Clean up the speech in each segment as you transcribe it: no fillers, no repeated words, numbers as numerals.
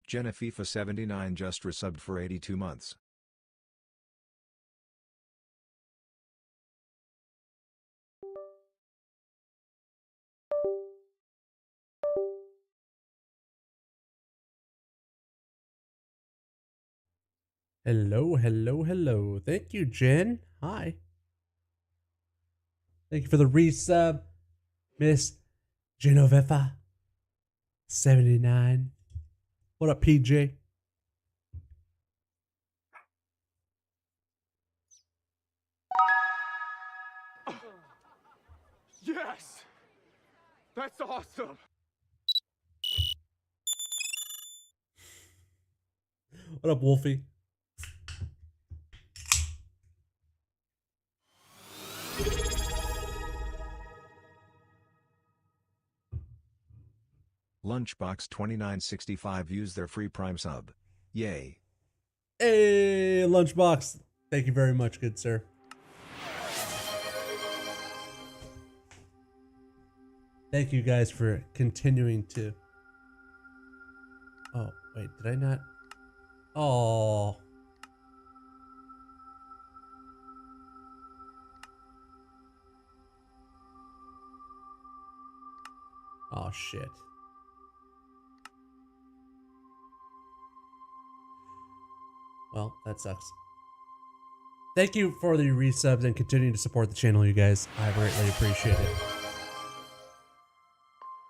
Jenna FIFA 79 just resubbed for 82 months. Hello, hello, hello. Thank you, Jen. Hi. Thank you for the resub, Miss Genoveva 79. What up, PJ? Yes! That's awesome! What up, Wolfie? Lunchbox 2965 used their free Prime sub. Yay. Hey, Lunchbox. Thank you very much, good sir. Thank you guys for continuing to... Oh, wait, did I not? Oh. Oh, shit. Well, that sucks. Thank you for the resubs and continuing to support the channel, you guys. I greatly appreciate it.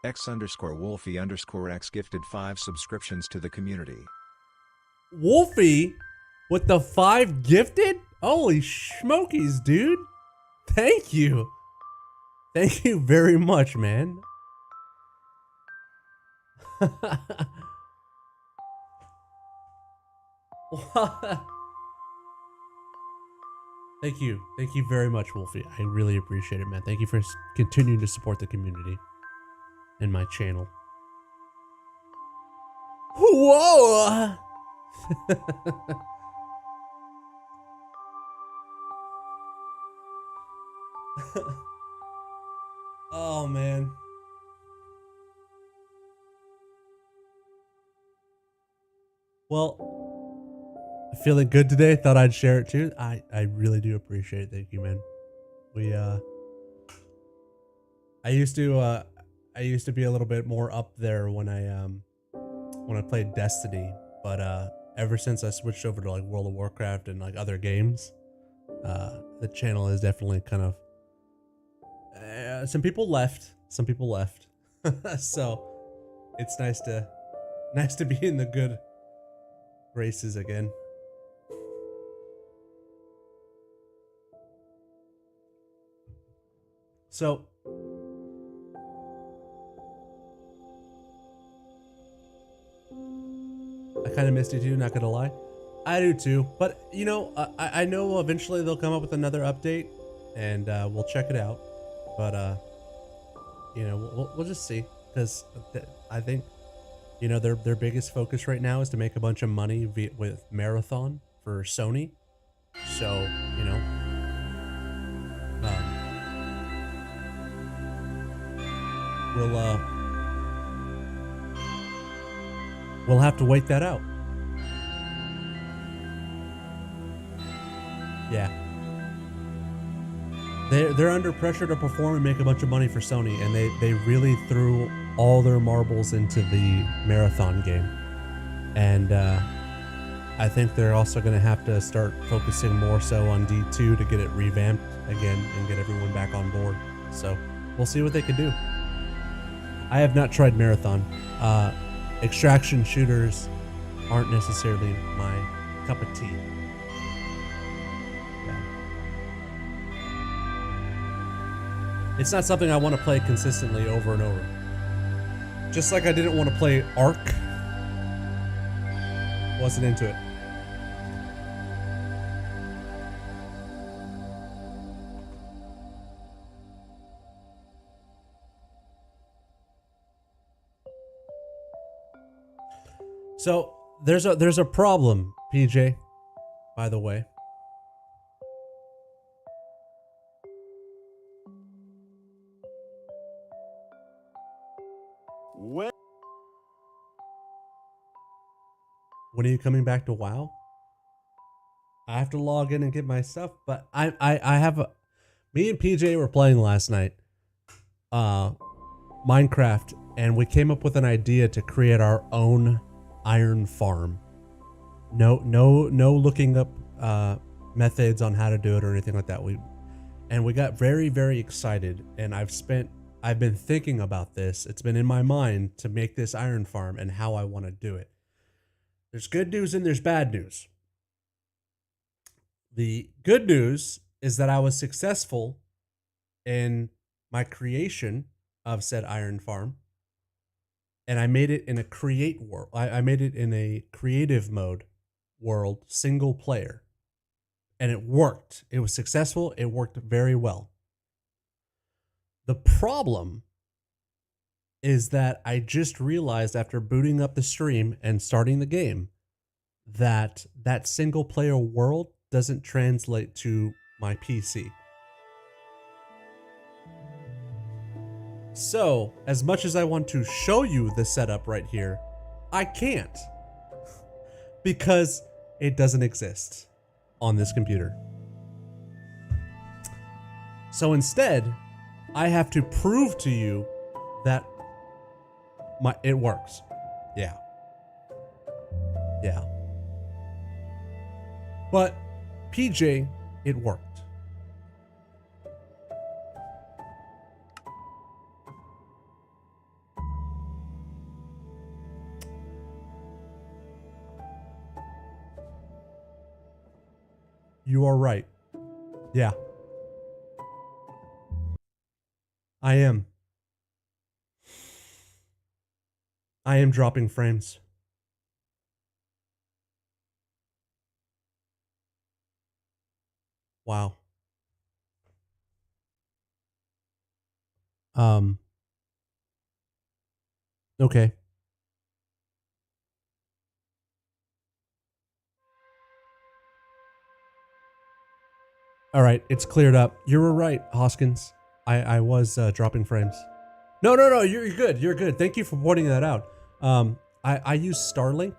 X_Wolfie_X gifted 5 subscriptions to the community. Wolfie with the 5 gifted? Holy smokies, dude. Thank you. Thank you very much, man. Thank you. Thank you very much, Wolfie. I really appreciate it, man. Thank you for continuing to support the community and my channel. Whoa! Oh, man. Well, feeling good today. Thought I'd share it too. I really do appreciate it. Thank you, man. We I used to be a little bit more up there when I played Destiny, but ever since I switched over to like World of Warcraft and like other games, the channel is definitely kind of some people left. So it's nice to be in the good graces again. So I kind of missed it too, not gonna lie. I do too, but you know, I know eventually they'll come up with another update, and we'll check it out. But you know, we'll just see, because I think, you know, their biggest focus right now is to make a bunch of money with Marathon for Sony. So you know, we'll have to wait that out. Yeah. They're under pressure to perform and make a bunch of money for Sony, and they really threw all their marbles into the Marathon game. And I think they're also going to have to start focusing more so on D2 to get it revamped again and get everyone back on board. So we'll see what they can do. I have not tried Marathon. Extraction shooters aren't necessarily my cup of tea. Yeah. It's not something I want to play consistently over and over. Just like I didn't want to play Ark. Wasn't into it. So there's a problem, PJ, by the way. When When are you coming back to WoW? I have to log in and get my stuff, but I have a. Me and PJ were playing last night, Minecraft, and we came up with an idea to create our own iron farm. No looking up methods on how to do it or anything like that. We got very excited, and I've been thinking about this. It's been in my mind to make this iron farm and how I want to do it. There's good news and there's bad news. The good news is that I was successful in my creation of said iron farm, and I made it in a create world. I made it in a creative mode world, single player, and it worked. It was successful. It worked very well. The problem is that I just realized after booting up the stream and starting the game that that single player world doesn't translate to my PC. So, as much as I want to show you the setup right here, I can't because it doesn't exist on this computer. So instead, I have to prove to you that it works. Yeah. But PJ, it worked. You are right. Yeah. I am. I am dropping frames. Wow. Okay. All right, it's cleared up. You were right, Hoskins. I was dropping frames. No, you're good. You're good. Thank you for pointing that out. I use Starlink.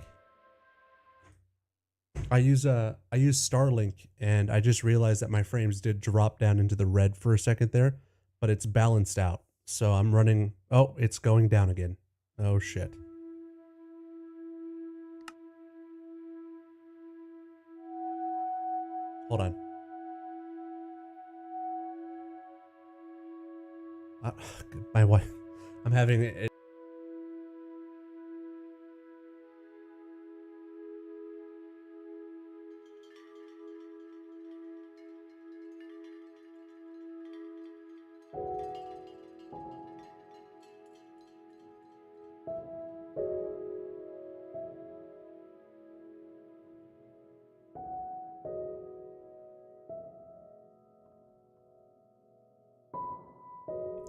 I use Starlink, and I just realized that my frames did drop down into the red for a second there, but it's balanced out. So I'm running. Oh, it's going down again. Oh shit. Hold on. My wife. I'm having it.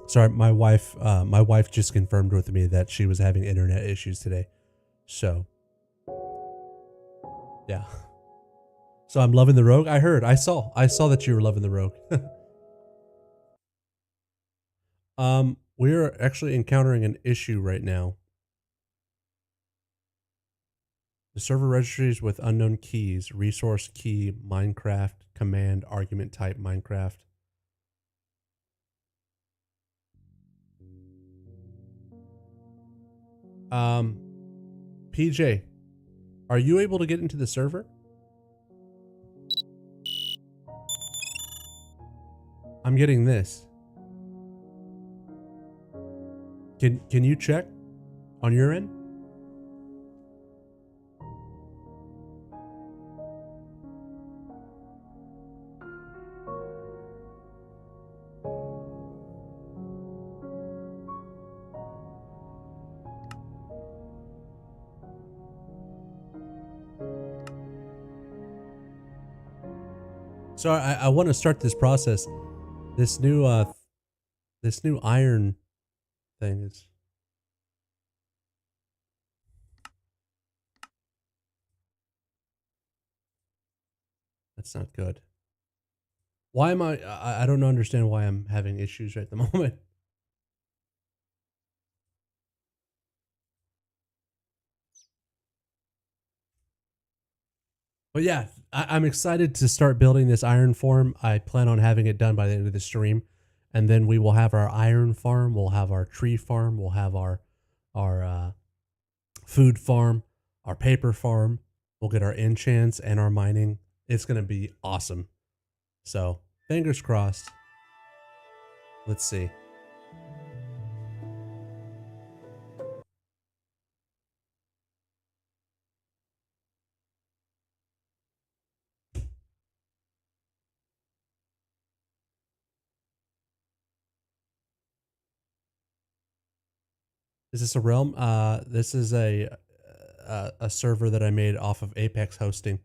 Sorry, my wife just confirmed with me that she was having internet issues today. So, yeah. So I'm loving the Rogue. I saw that you were loving the Rogue. We're actually encountering an issue right now. The server registries with unknown keys, resource key, Minecraft, command, argument type, Minecraft. PJ, are you able to get into the server? I'm getting this. Can you check on your end? So I want to start this process. This new iron thing is. That's not good. Why am I don't understand why I'm having issues right at the moment. But yeah, I'm excited to start building this iron farm. I plan on having it done by the end of the stream, and then we will have our iron farm. We'll have our tree farm. We'll have our food farm, our paper farm. We'll get our enchants and our mining. It's gonna be awesome. So fingers crossed. Let's see. Is this a realm? This is a server that I made off of Apex hosting.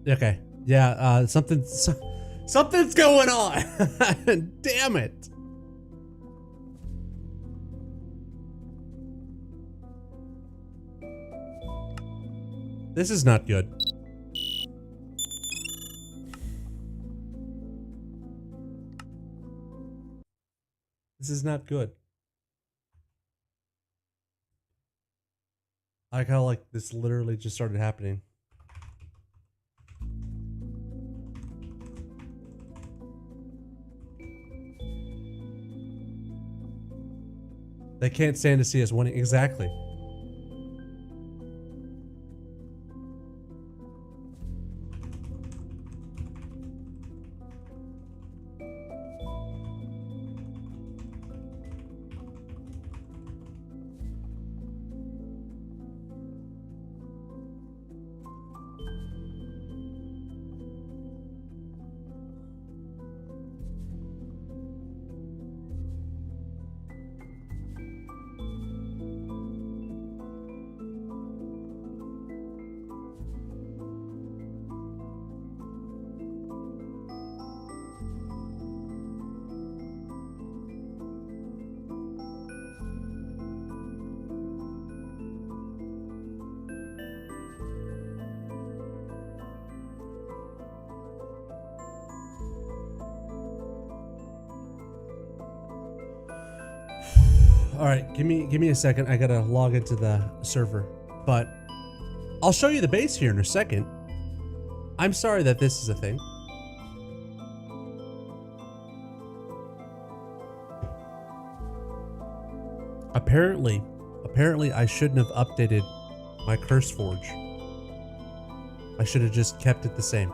Okay. Yeah. Something's going on. Damn it. This is not good. This is not good. I kind of like this literally just started happening. They can't stand to see us winning. Exactly. All right, give me a second. I gotta log into the server, but I'll show you the base here in a second. I'm sorry that this is a thing. Apparently I shouldn't have updated my curse forge. I should have just kept it the same.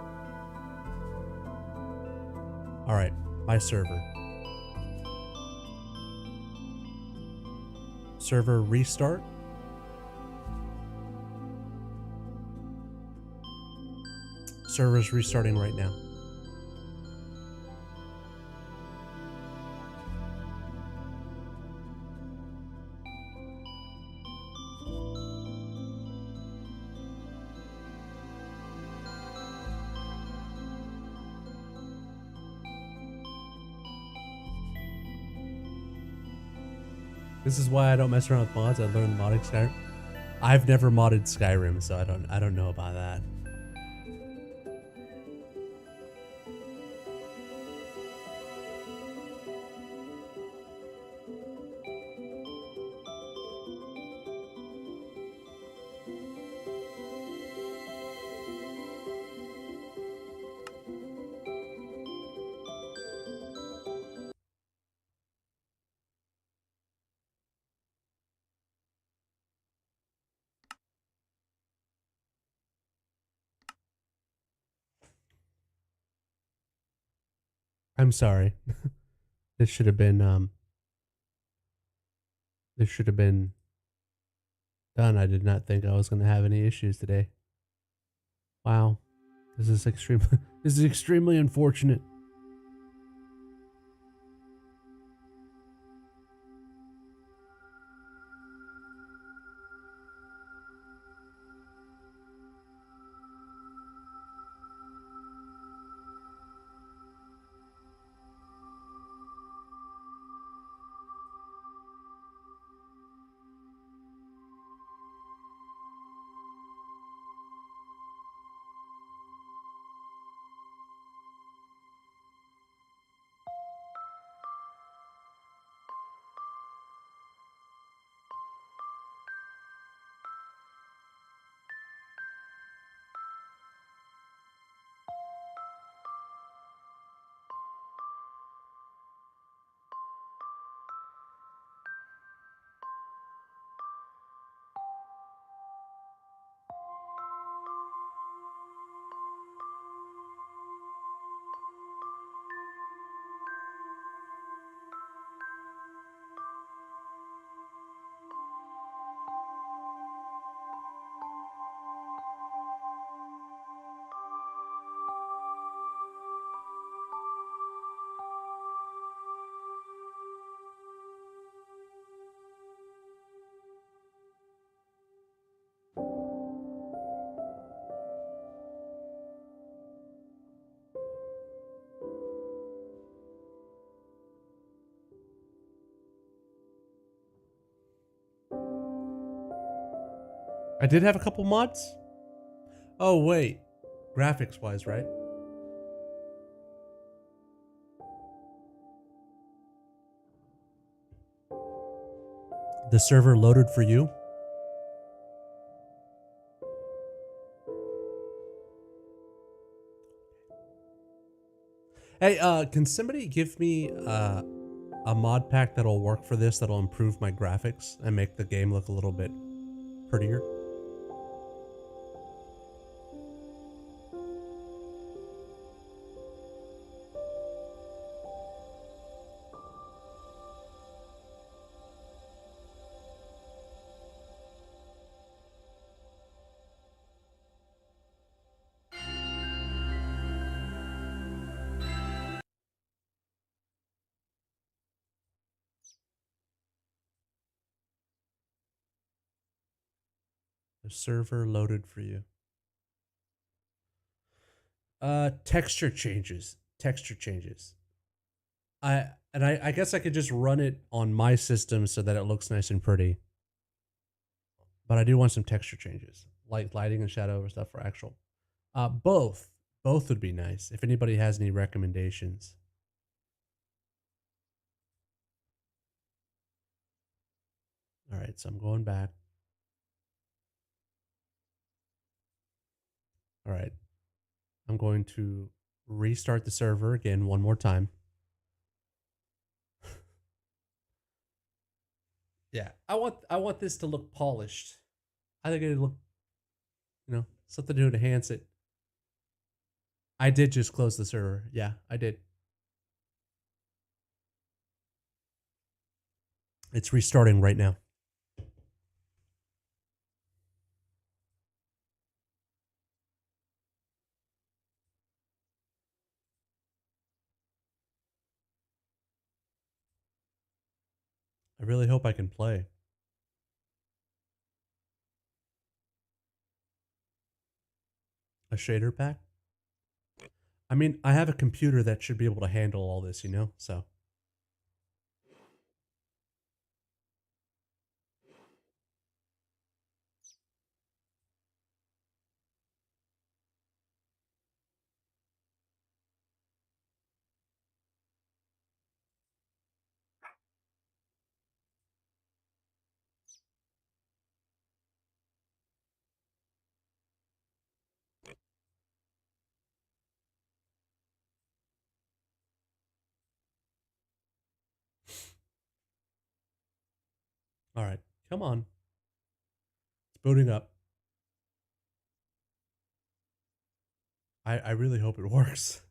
All right, my server. Server restart. Server's restarting right now. This is why I don't mess around with mods. I learned modding Skyrim. I've never modded Skyrim, so I don't know about that. I'm sorry. This should have been done. I did not think I was going to have any issues today. Wow. This is extremely unfortunate. I did have a couple mods. Oh, wait. Graphics wise, right? The server loaded for you. Hey, can somebody give me a mod pack that'll work for this, that'll improve my graphics and make the game look a little bit prettier? The server loaded for you. Texture changes. Texture changes. I guess I could just run it on my system so that it looks nice and pretty. But I do want some texture changes, like lighting and shadow or stuff for actual. Both would be nice. If anybody has any recommendations. All right, so I'm going back. All right. I'm going to restart the server again one more time. Yeah, I want this to look polished. I think it'd look, something to enhance it. I did just close the server. Yeah, I did. It's restarting right now. I really hope I can play. A shader pack? I mean, I have a computer that should be able to handle all this, so. All right, come on. It's booting up. I really hope it works.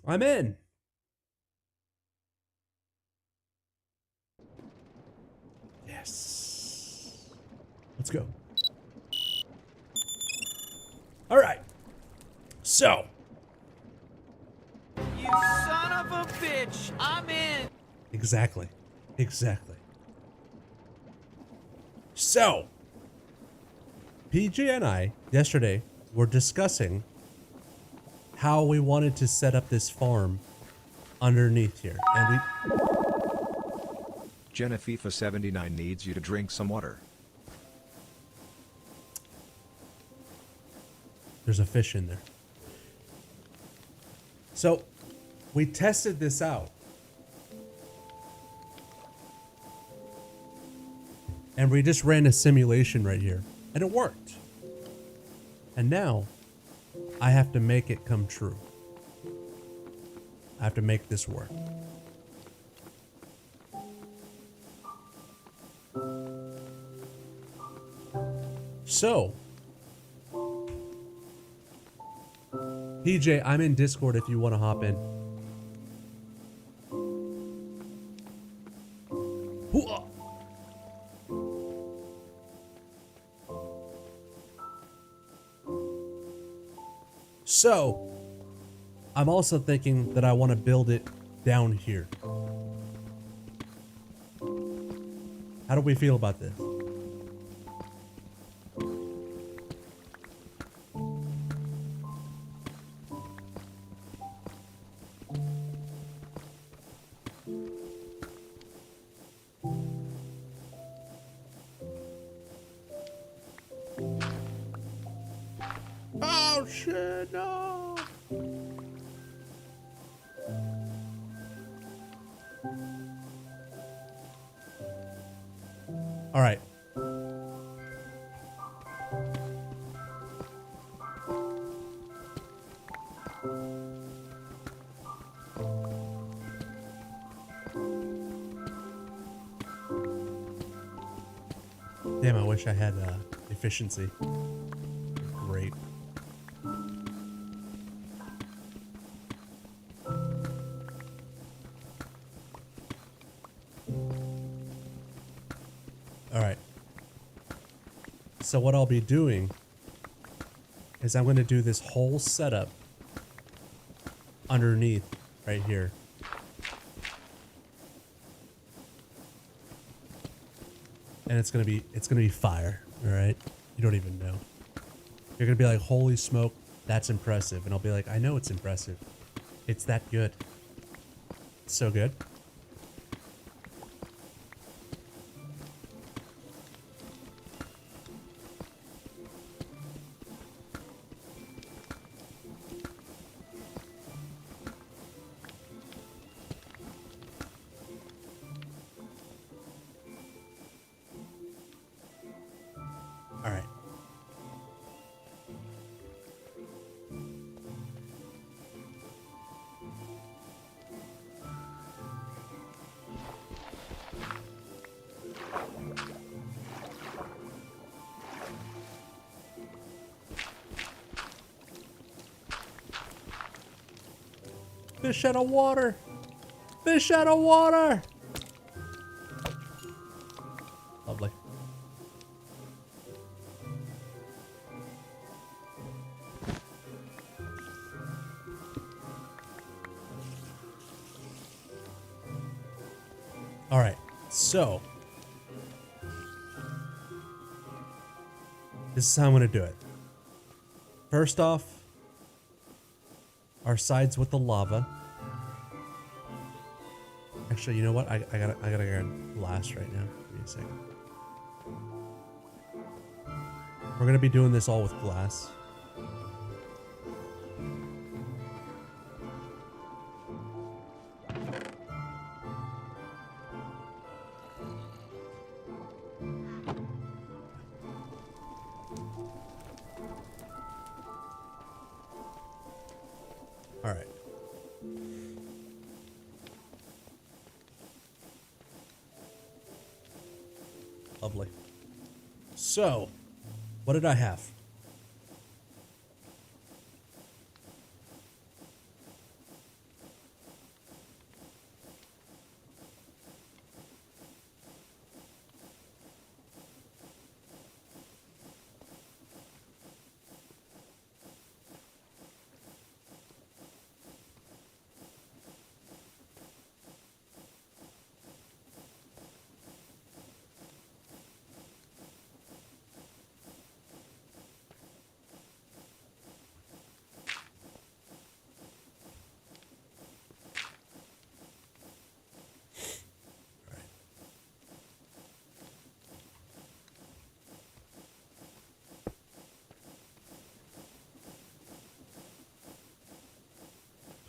I'm in. Yes. Let's go. All right. So. You son of a bitch. I'm in. Exactly. Exactly. So. PJ and I, yesterday, were discussing how we wanted to set up this farm underneath here. And we... Genevifa 79 needs you to drink some water. There's a fish in there. So, we tested this out. And we just ran a simulation right here. And it worked. And now, I have to make it come true. I have to make this work. So, PJ, I'm in Discord if you want to hop in. Hoo-ah! So, I'm also thinking that I want to build it down here. How do we feel about this? Oh shit, no! All right. Damn, I wish I had efficiency. Great. All right. So what I'll be doing is I'm going to do this whole setup underneath right here. And it's going to be fire, all right? You don't even know. You're going to be like, "Holy smoke, that's impressive." And I'll be like, "I know it's impressive. It's that good. It's so good." All right. Fish out of water. Fish out of water. Lovely. All right, so this is how I'm gonna do it. First off, our sides with the lava. Actually, you know what? I gotta get glass right now. Give me a second. We're gonna be doing this all with glass. All right. Lovely. So, what did I have?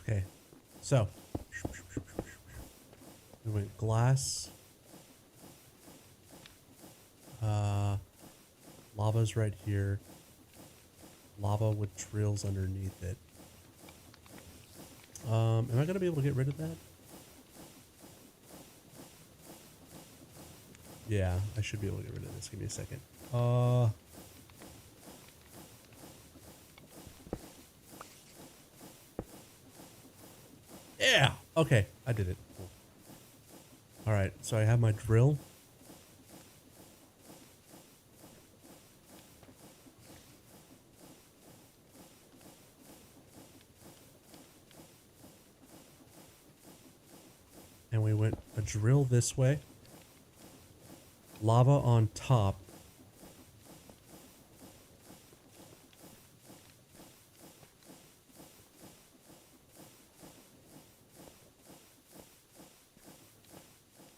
Okay, so we went glass. Lava's right here. Lava with drills underneath it. Am I gonna be able to get rid of that? Yeah, I should be able to get rid of this. Give me a second. Yeah. Okay, I did it. Cool. All right, so I have my drill. And we went a drill this way. lava on top.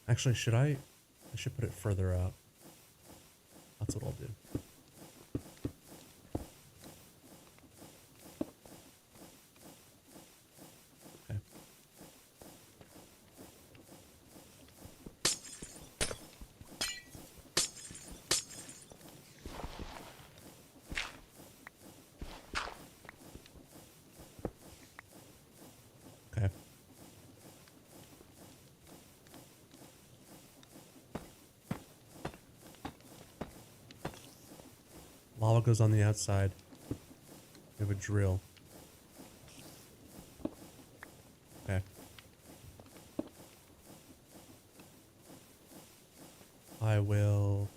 Actually, should I should put it further out. That's what I'll do. Okay. Okay. Lava goes on the outside. We have a drill. Okay. I will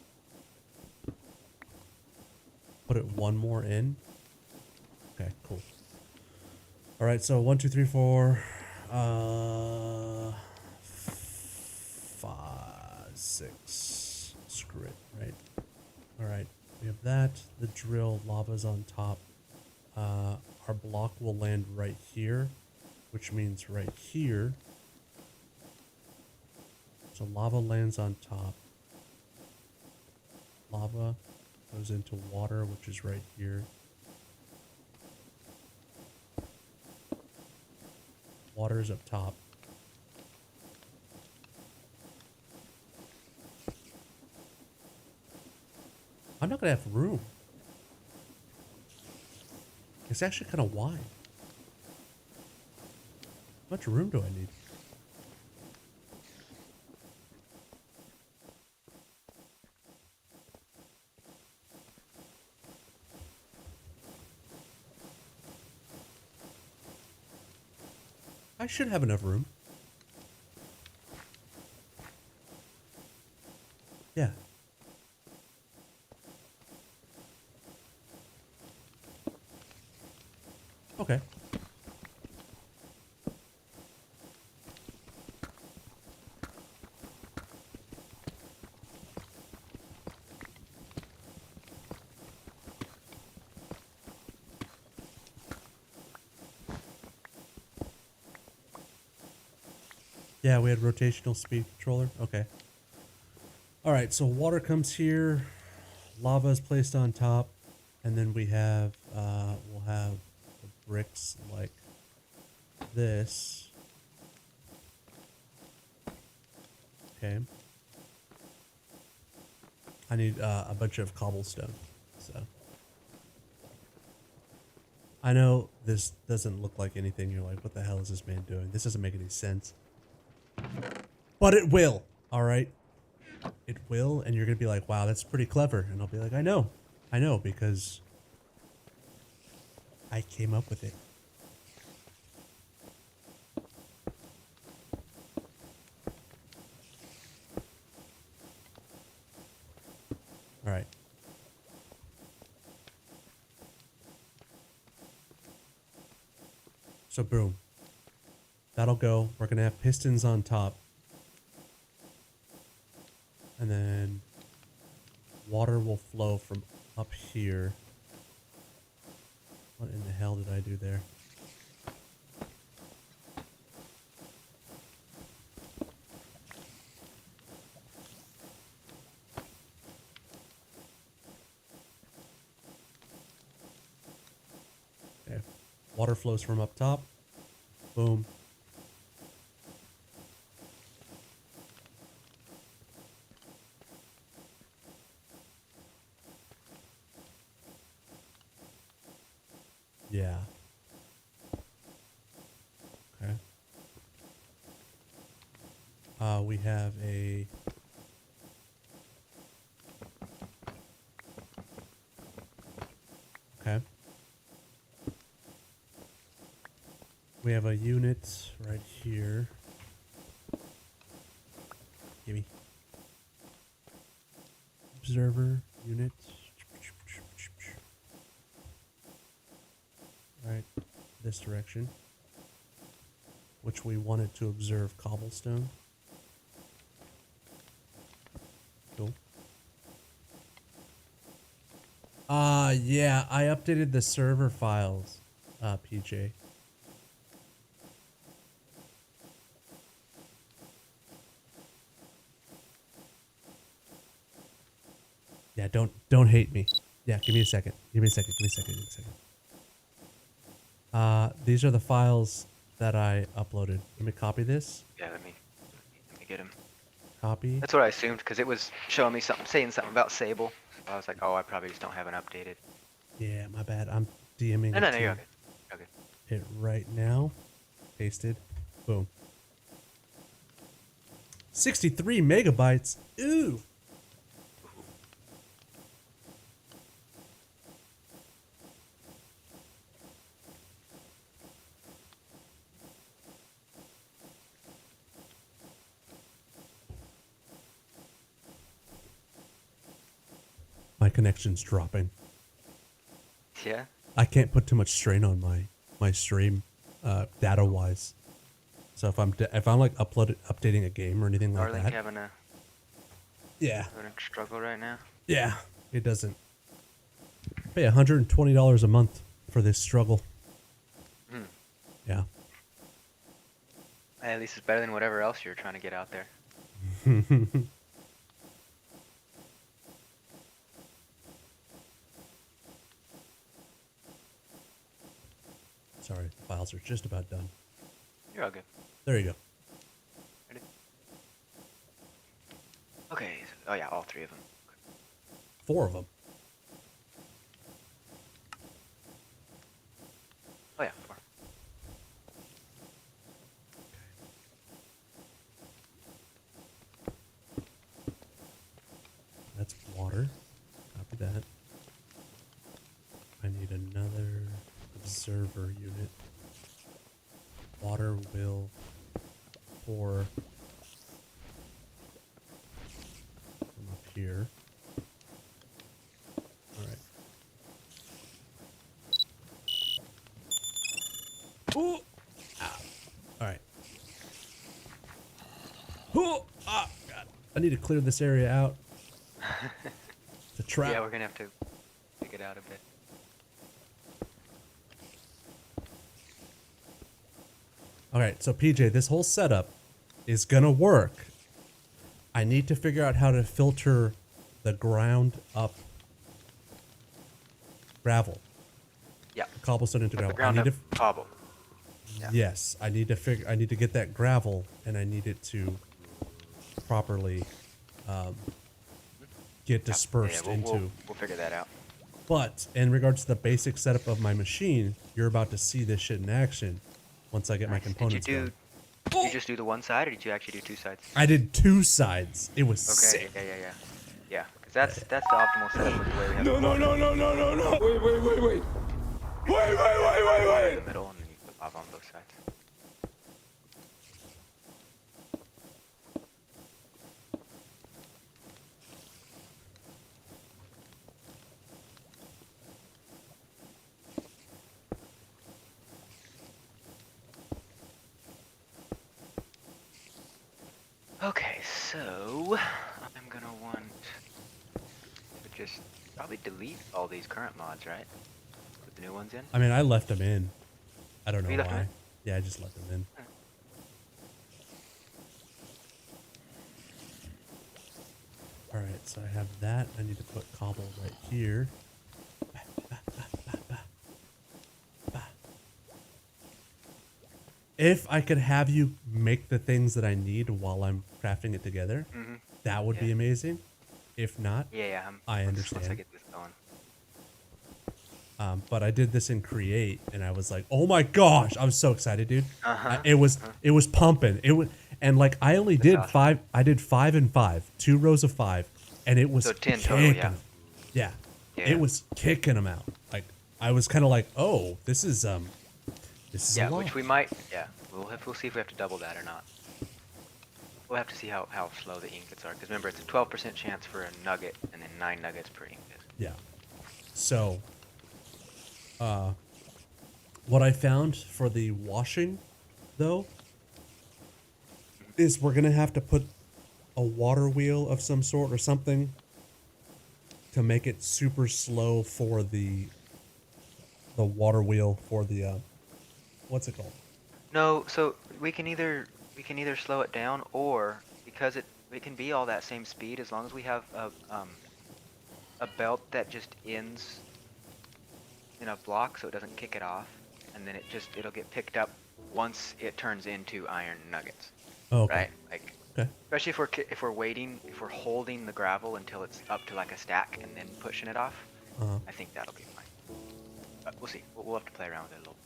put it one more in. Okay, cool. All right, so 1, 2, 3, 4, 5, 6. Screw it, right? All right, we have that. The drill, lava's on top. Our block will land right here, which means right here. So lava lands on top. Lava goes into water, which is right here. Water is up top. I'm not gonna have room. It's actually kind of wide. How much room do I need? I should have enough room. Yeah. Okay. Yeah, we had rotational speed controller. Okay. All right, so water comes here, lava is placed on top, and then we have, we'll have the bricks like this. Okay. I need a bunch of cobblestone, so. I know this doesn't look like anything. You're like, what the hell is this man doing? This doesn't make any sense. But it will, all right? It will, and you're going to be like, wow, that's pretty clever. And I'll be like, I know, because I came up with it. All right. So boom. That'll go. We're going to have pistons on top. And then water will flow from up here. What in the hell did I do there? Okay. Water flows from up top. Boom. Yeah. Okay. We have a... Okay. We have a unit right here. Gimme. Observer unit. Right, this direction, which we wanted to observe cobblestone. Cool. Yeah, I updated the server files, PJ. Yeah, don't hate me. Yeah, give me a second. Give me a second. Give me a second. Give me a second. These are the files that I uploaded. Let me copy this. Yeah, let me get him. Copy. That's what I assumed because it was showing me something, saying something about Sable. So I was like, oh, I probably just don't have an updated. Yeah, my bad. I'm DMing No, it no, no, to you're okay. Okay. it right now. Pasted. Boom. 63 megabytes. Ooh. My connection's dropping. Yeah. I can't put too much strain on my stream, data wise. So if I'm like updating a game or anything like Starlink that, having a struggle right now. yeah, it doesn't. Pay $120 a month for this struggle. Hmm. Yeah. At least it's better than whatever else you're trying to get out there. Sorry, the files are just about done. You're all good. There you go. Ready? Okay. Oh yeah, all three of them. 4 of them. Oh yeah, 4. That's water. Copy that. I need another observer unit. Water will pour from up here. Alright. Ooh! Ah. Alright. Ooh! Ah! God. I need to clear this area out. It's a trap. Yeah, we're gonna have to dig it out a bit. Alright, so PJ, this whole setup is gonna work. I need to figure out how to filter the ground up gravel. Yeah. Cobblestone into The gravel. ground I up need to cobble. Yeah. Yes, I need to get that gravel and I need it to properly get dispersed into. We'll figure that out. But in regards to the basic setup of my machine, you're about to see this shit in action once I get my components Did going. you just do the one side, or did you actually do 2 sides? I did 2 sides. It was Okay. sick. Yeah. Yeah, because that's the optimal setup with the way we have No, it no, no, no, no, no, no. Wait. Wait. in the middle, and then you put lava on both sides. Okay, so I'm gonna want to just probably delete all these current mods, right? Put the new ones in. I mean, I left them in. I don't know You left them why. in? Yeah, I just left them in. Alright, so I have that. I need to put cobble right here. If I could have you make the things that I need while I'm crafting it together, that would be amazing. If not, Yeah. I Once I understand. get this going. But I did this in Create, and I was like, "Oh my gosh!" I was so excited, dude. Uh-huh. It was pumping. It was, and like I only did awesome. 5. I did 5 and 5, 2 rows of 5, and it was So 10 kicking. total, yeah. Yeah, Yeah. it was kicking them out. Like I was kind of like, "Oh, this is a Yeah, lot." which we might. Yeah, we'll see if we have to double that or not. We'll have to see how slow the ingots are, because remember it's a 12% chance for a nugget, and then 9 nuggets per ingot. Yeah. So, what I found for the washing, though, is we're gonna have to put a water wheel of some sort or something to make it super slow for the water wheel for the what's it called? No, so we can either slow it down, or because it can be all that same speed as long as we have a belt that just ends in a block so it doesn't kick it off, and then it'll get picked up once it turns into iron nuggets. Oh, okay. Right? Like, Okay. especially if we're holding the gravel until it's up to like a stack and then pushing it off. Uh-huh. I think that'll be fine. But we'll see. We'll have to play around with it a little.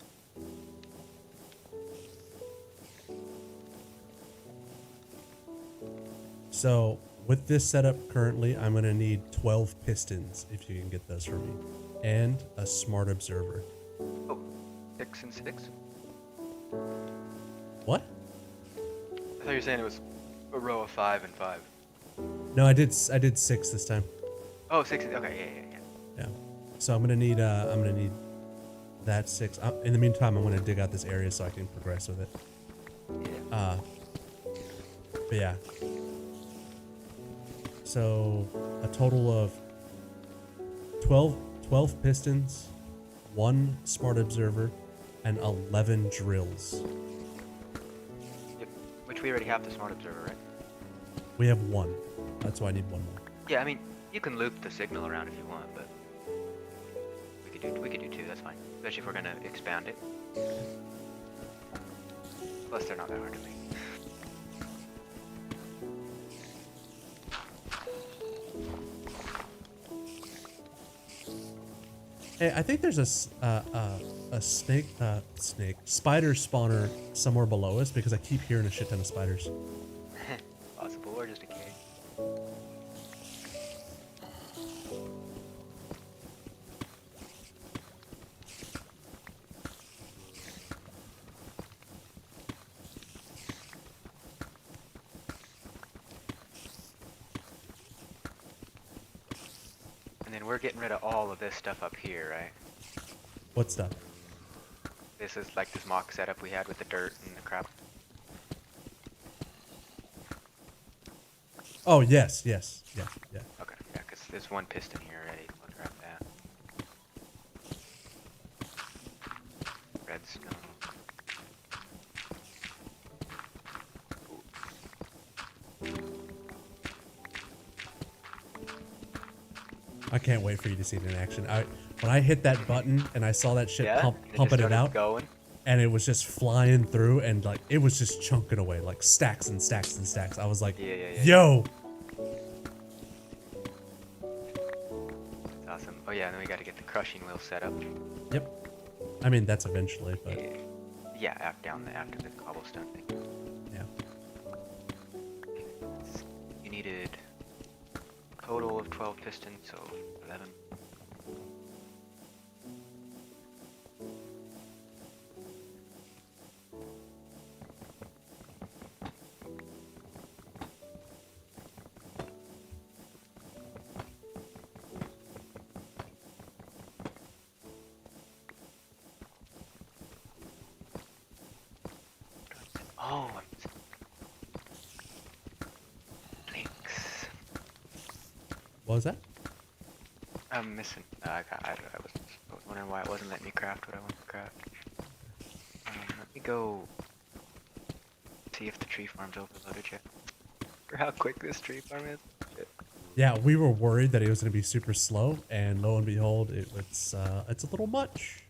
So with this setup currently, I'm gonna need 12 pistons if you can get those for me, and a smart observer. Oh, 6 and 6. What? I thought you were saying it was a row of 5 and 5. No, I did 6 this time. Oh, 6. Okay, yeah. Yeah. So I'm gonna need that 6. In the meantime, I'm gonna dig out this area so I can progress with it. Yeah. But yeah. So a total of 12 pistons, 1 smart observer, and 11 drills. Yep. Which we already have the smart observer, right? We have 1. That's why I need 1 more. Yeah, I mean, you can loop the signal around if you want, but we could do 2. That's fine, especially if we're gonna expand it. Plus, they're not that hard to make. Hey, I think there's a spider spawner somewhere below us because I keep hearing a shit ton of spiders. Possible, or just a cave. And then we're getting rid of all of this stuff up here, right? What stuff? This is like this mock setup we had with the dirt and the crap. Oh, yes. Yeah. Okay, yeah, because there's 1 piston here already. We'll grab that. Redstone. I can't wait for you to see it in action. When I hit that button and I saw that shit Yeah, pumping it out, going. and it was just flying through, and like it was just chunking away like stacks and stacks and stacks. I was like, Yeah. yo. That's awesome. Oh yeah, and then we got to get the crushing wheel set up. Yep. I mean, that's eventually, but Yeah, after the cobblestone thing. yeah. You needed a total of 12 pistons, so 11. Oh, links. What was that? I'm missing. I was wondering why it wasn't letting me craft what I want to craft. Let me go see if the tree farm's overloaded yet. For how quick this tree farm is. Shit. Yeah, we were worried that it was going to be super slow, and lo and behold, it's a little much.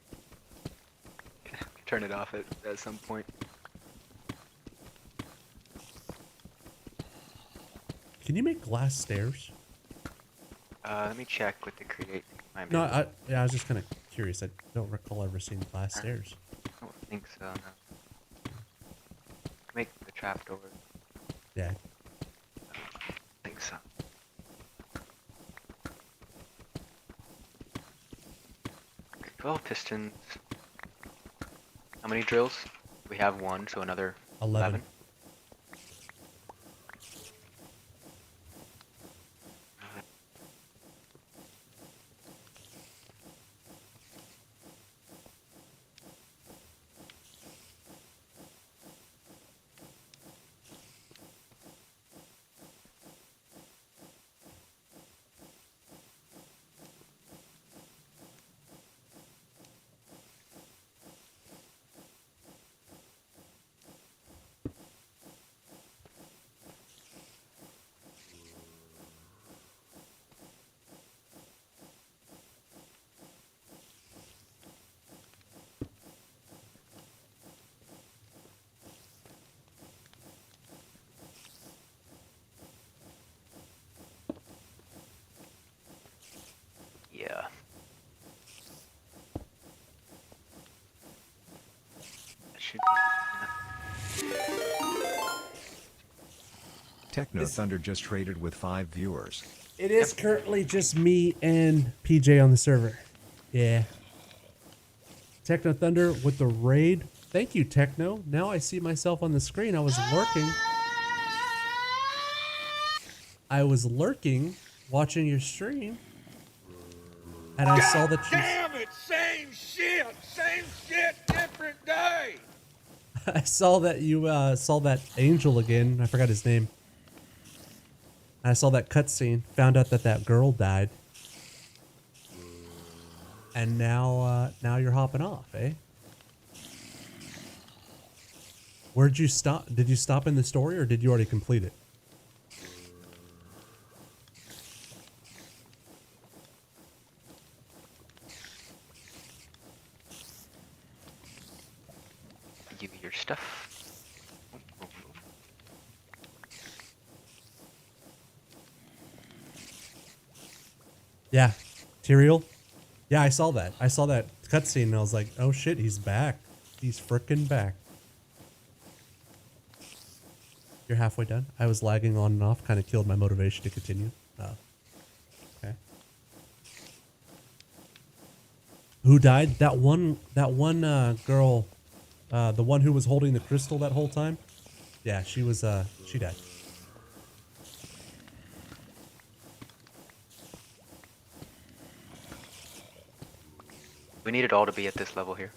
Turn it off at some point. Can you make glass stairs? Let me check with the create. No, I was just kind of curious. I don't recall ever seeing glass stairs. I don't think so, no. Make the trapdoor. Yeah. I think so. Okay, 12 pistons. How many drills? We have 1, so another 11. should. Techno Thunder just traded with 5 viewers. It is currently just me and PJ on the server. Yeah. Techno Thunder with the raid. Thank you, Techno. Now I see myself on the screen. I was lurking, watching your stream, and I saw that you. Damn it! Same shit, different day. I saw that you saw that angel again. I forgot his name. I saw that cutscene. Found out that that girl died, and now you're hopping off, eh? Where'd you stop? Did you stop in the story, or did you already complete it? Give you your stuff. Yeah, Tyrael. Yeah, I saw that. I saw that cutscene, and I was like, "Oh shit, he's back. He's frickin' back." You're halfway done. I was lagging on and off, kind of killed my motivation to continue. Okay. Who died? That one girl, the one who was holding the crystal that whole time. Yeah, she was. She died. We need it all to be at this level here.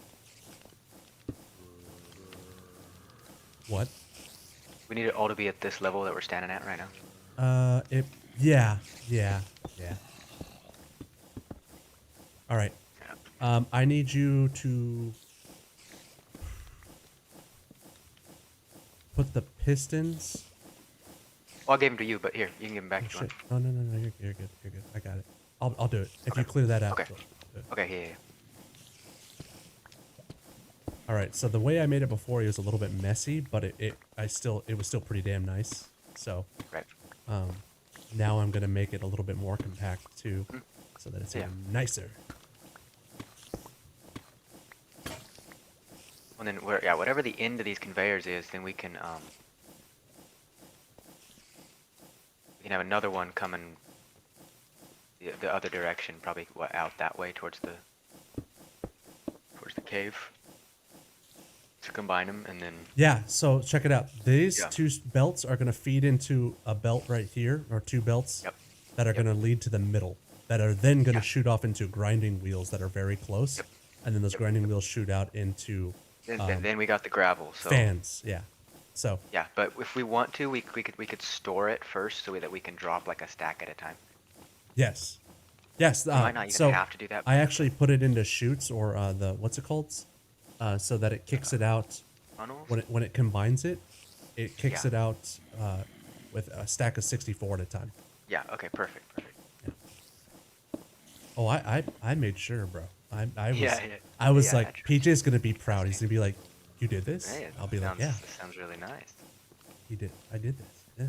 What? We need it all to be at this level that we're standing at right now. Yeah. All right. I need you to put the pistons. Well, I gave them to you, but here, you can give them back Oh, if you shit. want. No, you're good. You're good. I got it. I'll do it. If you clear that out. Okay. I'll do it. Okay, yeah. All right. So the way I made it before, it was a little bit messy, but it was still pretty damn nice. So Right. now I'm gonna make it a little bit more compact too, so that it's Yeah. even nicer. And then, whatever the end of these conveyors is, then we can have another one coming the other direction, probably out that way towards the cave. To combine them, and then Yeah, so check it out. These Yeah. two belts are going to feed into a belt right here, or two belts Yep. that are going to lead to the middle, that are then going to Yeah. shoot off into grinding wheels that are very close. Yep. And then those grinding wheels shoot out into then we got the gravel. So fans. Yeah. So, yeah, but if we want to, we could store it first so that we can drop like a stack at a time. yes. Yes. We might not even so have to do that. I actually put it into chutes, or what's it called? So that it kicks it out Funnels? when it combines it. It kicks Yeah. it out with a stack of 64 at a time. Yeah. Okay. Perfect. Oh, I made sure, bro. I was Yeah. I was Yeah, like, PJ's gonna be proud. He's gonna be like, "You did this?" Hey, I'll be like, "Yeah, It sounds really nice. he did. I did this." Yeah.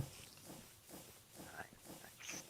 Nice.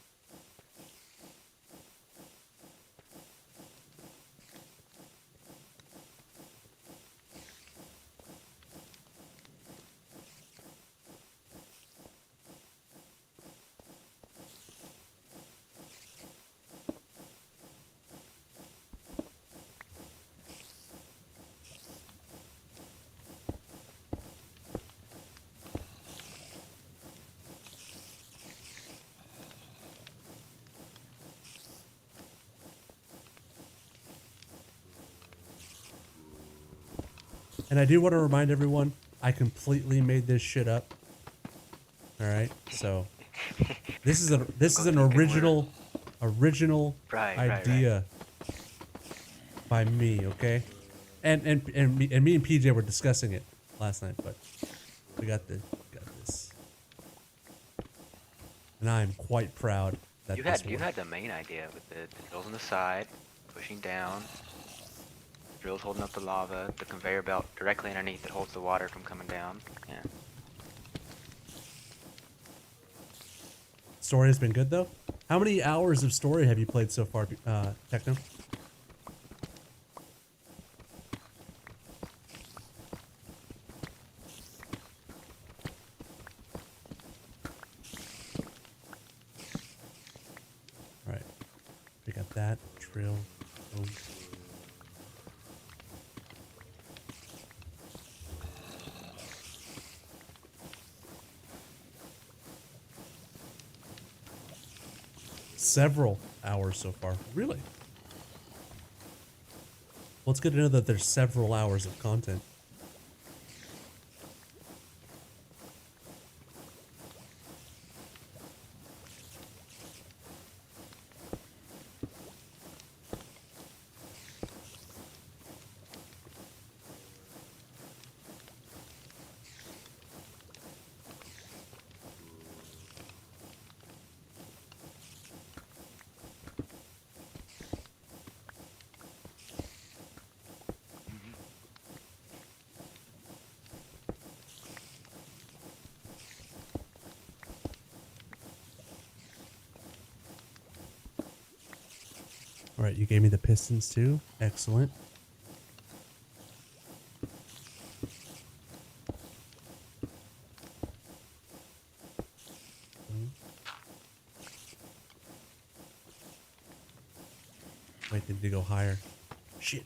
And I do want to remind everyone, I completely made this shit up. All right, so this is an original Right, idea by me. Okay, and me and PJ were discussing it last night, but we got this, and I am quite proud that You this had worked. the main idea with the drills on the side, pushing down, drills holding up the lava, the conveyor belt directly underneath that holds the water from coming down. Yeah. Story has been good though. How many hours of story have you played so far, Techno? Trail. Boom. Several hours so far. Really? Well, it's good to know that there's several hours of content. All right, you gave me the pistons too. Excellent. Wait, did they go higher? Shit.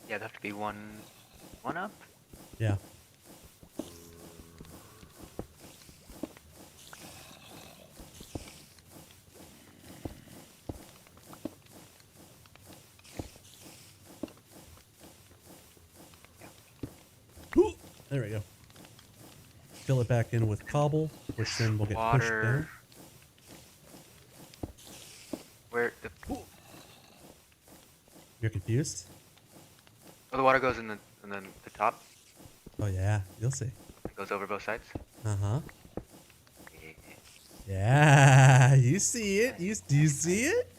Yeah, it'd have to be one up. Yeah. Ooh, there we go. Fill it back in with cobble, which then will get pushed down. Where the You're confused? oh, the water goes in the top. Oh yeah, you'll see. It goes over both sides. Uh-huh. Yeah. Yeah, you see it. Do you see it?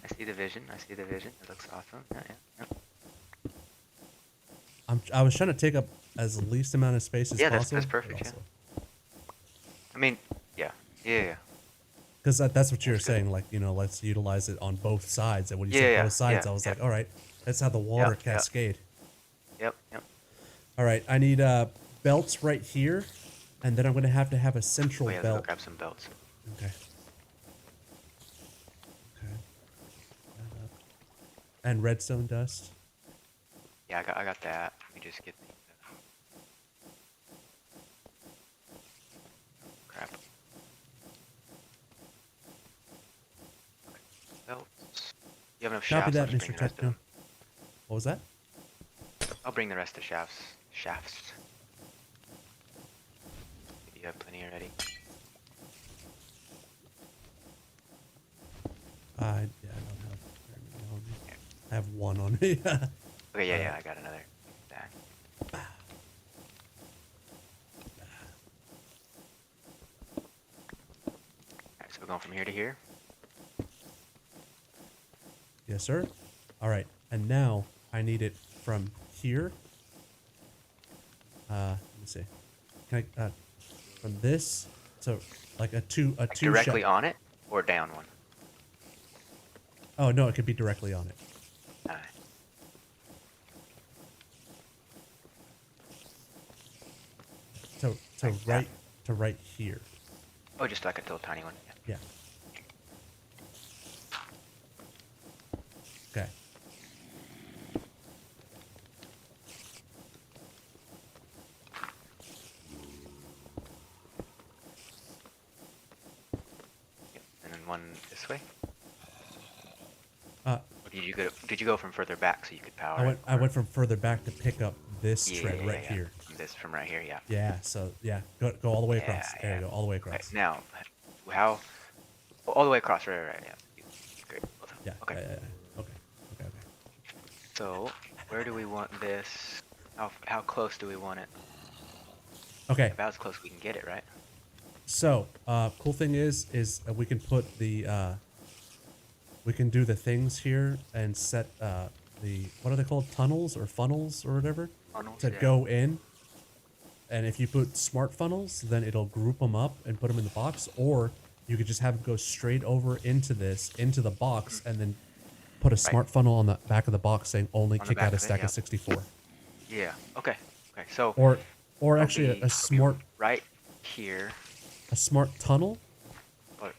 I see the vision. I see the vision. It looks awesome. Yeah. I was trying to take up as least amount of space as possible. That's perfect. Yeah. I mean, yeah. Because that's what you were saying, like, you know, let's utilize it on both sides. And when you said both sides, I was like, all right, that's how the water cascade. Yep. All right, I need belts right here, and then I'm going to have a central Let's belt. go grab some belts. Okay. And redstone dust. Yeah, I got that. Let me just get the crap. Belts. You have enough Copy shafts? I'll that, just bring Mr. the rest of Techno. them. What was that? I'll bring the rest of shafts. You have plenty already. Yeah, I don't have very many on me. I have one on me. Okay, yeah, I got another stack. Alright, so we're going from here to here. Yes, sir. All right, and now I need it from here. Let me see. Can I from this? So like a two Directly on it or down one? Oh no, it could be directly on it. Alright. So Like right to right here. Oh, just like a little tiny one. Yeah. Okay. Yep. And then one this way. Uh, Or did you go from further back so you could power it? I went from further back to pick up this Yeah, tread yeah, right yeah. here. From right here, yeah. Yeah. So yeah, go all the way across. Yeah, There yeah. you go, all the way Okay, across. now, how? All the way across, right, yeah. Great. Yeah. Okay. Okay. So, where do we want this? How close do we want it? Okay. About as close as we can get it, right? So, cool thing is we can put the we can do the things here and set the what are they called, tunnels or funnels or whatever Funnels, to yeah. go in. And if you put smart funnels, then it'll group them up and put them in the box, or you could just have it go straight over into the box, and then put a smart funnel on the back of the box saying only On the kick back out a of it, stack yeah. of 64. Yeah. Okay. So. Or it'll actually be- a smart. right here. A smart tunnel? Or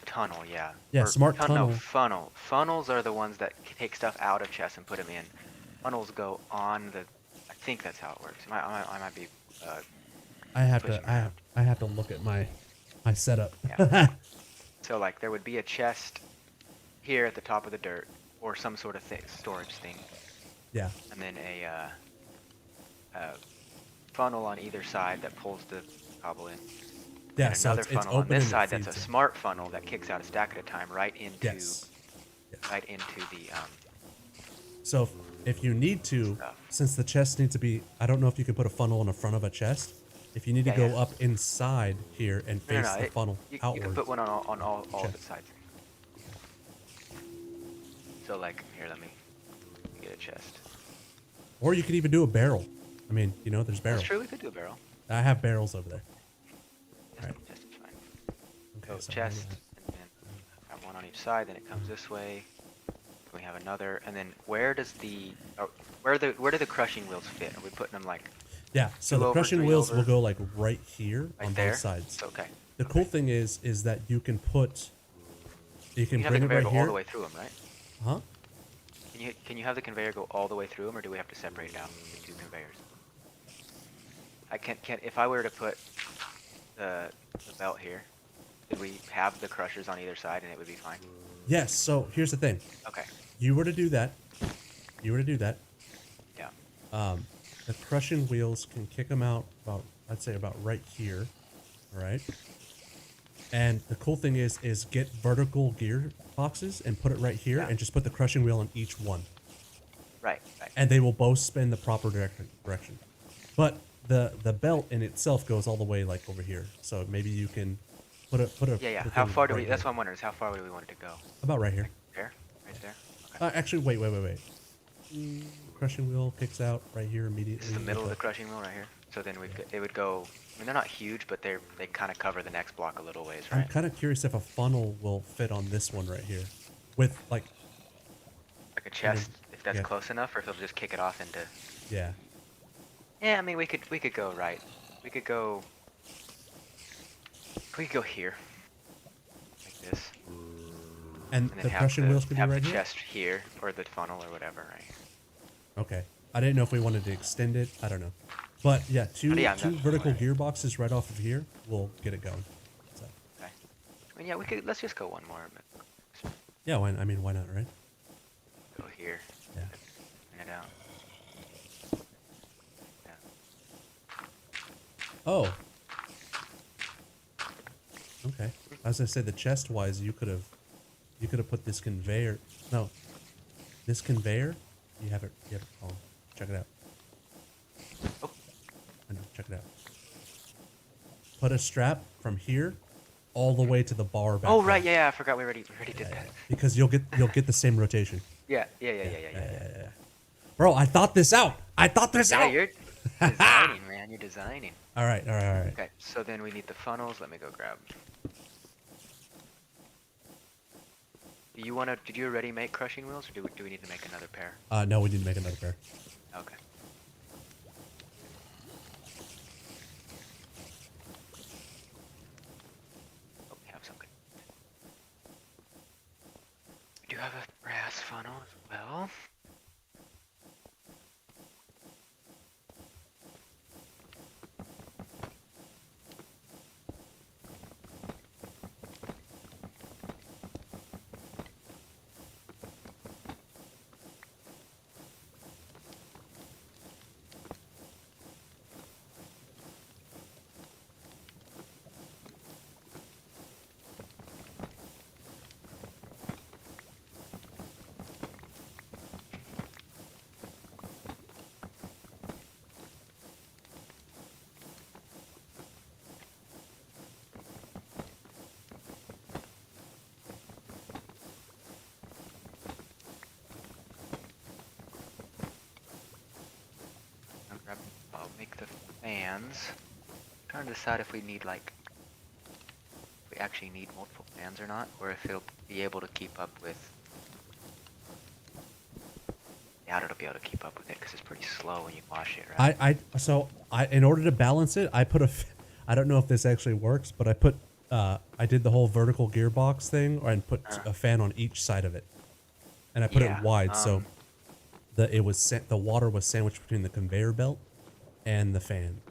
tunnel, yeah. Yeah, Or smart tunnel. No, funnel. Funnels are the ones that take stuff out of chests and put them in. Funnels go on the. I think that's how it works. I might be. I have pushing to. around. I have to look at my setup. Yeah. So like there would be a chest here at the top of the dirt, or some sort of storage thing, Yeah. and then a funnel on either side that pulls the cobble in. Yeah. And So another it's funnel on open this and it side that's a feeds in. smart funnel that kicks out a stack at a time right into Yes. right into the So if you need to, stuff. since the chest needs to be, I don't know if you can put a funnel in the front of a chest. If you need to Yeah, go yeah. up inside here and No, face the funnel you outwards. can put one on all of Chest. its sides. So like here, let me get a chest. Or you could even do a barrel. I mean, you know, there's barrels. That's true. We could do a barrel. I have barrels over there. Yes, Alright. chest is fine. Okay, So so chest, and then got one on each side. Then it comes this way. We have another, and then where does the where do the crushing wheels fit? Are we putting them like yeah. So two the over, crushing three wheels over? will go like right here right on there? both sides. Okay. The cool thing is that you can put, you can You have the bring it conveyor right go here. all the way through them, right? Huh? Can you have the conveyor go all the way through them, or do we have to separate it out into two conveyors? I can't if I were to put the belt here, could we have the crushers on either side and it would be fine? Yes. So here's the thing. Okay. You were to do that. You were to do that. Yeah. The crushing wheels can kick them out about, I'd say about right here. All right. And the cool thing is get vertical gear boxes and put it right here, Yeah. and just put the crushing wheel on each one, Right. Right. and they will both spin the proper direction. But the belt in itself goes all the way like over here. So maybe you can put a Yeah. the How thing far do right we? That's here. what I'm wondering. Is how far do we want it to go? About right here. There. Right there. Okay. Actually, wait. Crushing wheel kicks out right here immediately. This is the middle of the crushing wheel right here. So then it would go. I mean, they're not huge, but they kind of cover the next block a little ways, I'm right? kind of curious if a funnel will fit on this one right here, with like, Like a chest, if that's yeah. close enough, or if it'll just kick it off into. yeah. Yeah, I mean, we could go right. We could go here, like this, And and then the have crushing wheels could be have right the here. chest here, or the funnel, or whatever, right? Okay. I didn't know if we wanted to extend it. I don't know. But yeah, two Yeah, two that's vertical fine. gearboxes right off of here will get it going. So Okay. I mean, yeah, we could. Let's just go one more. But yeah, why not, right? go here. Yeah. Bring it out. Yeah. Oh. Okay. As I said, the chest wise, you could have put this conveyor. No. This conveyor. You have it. Oh, check it out. Oh. I know. Check it out. Put a strap from here all the way to the bar back. Oh there. right, yeah, I forgot we already did that. Because you'll get the same rotation. Yeah. Bro, I thought this out. Yeah, you're designing, man. You're designing. All right. Okay, so then we need the funnels. Let me go grab. Did you already make crushing wheels, or do we need to make another pair? No, we need to make another pair. Okay. Oh, we have some good. We do have a brass funnel as well. I'll make the fans. Trying to decide if we need if we actually need multiple fans or not, or if it'll be able to keep up with. Yeah, it'll be able to keep up with it because it's pretty slow when you wash it, right? In order to balance it, I I don't know if this actually works, but I did the whole vertical gearbox thing, and put a fan on each side of it, and I put it wide so the water was sandwiched between the conveyor belt and the fan.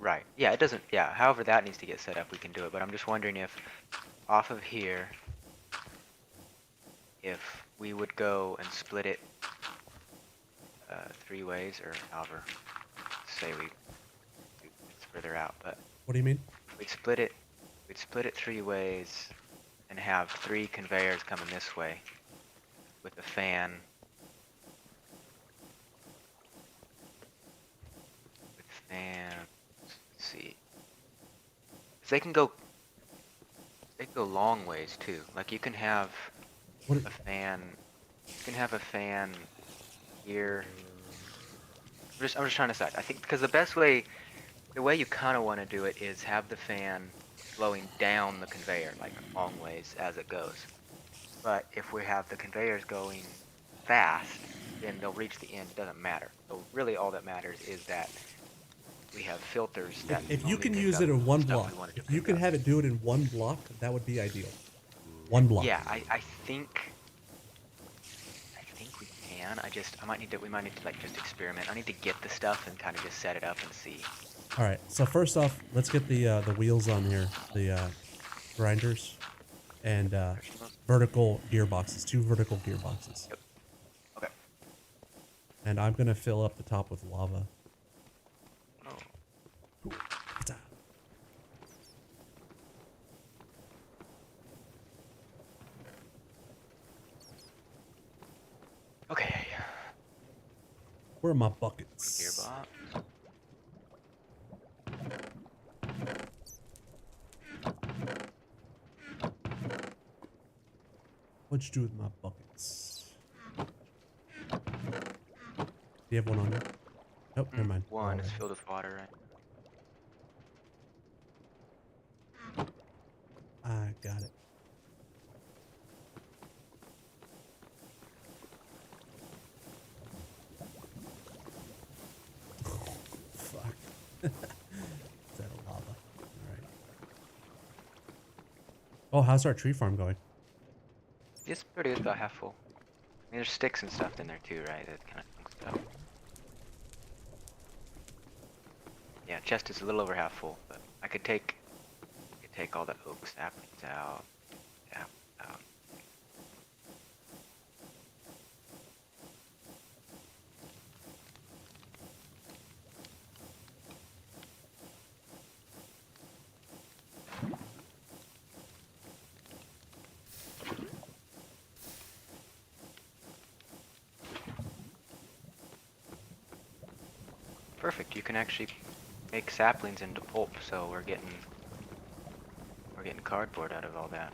Right. Yeah, it doesn't. Yeah, however that needs to get set up, we can do it. But I'm just wondering if off of here, if we would go and split it 3 ways, or however, say it's further out. But What do you mean? we'd split it. We'd split it 3 ways, and have 3 conveyors coming this way, with the fan. With fan. Let's see. 'Cause they can go. They can go long ways too. Like you can have What? a fan. You can have a fan here. I'm just trying to decide. I think because the way you kind of want to do it is have the fan flowing down the conveyor, like long ways as it goes. But if we have the conveyors going fast, then they'll reach the end. It doesn't matter. So really, all that matters is that we have filters that. If you only can pick use up it in one stuff block, we wanted to if you pick can up. have it do it in one block, that would be ideal. One block. Yeah, I think we can. We might need to like just experiment. I need to get the stuff and kind of just set it up and see. All right. So first off, let's get the wheels on here, the grinders, and vertical gearboxes. 2 vertical gearboxes. Yep. Okay. And I'm gonna fill up the top with lava. Oh. Ta. Okay. Where are my buckets? Gearbox. What'd you do with my buckets? Do you have one on you? Nope, never mind. One is Alright. filled with water, right? I got it. Fuck. Is that a lava? Alright. Oh, how's our tree farm going? It's pretty good, about half full. I mean, there's sticks and stuff in there too, right? That kind of stuff. Yeah, chest is a little over half full, but I could take all the oak saplings out. Yeah, out. Perfect. You can actually make saplings into pulp, so we're getting cardboard out of all that.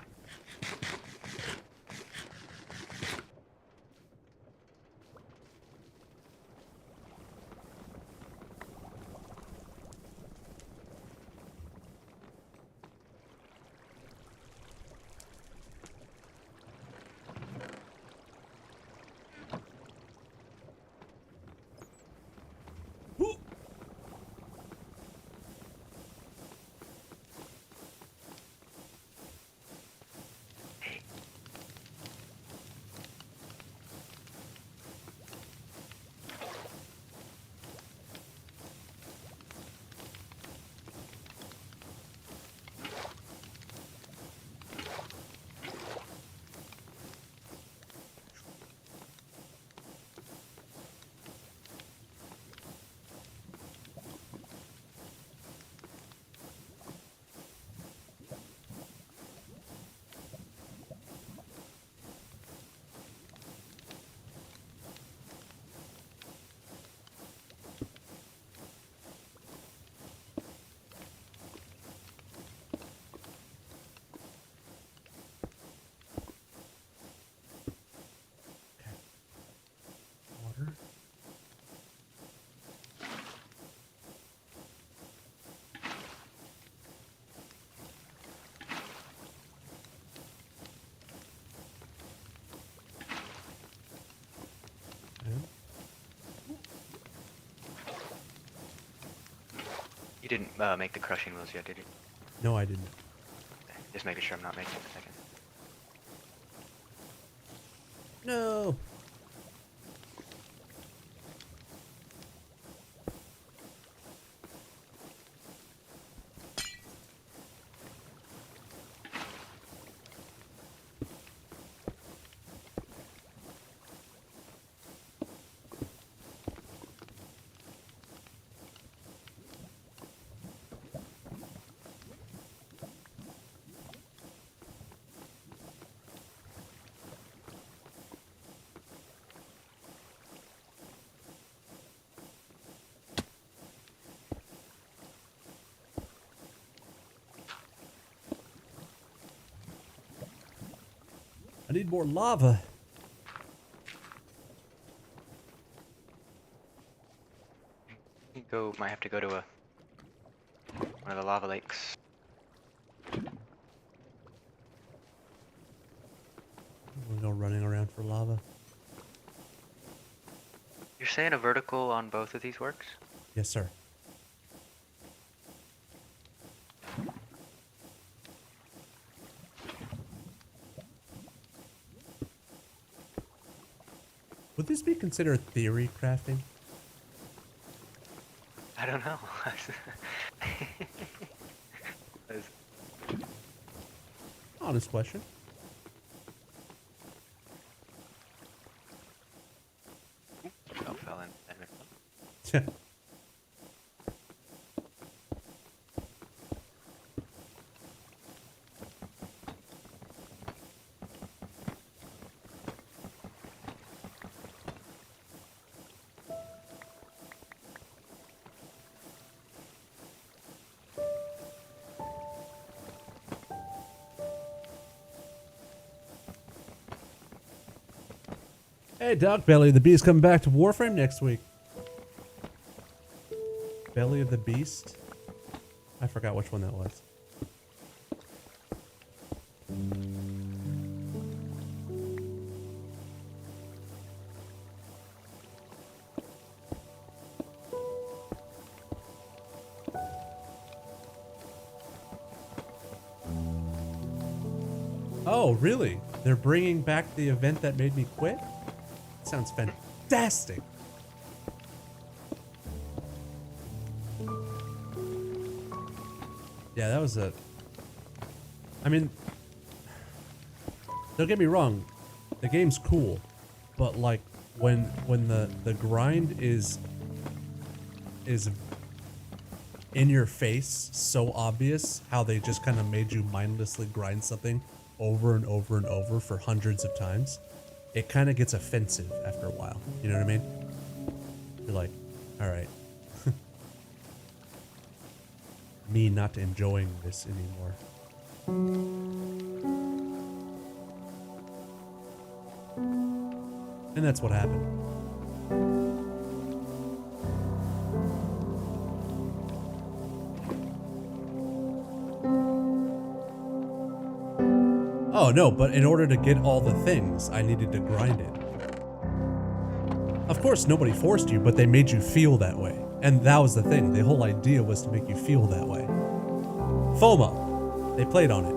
You didn't make the crushing wheels yet, did you? No, I didn't. Just making sure I'm not making a second. No. I need more lava. Might have to go to one of the lava lakes. We're go running around for lava. You're saying a vertical on both of these works? Yes, sir. Would this be considered theory crafting? I don't know. Honest question. Oh, fell in. Hey, Doc, Belly of the Beast coming back to Warframe next week. Belly of the Beast? I forgot which one that was. Oh, really? They're bringing back the event that made me quit? Sounds fantastic. Yeah, that was I mean, don't get me wrong, the game's cool, but like when the grind is in your face, so obvious how they just kind of made you mindlessly grind something over and over and over for hundreds of times. It kind of gets offensive after a while. You know what I mean? You're like, all right. Me not enjoying this anymore. And that's what happened. Oh no, but in order to get all the things, I needed to grind it. Of course, nobody forced you, but they made you feel that way. And that was the thing. The whole idea was to make you feel that way. FOMO. They played on it.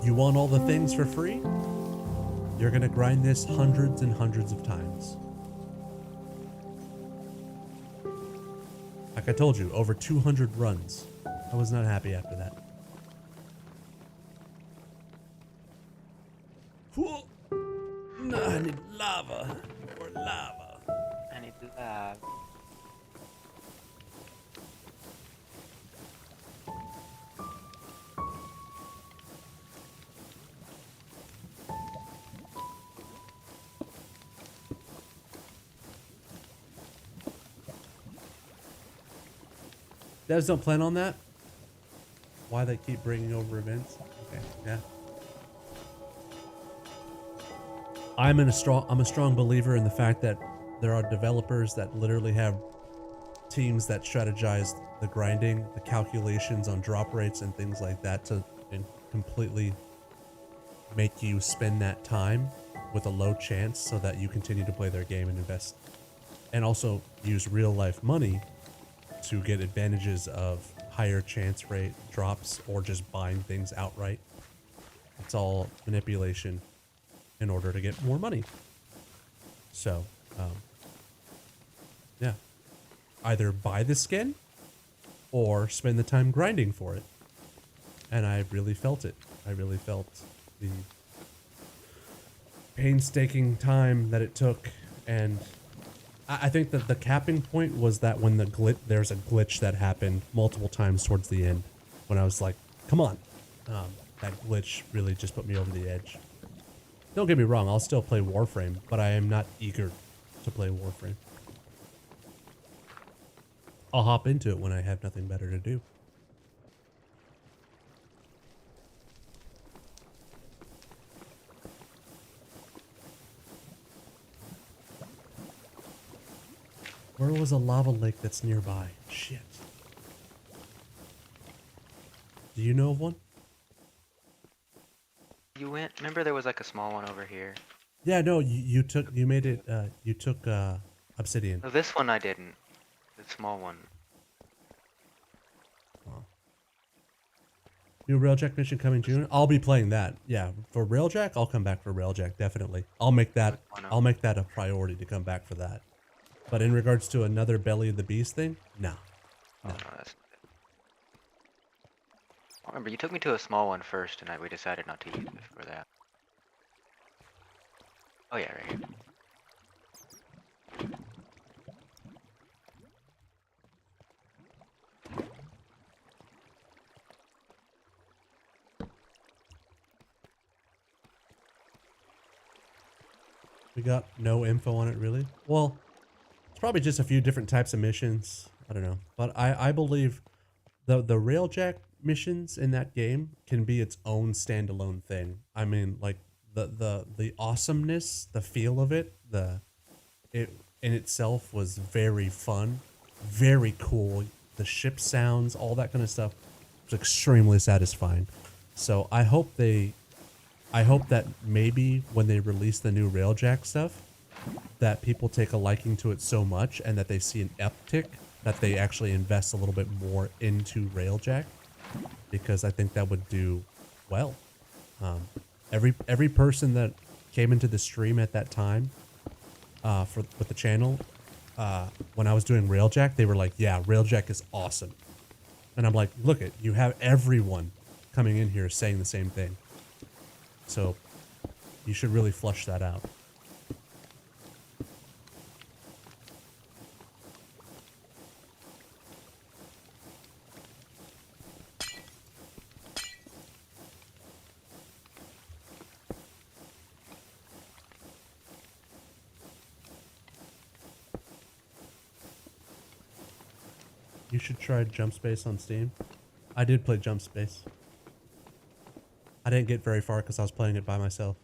You want all the things for free? You're gonna grind this hundreds and hundreds of times. Like I told you, over 200 runs. I was not happy after that. No, I need lava. More lava. I need lava. Devs don't plan on that? Why they keep bringing over events? Okay, yeah. I'm a strong believer in the fact that there are developers that literally have teams that strategize the grinding, the calculations on drop rates and things like that to completely make you spend that time with a low chance so that you continue to play their game and invest, and also use real life money to get advantages of higher chance rate drops or just buying things outright. It's all manipulation in order to get more money. So, yeah, either buy the skin or spend the time grinding for it. And I really felt it. I really felt the painstaking time that it took. And I think that the capping point was that when there's a glitch that happened multiple times towards the end, when I was like, come on. That glitch really just put me over the edge. Don't get me wrong, I'll still play Warframe, but I am not eager to play Warframe. I'll hop into it when I have nothing better to do. Where was a lava lake that's nearby? Shit. Do you know of one? You went. Remember, there was like a small one over here. Yeah, no, you took obsidian. No, this one I didn't. The small one. New Railjack mission coming June. I'll be playing that. Yeah, for Railjack, I'll come back for Railjack definitely. I'll make that a priority to come back for that. But in regards to another Belly of the Beast thing, no. Oh, no, that's. Remember, you took me to a small one first, and we decided not to use it for that. Oh yeah, right here. We got no info on it, really. Well, it's probably just a few different types of missions. I don't know. But I believe the Railjack missions in that game can be its own standalone thing. I mean, like, the awesomeness, the feel of it, it in itself was very fun, very cool. The ship sounds, all that kind of stuff was extremely satisfying. So I hope that maybe when they release the new Railjack stuff, that people take a liking to it so much and that they see an uptick that they actually invest a little bit more into Railjack, because I think that would do well. Every person that came into the stream at that time with the channel, when I was doing Railjack, they were like, yeah, Railjack is awesome. And I'm like, look it, you have everyone coming in here saying the same thing. So you should really flush that out. You should try Jump Space on Steam. I did play Jump Space. I didn't get very far because I was playing it by myself.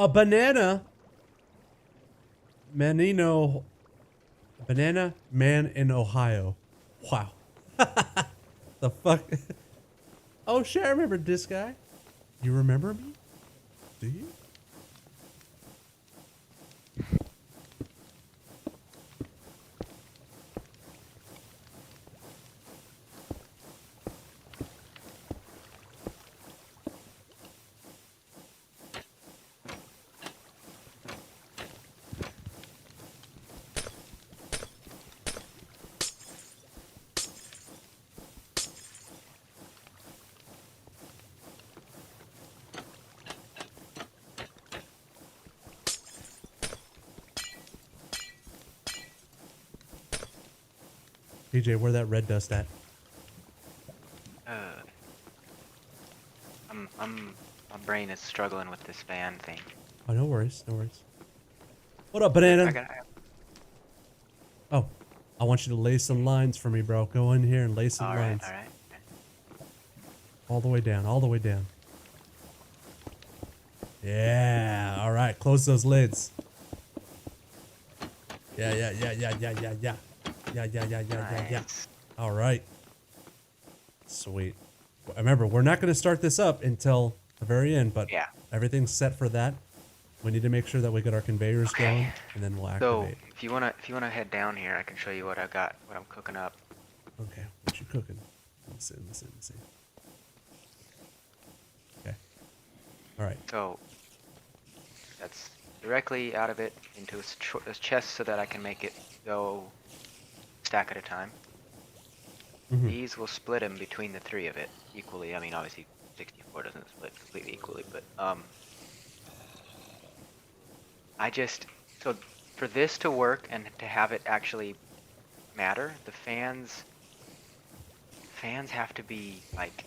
A banana. Banana man in Ohio. Wow. The fuck? Oh shit, I remember this guy. You remember me? Do you? DJ, where that red dust at? My brain is struggling with this fan thing. Oh, no worries, no worries. What up, banana? Oh, I want you to lay some lines for me, bro. Go in here and lay some lines. All right. All the way down, all the way down. Yeah, all right. Close those lids. Yeah. Nice. All right. Sweet. Remember, we're not going to start this up until the very end, but Yeah. everything's set for that. We need to make sure that we get our conveyors going, and then we'll So activate. if you wanna head down here, I can show you what I got, what I'm cooking up. Okay, what you cooking? Let's see. Okay. All right. So that's directly out of it into a chest so that I can make it go stack at a time. Mhm. These will split them between the three of it equally. I mean, obviously 64 doesn't split completely equally, but so for this to work and to have it actually matter, the fans have to be like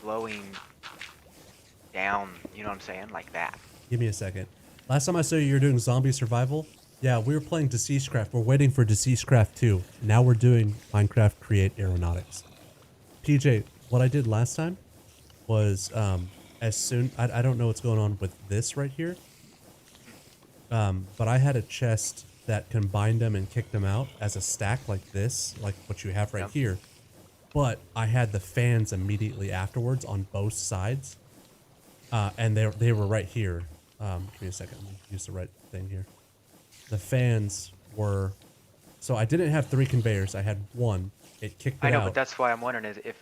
blowing down, you know what I'm saying? Like that. Give me a second. Last time I saw you were doing zombie survival. Yeah, we were playing Deceased Craft. We're waiting for Deceased Craft 2. Now we're doing Minecraft Create Aeronautics. PJ, what I did last time was as soon... I don't know what's going on with this right here. But I had a chest that combined them and kicked them out as a stack like this, like what you have right here. But I had the fans immediately afterwards on both sides. And they were right here. Give me a second. Let me use the right thing here. The fans were... So I didn't have 3 conveyors. I had 1. It kicked it out. I know, but that's why I'm wondering is if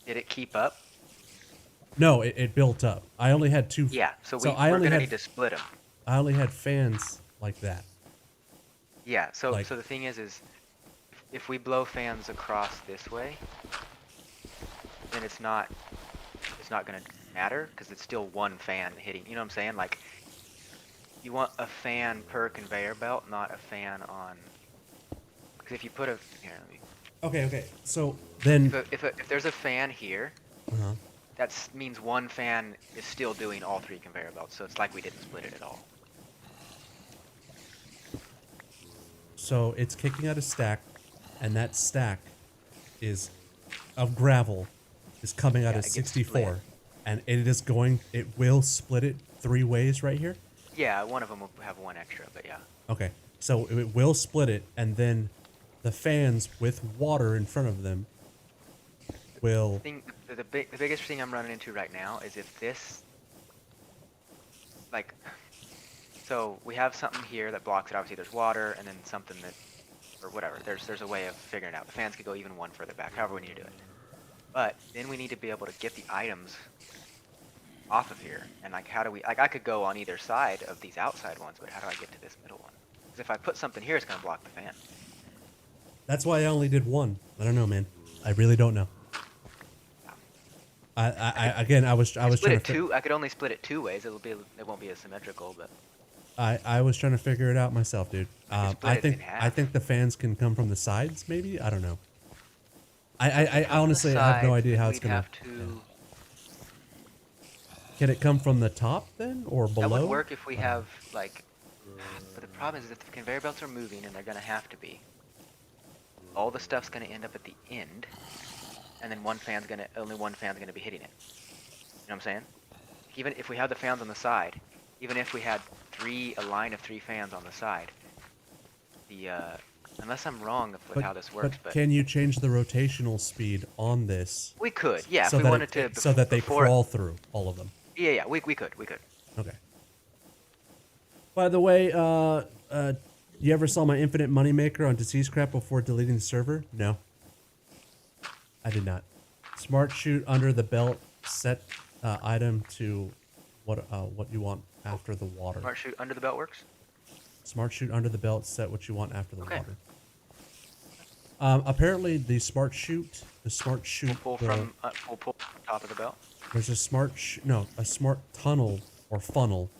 did it keep up? No, it built up. I only had 2... Yeah, so we're I only gonna had, need to split them. I only had fans like that. Yeah, so Like- so the thing is if we blow fans across this way, then it's not gonna matter because it's still one fan hitting. You know what I'm saying? Like you want a fan per conveyor belt, not a fan on. Because if you put a here, let me. Okay. So then... If there's a fan here, Uh-huh. that means one fan is still doing all 3 conveyor belts. So it's like we didn't split it at all. So it's kicking out a stack, and that stack is of gravel is coming out Yeah, as it gets 64, split. and it will split it 3 ways right here. Yeah, one of them will have 1 extra, but yeah. Okay, so it will split it, and then the fans with water in front of them will... The biggest thing I'm running into right now is if this, like, so we have something here that blocks it. Obviously, there's water, and then something that, or whatever. There's a way of figuring it out. The fans could go even 1 further back, however we need to do it. But then we need to be able to get the items off of here. And like, how do we? Like, I could go on either side of these outside ones, but how do I get to this middle one? Because if I put something here, it's gonna block the fan. That's why I only did 1. I don't know, man. I really don't know. I was Split trying it to... two. I could only split it 2 ways. It won't be as symmetrical, but. I was trying to figure it out myself, dude. split I it in think half. the fans can come from the sides, maybe. I don't know. I From the honestly I have no sides, idea then how it's we'd gonna. have to. Can it come from the top then, or below? That would work if we have like. But the problem is if the conveyor belts are moving, and they're gonna have to be. All the stuff's gonna end up at the end, and then only one fan's gonna be hitting it. You know what I'm saying? even if we have the fans on the side, even if we had a line of 3 fans on the side, the unless I'm wrong with how this works, but can you change the rotational speed on this? we could, yeah, so if we that wanted to. so that they before, crawl through all of them. Yeah, we could. Okay. By the way, you ever saw my infinite moneymaker on Disease Crap before deleting the server? No. I did not. Smart shoot under the belt, set item to what you want after the water. Smart shoot under the belt works? Smart shoot under the belt, set what you want after the Okay. water. Apparently the smart shoot We'll pull from top of the belt. there's a smart tunnel or funnel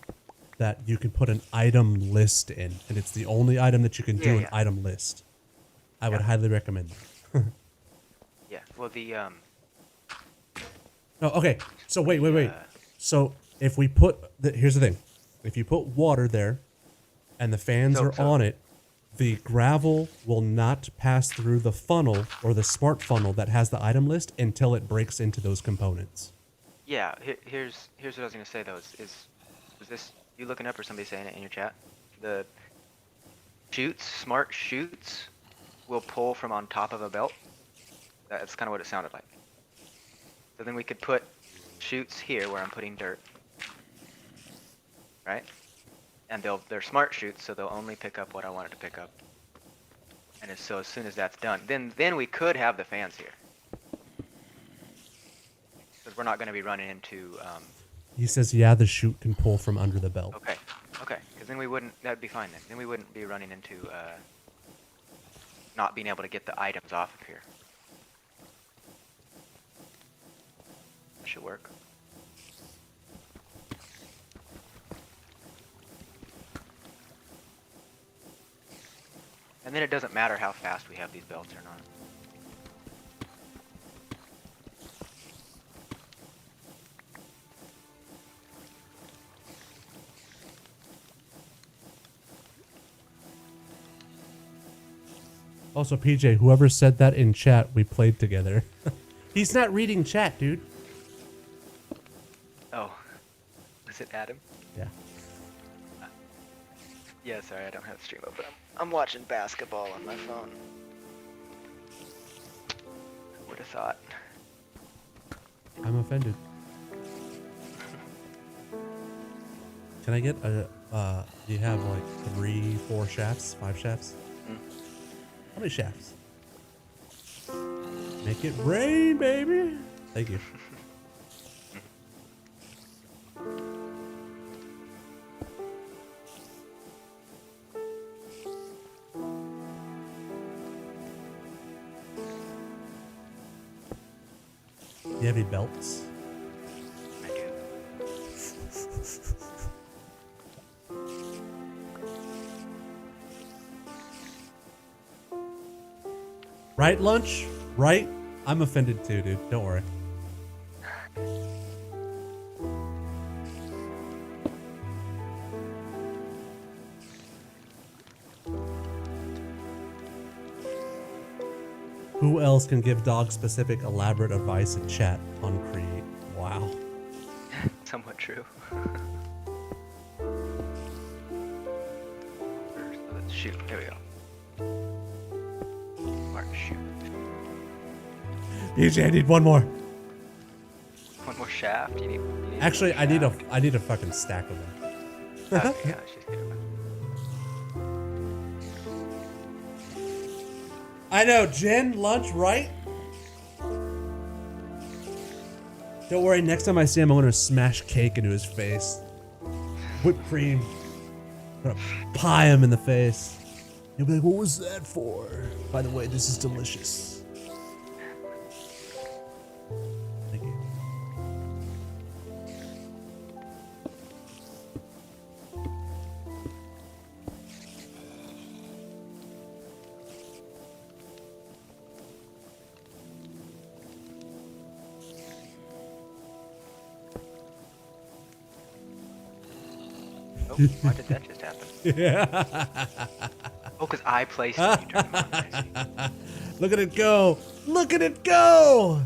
that you can put an item list in, and it's the only item that you can do an item list. I would highly recommend that. Yeah. Well, the No, okay. So wait. So if we put here's the thing. If you put water there and the fans are on it, the gravel will not pass through the funnel or the smart funnel that has the item list until it breaks into those components. Yeah, here's what I was gonna say though. Is this you looking up or somebody saying it in your chat? The smart shoots, will pull from on top of a belt. That's kind of what it sounded like. So then we could put shoots here where I'm putting dirt, right? And they're smart shoots, so they'll only pick up what I want it to pick up. And so as soon as that's done, then we could have the fans here. Because we're not going to be running into... He says, yeah, the chute can pull from under the belt. Okay, because then we wouldn't... That'd be fine then. Then we wouldn't be running into not being able to get the items off of here. That should work. And then it doesn't matter how fast we have these belts or not. Also, PJ, whoever said that in chat, we played together. He's not reading chat, dude. Oh. Is it Adam? Yeah. Yeah, sorry, I don't have stream open. I'm watching basketball on my phone. Who would have thought? I'm offended. Can I get a, do you have like 3, 4 shafts, 5 shafts? How many shafts? Make it rain, baby. Thank you. Do you have any belts? I do. Right, Lunch? Right? I'm offended too, dude. Don't worry. Who else can give dog-specific elaborate advice in chat on Create? Wow. Somewhat true. Let's shoot. Here we go. Mark, shoot. DJ, I need one more. One more shaft? You need Actually, I need shaft? a fucking stack of them. Okay, yeah, she's good. I know, Jen, Lunch, right? Don't worry, next time I see him, I'm gonna smash cake into his face. Whipped cream. I'm gonna pie him in the face. He'll be like, what was that for? By the way, this is delicious. Thank you. Oh, why did that just happen? Oh, because I placed it. You turned them on. I see. Look at it go! Look at it go!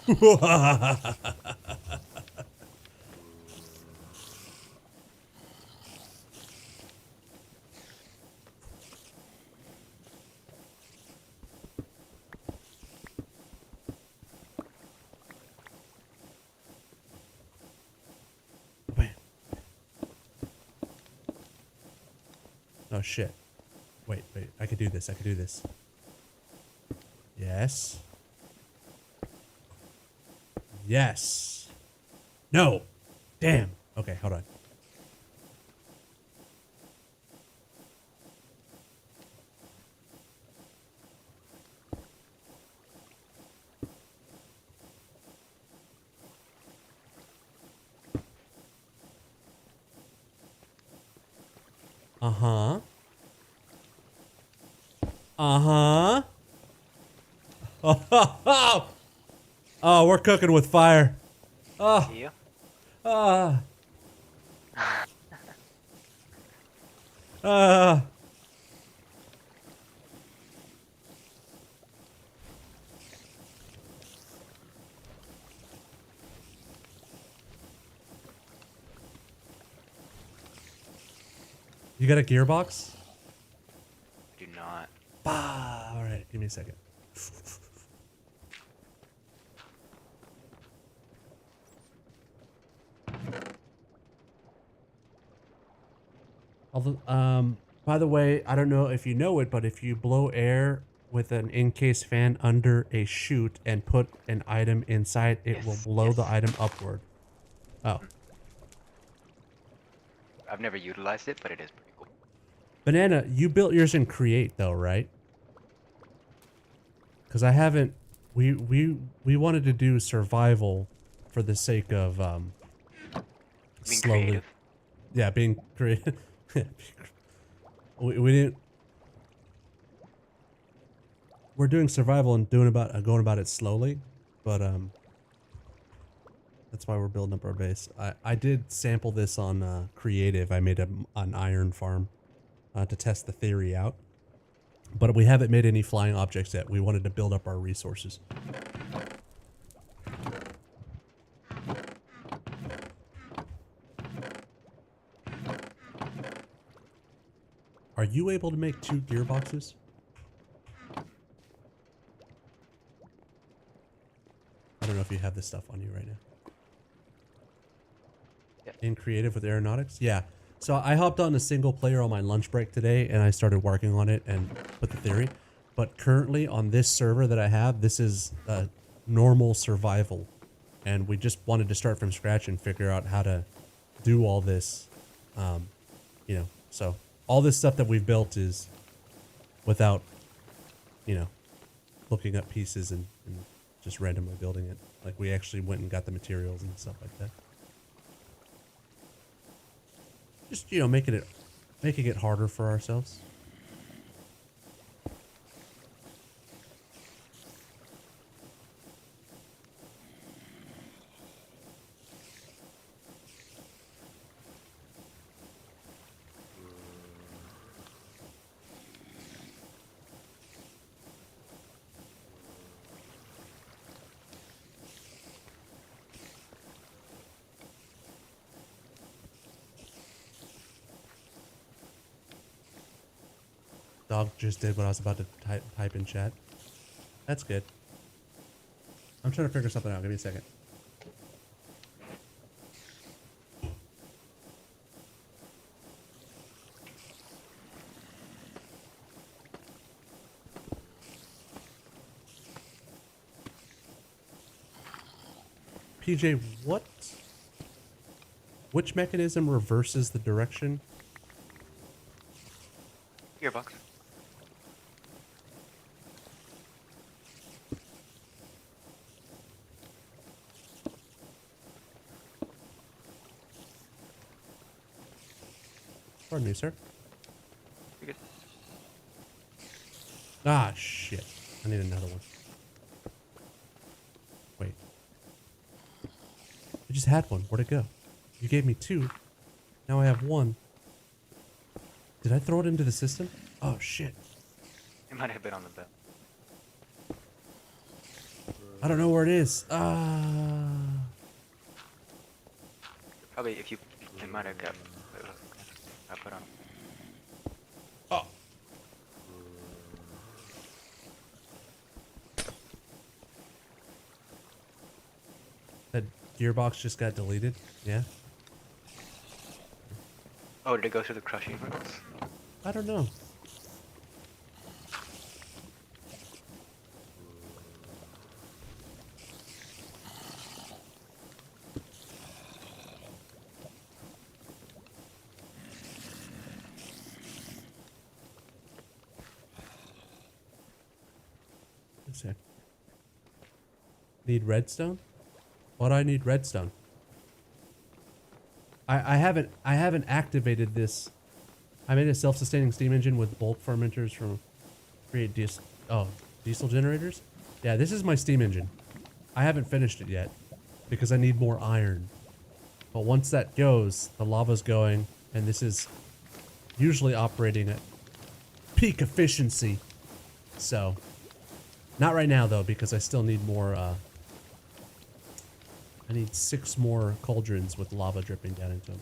Wait. Oh shit. Wait. I could do this. Yes. Yes. No. Damn. Okay, hold on. Uh-huh. Uh-huh. Oh, oh, we're cooking with fire. Oh, Yeah. ah, ah. You got a gearbox? Do not. Ah, all right. Give me a second. Although, by the way, I don't know if you know it, but if you blow air with an in-case fan under a chute and put an item inside, it will blow the item upward. Oh. I've never utilized it, but it is pretty cool. Banana, you built yours in Create though, right? Because I haven't. We wanted to do survival for the sake of Being slowly. creative. Yeah, being creative. we didn't. We're doing survival and going about it slowly, but that's why we're building up our base. I did sample this on creative. I made an iron farm to test the theory out, but we haven't made any flying objects yet. We wanted to build up our resources. Are you able to make 2 gearboxes? I don't know if you have this stuff on you right now. Yeah. In creative with aeronautics? Yeah. So I hopped on a single player on my lunch break today and I started working on it and put the theory. But currently on this server that I have, this is normal survival. And we just wanted to start from scratch and figure out how to do all this. You know, so all this stuff that we've built is without, you know, looking up pieces and just randomly building it. Like we actually went and got the materials and stuff like that. Just, you know, making it harder for ourselves. Dog just did what I was about to type in chat. That's good. I'm trying to figure something out. Give me a second. PJ, which mechanism reverses the direction? Gearbox. Pardon me, sir. You're good. Ah, shit. I need another one. Wait. I just had one. Where'd it go? You gave me 2. Now I have 1. Did I throw it into the system? Oh, shit. It might have been on the belt. I don't know where it is. Probably if you, it might have got. I put on. Oh. That gearbox just got deleted. Yeah. Oh, did it go through the crushing wheels? I don't know. Let's see. Need redstone? What do I need redstone? I haven't activated this. I made a self-sustaining steam engine with bulk fermenters from create diesel generators. Yeah, this is my steam engine. I haven't finished it yet because I need more iron. But once that goes, the lava's going, and this is usually operating at peak efficiency. So, not right now though, because I still need more. I need 6 more cauldrons with lava dripping down into them.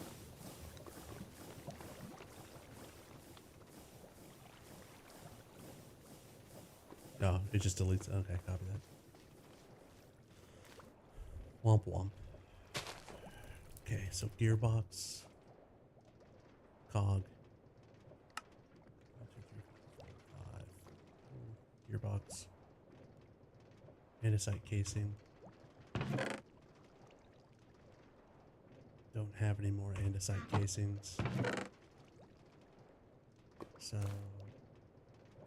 No, it just deletes. Okay, copy that. Womp womp. Okay, so gearbox, cog. 1, 2, 3, 4, 5. Gearbox. Andesite casing. Don't have any more andesite casings. So,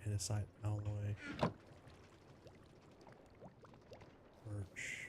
andesite alloy. Birch.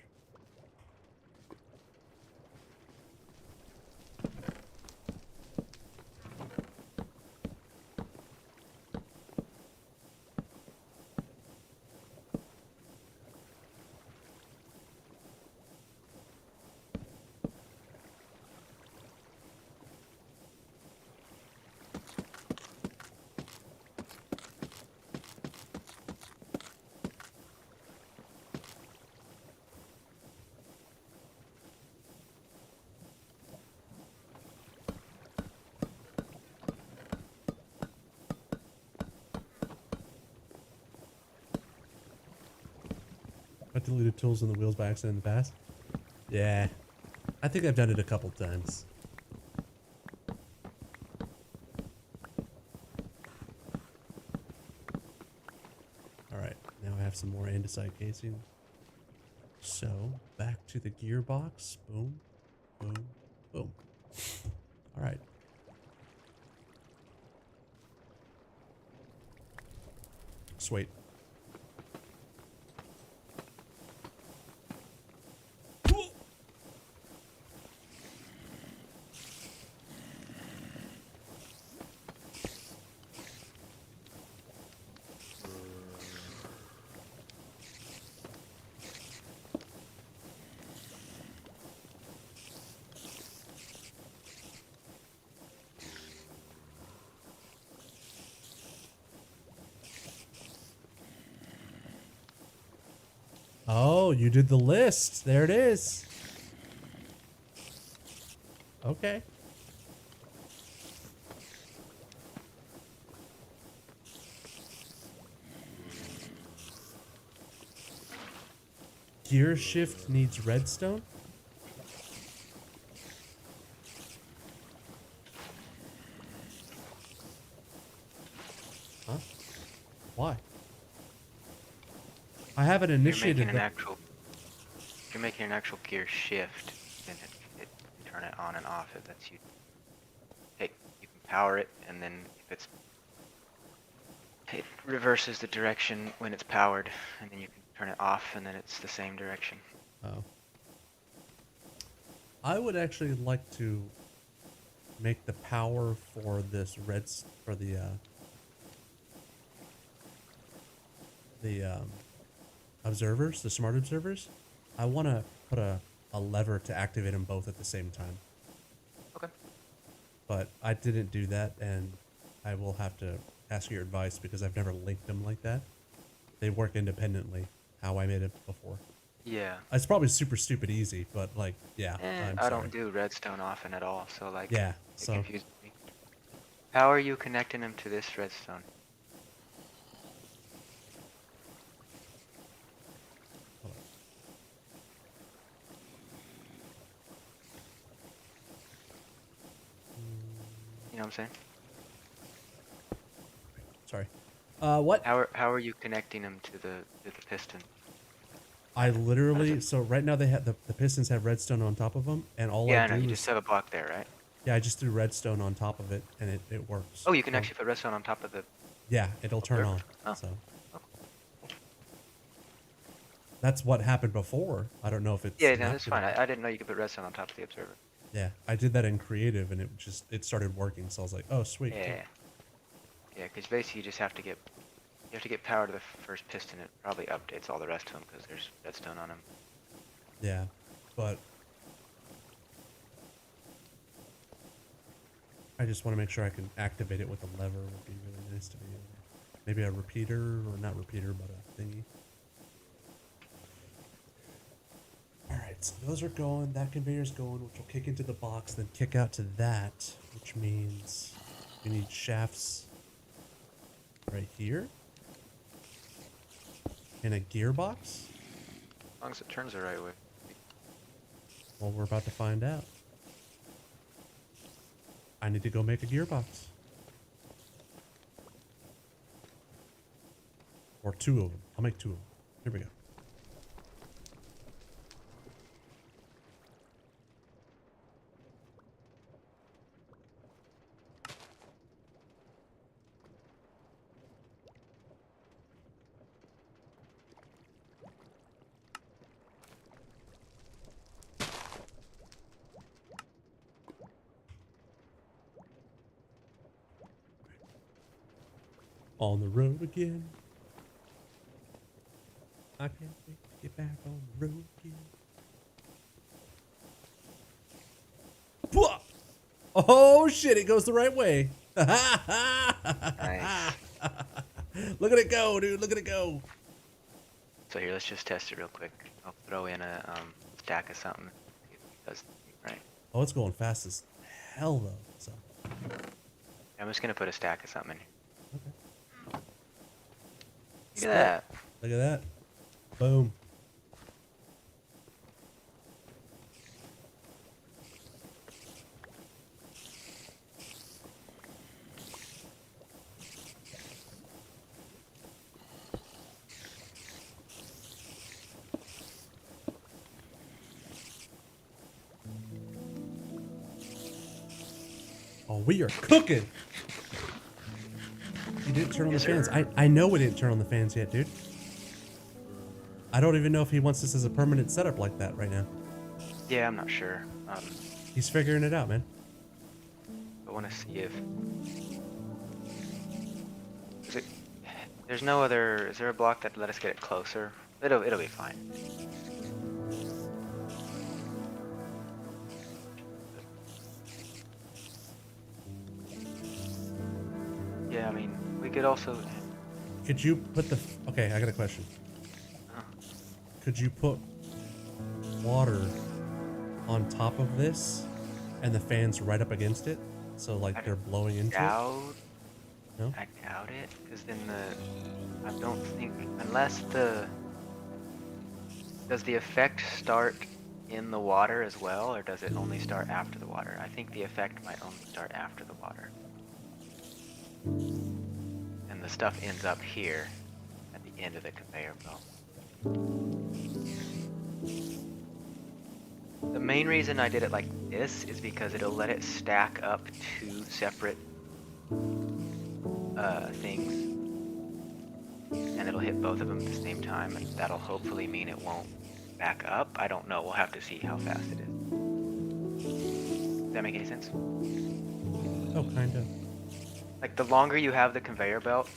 I deleted tools in the wheels by accident in the past. Yeah, I think I've done it a couple times. Alright, now I have some more andesite casing. So, back to the gearbox. Boom, boom, boom. Alright. Sweet. Oh, you did the list. There it is. Okay. Gear shift needs redstone? Huh? Why? I haven't initiated that. If you're making an actual gear shift, then it turn it on and off. It lets you you can power it, and then if it reverses the direction when it's powered, and then you can turn it off, and then it's the same direction. Oh. I would actually like to make the power for this for the observers, the smart observers. I want to put a lever to activate them both at the same time. Okay. But I didn't do that, and I will have to ask your advice because I've never linked them like that. They work independently, how I made it before. Yeah. It's probably super stupid easy, but like, yeah, I'm I sorry. don't do redstone often at all, so like, Yeah, it so confuses me. How are you connecting them to this redstone? hold on. You know what I'm saying? Sorry. What? How are you connecting them to the piston? I How does literally, it? so right now they have the pistons have redstone on top of them, and all I Yeah, I know. You do just is, have a block there, right? yeah, I just threw redstone on top of it, and it works. Oh, you can So actually put redstone on top of the yeah, it'll turn Lurk? on. Oh, So oh. that's what happened before. I don't know if it's Yeah, no, not that's gonna fine. work. I didn't know you could put redstone on top of the observer. Yeah, I did that in creative, and it started working. So I was like, oh sweet, cool. Yeah, yeah, because basically you have to get power to the first piston. It probably updates all the rest of them because there's redstone on them. Yeah, but I just want to make sure I can activate it with a lever. Would be really nice to be able. Maybe a repeater, or not repeater, but a thingy. Alright, so those are going. That conveyor's going, which will kick into the box, then kick out to that, which means we need shafts right here. And a gearbox? As long as it turns the right way. Well, we're about to find out. I need to go make a gearbox. Or two of them. I'll make two of them. Here we go. On the road again. I can't wait to get back on the road again. Pwah! Oh shit, it goes the right way. Nice. Look at it go, dude. Look at it go. So here, let's just test it real quick. I'll throw in a stack of something. See if it does right. Oh, it's going fast as hell though. So I'm just gonna put a stack of something in here. okay. Look at that. Look at that. Boom. Oh, we are cooking. You didn't turn on the Yes, fans. sir. I know we didn't turn on the fans yet, dude. I don't even know if he wants this as a permanent setup like that right now. Yeah, I'm not sure. He's figuring it out, man. I want to see if is it, there's no other. Is there a block that let us get it closer? It'll be fine. Yeah, I mean, we could also. Could you put the... Okay, I got a question. Uh, Could you put water on top of this and the fans right up against it? So like they're blowing into it? No? I doubt it, because then I don't think, unless does the effect start in the water as well, or does it only start after the water? I think the effect might only start after the water. And the stuff ends up here at the end of the conveyor belt. The main reason I did it like this is because it'll let it stack up two separate things, and it'll hit both of them at the same time, and that'll hopefully mean it won't back up. I don't know. We'll have to see how fast it is. Does that make any sense? Oh, kind of. Like, the longer you have the conveyor belt,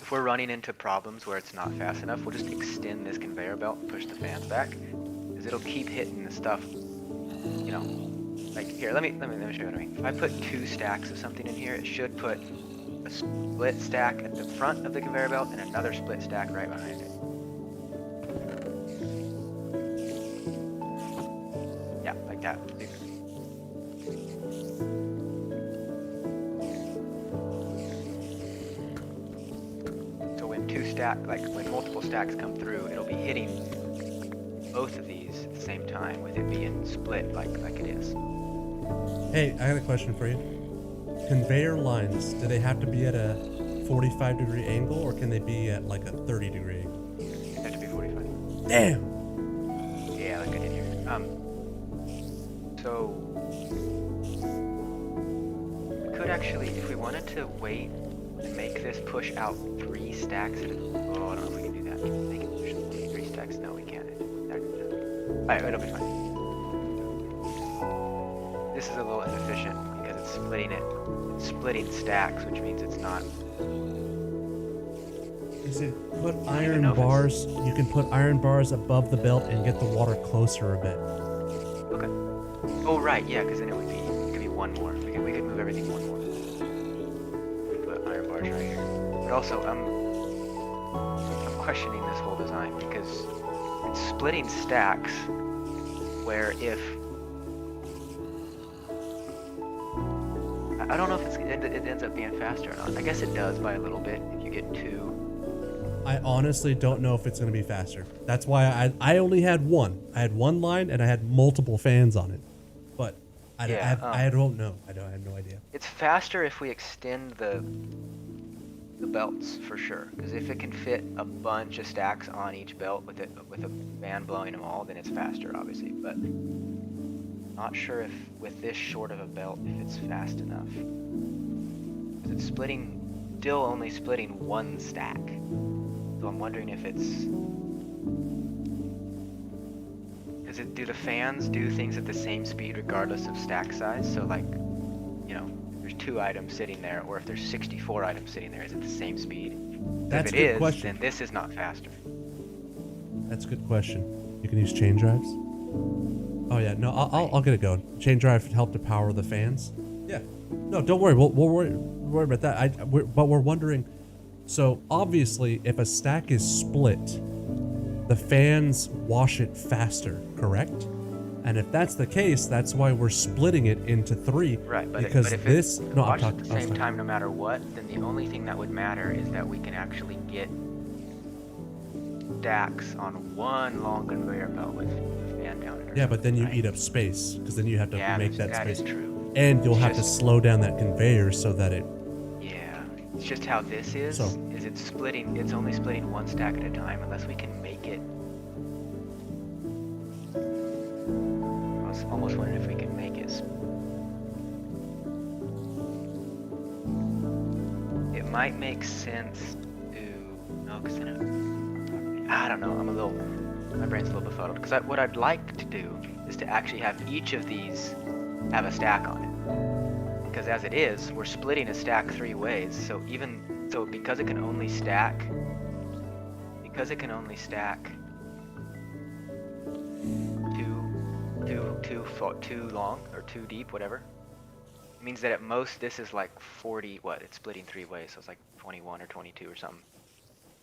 if we're running into problems where it's not fast enough, we'll just extend this conveyor belt and push the fans back, because it'll keep hitting the stuff, you know. Like, here, let me show you what I mean. If I put two stacks of something in here, it should put a split stack at the front of the conveyor belt and another split stack right behind it. Yeah. So when multiple stacks come through, it'll be hitting both of these at the same time with it being split like it is. Hey, I got a question for you. Conveyor lines, do they have to be at a 45-degree angle, or can they be at like a 30-degree angle? They have to be 45. Damn! Yeah, like I did here. So we could actually, if we wanted to wait and make this push out 3 stacks at a, oh, I don't know if we can do that. Make it push 3 stacks? No, we can't. Alright, it'll be fine. This is a little inefficient because it's splitting stacks, which means it's not. Is it put iron bars? You can put iron bars above the belt and get the water closer a bit. Okay. Oh right, yeah, because then it could be one more. We could move everything one more. We put iron bars right here. But also, I'm questioning this whole design because it's splitting stacks where if I don't know if it ends up being faster or not. I guess it does by a little bit if you get 2. I honestly don't know if it's going to be faster. That's why I only had one. I had one line and I had multiple fans on it. But I don't know. I have no idea. It's faster if we extend the belts for sure. Because if it can fit a bunch of stacks on each belt with a fan blowing them all, then it's faster, obviously. But not sure if with this short of a belt if it's fast enough. Because it's still only splitting 1 stack. So I'm wondering if it's... do the fans do things at the same speed regardless of stack size? So like, you know, if there's 2 items sitting there, or if there's 64 items sitting there, is it the same speed? That's if a good it is, question. then this is not faster. That's a good question. You can use chain drives? Oh yeah, no, I'll get it going. Chain drive help to power the fans. Yeah. No, don't worry. We'll worry about that. But we're wondering. So obviously, if a stack is split, the fans wash it faster, correct? And if that's the case, that's why we're splitting it into 3. Right, but because if this it no, I'm washes talking at the same time no matter what, then the only thing that would matter is that we can actually get stacks on one long conveyor belt with a fan down it. Yeah, but then you right? eat up space because then you have to make that space. That is true. And you'll have to slow down that conveyor so that it. Yeah, it's just how this is. So, is it's splitting? It's only splitting 1 stack at a time unless we can make it. I was almost wondering if we can make it. It might make sense to no, because then I don't know. My brain's a little befuddled because what I'd like to do is to actually have each of these have a stack on it. Because as it is, we're splitting a stack 3 ways. So because it can only stack too long or 2 deep, whatever. It means that at most this is like 40. What? It's splitting 3 ways, so it's like 21 or 22 or something.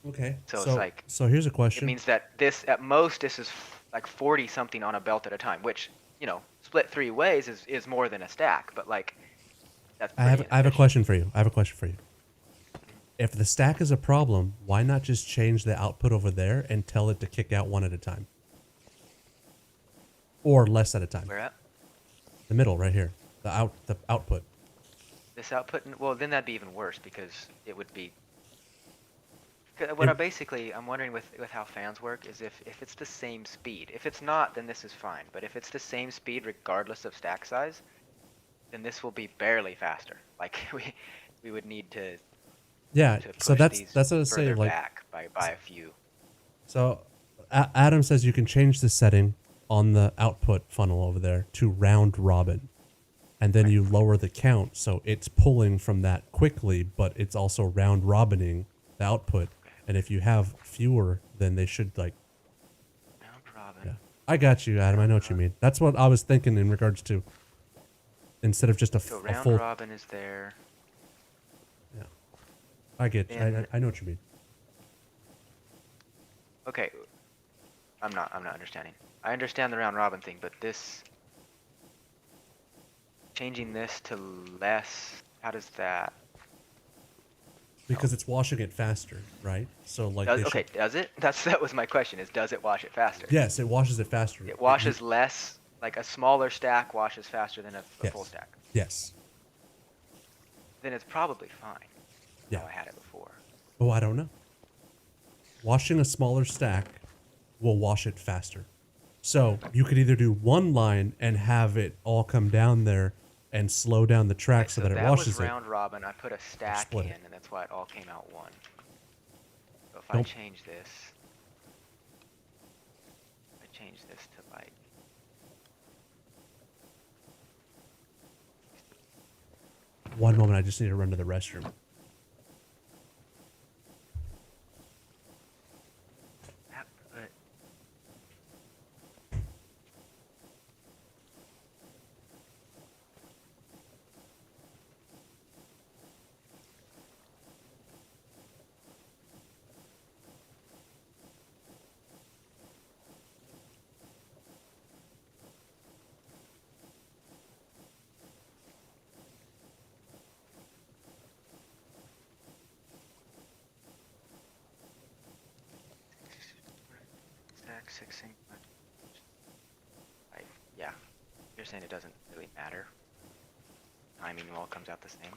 Okay. So it's like. So here's a question. It means that at most this is like 40 something on a belt at a time, which, you know, split 3 ways is more than a stack, but like that's I have a question for you. If the stack is a problem, why not just change the output over there and tell it to kick out 1 at a time? Or less at a time. Where at? The middle right here. The output. This output, well then that'd be even worse because it would be I'm wondering with how fans work is if it's the same speed. If it's not, then this is fine. But if it's the same speed regardless of stack size, then this will be barely faster. Like we would need to. Yeah. To So that's what I was further saying. Like back by a few. So Adam says you can change the setting on the output funnel over there to round robin, and then you lower the count so it's pulling from that quickly, but it's also round robining the output. And if you have fewer, then they should like. Round robin. Yeah. I got you, Adam. I know what you mean. That's what I was thinking in regards to. Instead of just a full. Round robin is there. Yeah. I get. I know what you mean. Okay. I'm not understanding. I understand the round robin thing, but this. changing this to less, how does that? Because it's washing it faster, right? So like Does, they okay, should. does it? That was my question, is does it wash it faster? Yes, it washes it faster. It washes less, like a smaller stack washes faster than a full Yes. stack. Yes. Then it's probably fine. Yeah. How I had it before. Oh, I don't know. Washing a smaller stack will wash it faster. So you could either do one line and have it all come down there and slow down the track Okay, so that it that washes was it. round robin. I put a stack split in, it. and that's why it all came out one. So if I Don't- change this, to like, One moment, I just need to run to the restroom. that put, stack 6 ink. Like, yeah, you're saying it doesn't really matter. Timing all comes out the same.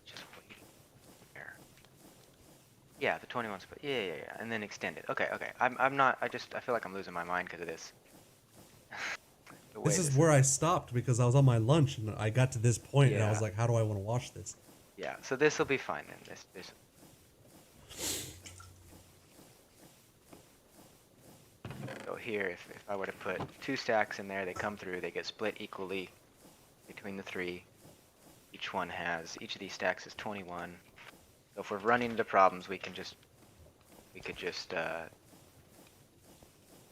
Just waiting there. Yeah, the 21 split. Yeah, and then extend it. Okay. I'm not. I feel like I'm losing my mind because of this. The way This is where I stopped because I was on my lunch and I got to this point and I was Yeah. like, how do I want to wash this? Yeah, so this will be fine then. This. So here, if I were to put 2 stacks in there, they come through, they get split equally between the 3. Each of these stacks is 21. So if we're running into problems, we could just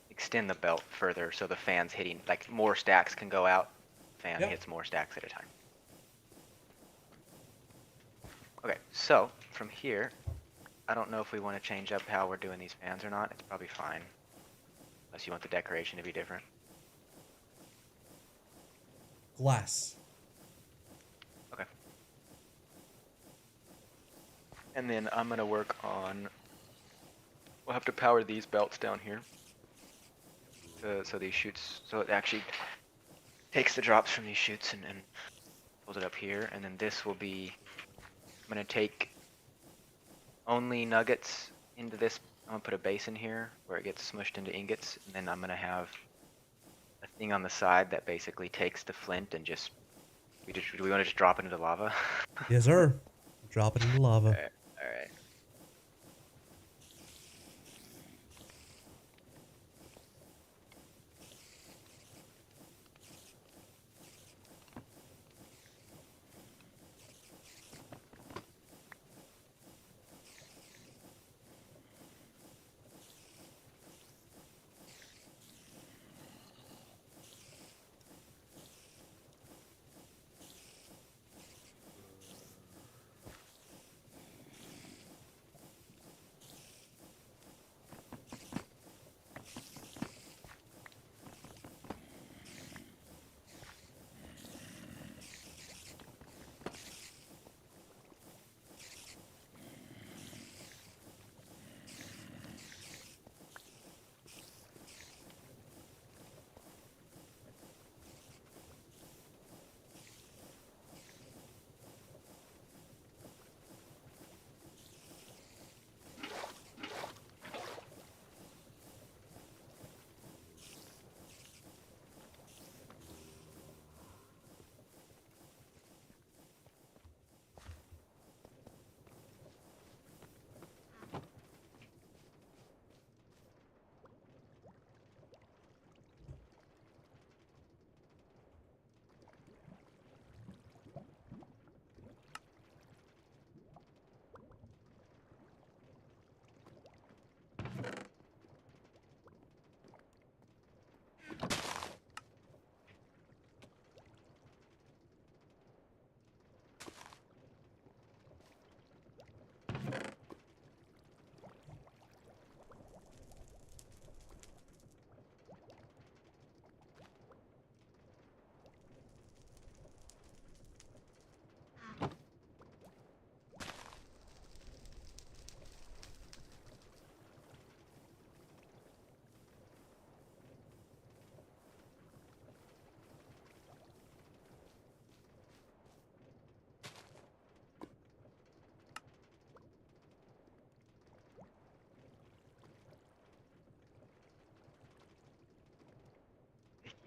extend the belt further so the fan's hitting, like more stacks can go out. Fan Yep. hits more stacks at a time. Okay, so from here, I don't know if we want to change up how we're doing these fans or not. It's probably fine. Unless you want the decoration to be different. Glass. Okay. And then I'm going to work on... We'll have to power these belts down here. So these chutes... So it actually takes the drops from these chutes and pulls it up here. And then this will be... I'm going to take only nuggets into this. I'm going to put a base in here where it gets smushed into ingots. And then I'm going to have a thing on the side that basically takes the flint and just... Do we want to just drop it into lava? Yes, sir. Drop it in the lava. Alright.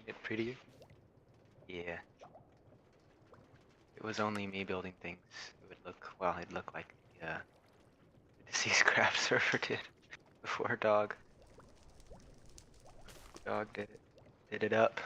It prettier? Yeah. If it was only me building things, it would look, well, it'd look like the deceased craft server did before Dog did it. Did it up.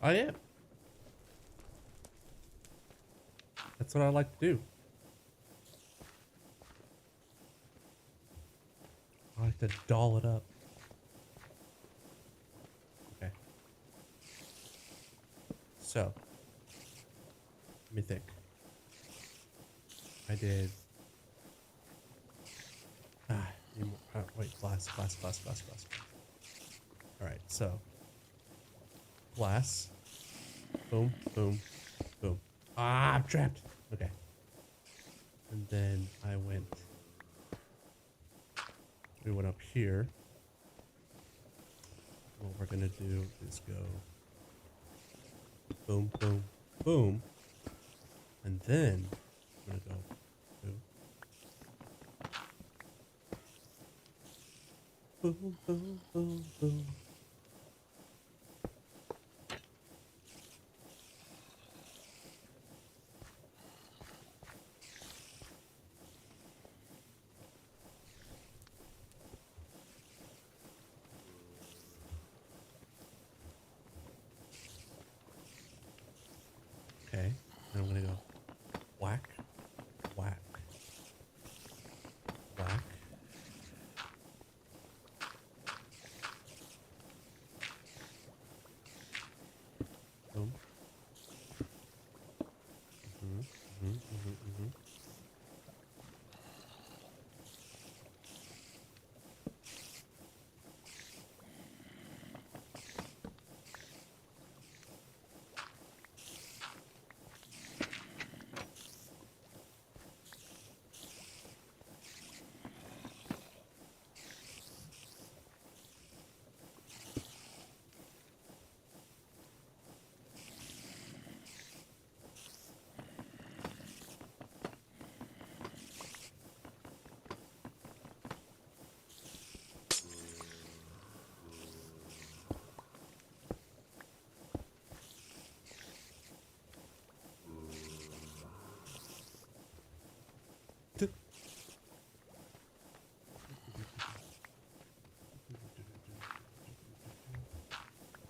I am. That's what I like to do. I like to doll it up. Okay. So, let me think. I did. Wait, glass. All right, so glass. Boom, boom, boom. Ah, I'm trapped. Okay. And then we went up here. What we're gonna do is go boom, boom, boom. And then I'm gonna go boom. Boom, boom, boom, boom. Okay, and I'm gonna go whack, whack, whack. Boom. Mm-hmm.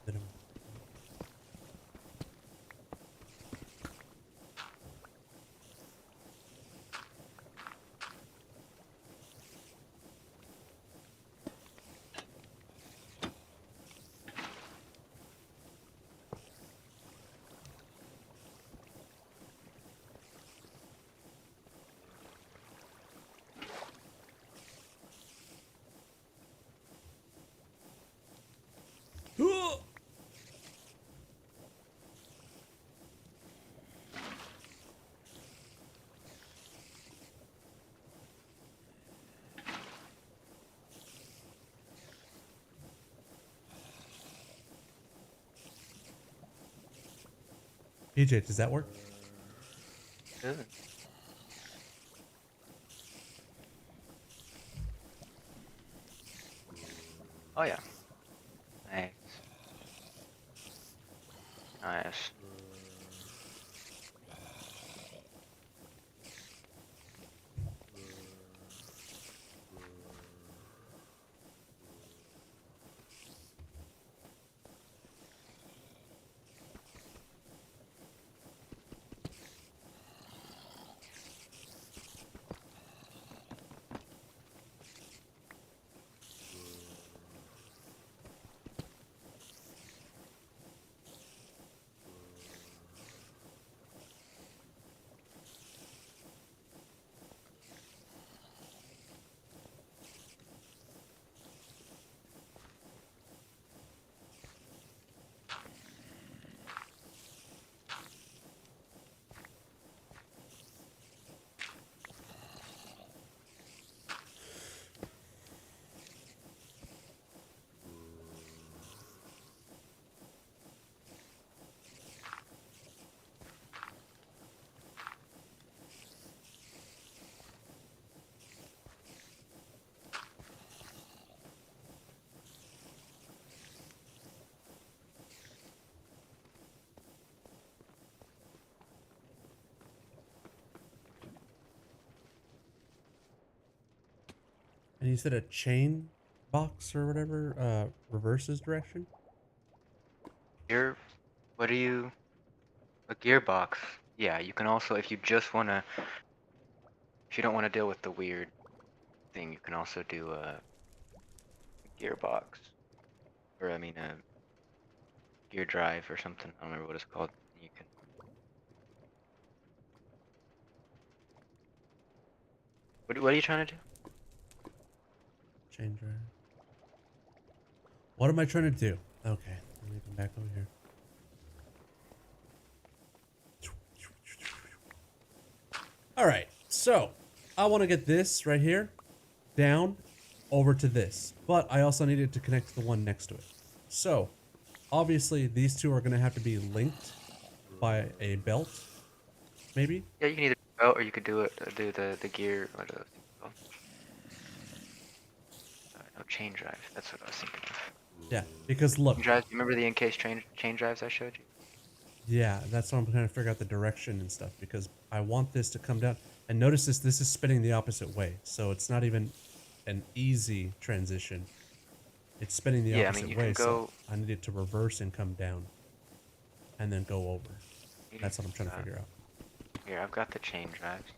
Then I'm PJ, does that work? Doesn't. Oh yeah. Nice. Nice. And you said a chain box or whatever reverses direction? Gear, what do you, a gearbox? Yeah, you can also, if you just want to, if you don't want to deal with the weird thing, you can also do a gearbox. Or, I mean, a gear drive or something. I don't remember what it's called. You can, what are you trying to do? Chain drive. What am I trying to do? Okay, let me come back over here. All right, so I want to get this right here down over to this, but I also need it to connect to the one next to it. So obviously these two are going to have to be linked by a belt, maybe? Yeah, you can either belt or you could do it, do the gear, what are those things called? No, chain drive. That's what I was thinking of. Yeah, because look, Chain drives, you remember the encased chain drives I showed you? yeah, that's why I'm trying to figure out the direction and stuff, because I want this to come down. And notice this is spinning the opposite way, so it's not even an easy transition. It's spinning the Yeah, I opposite mean, you way, can so go, I need it to reverse and come down, and then go over. That's what I'm trying to figure out. here, I've got the chain drives.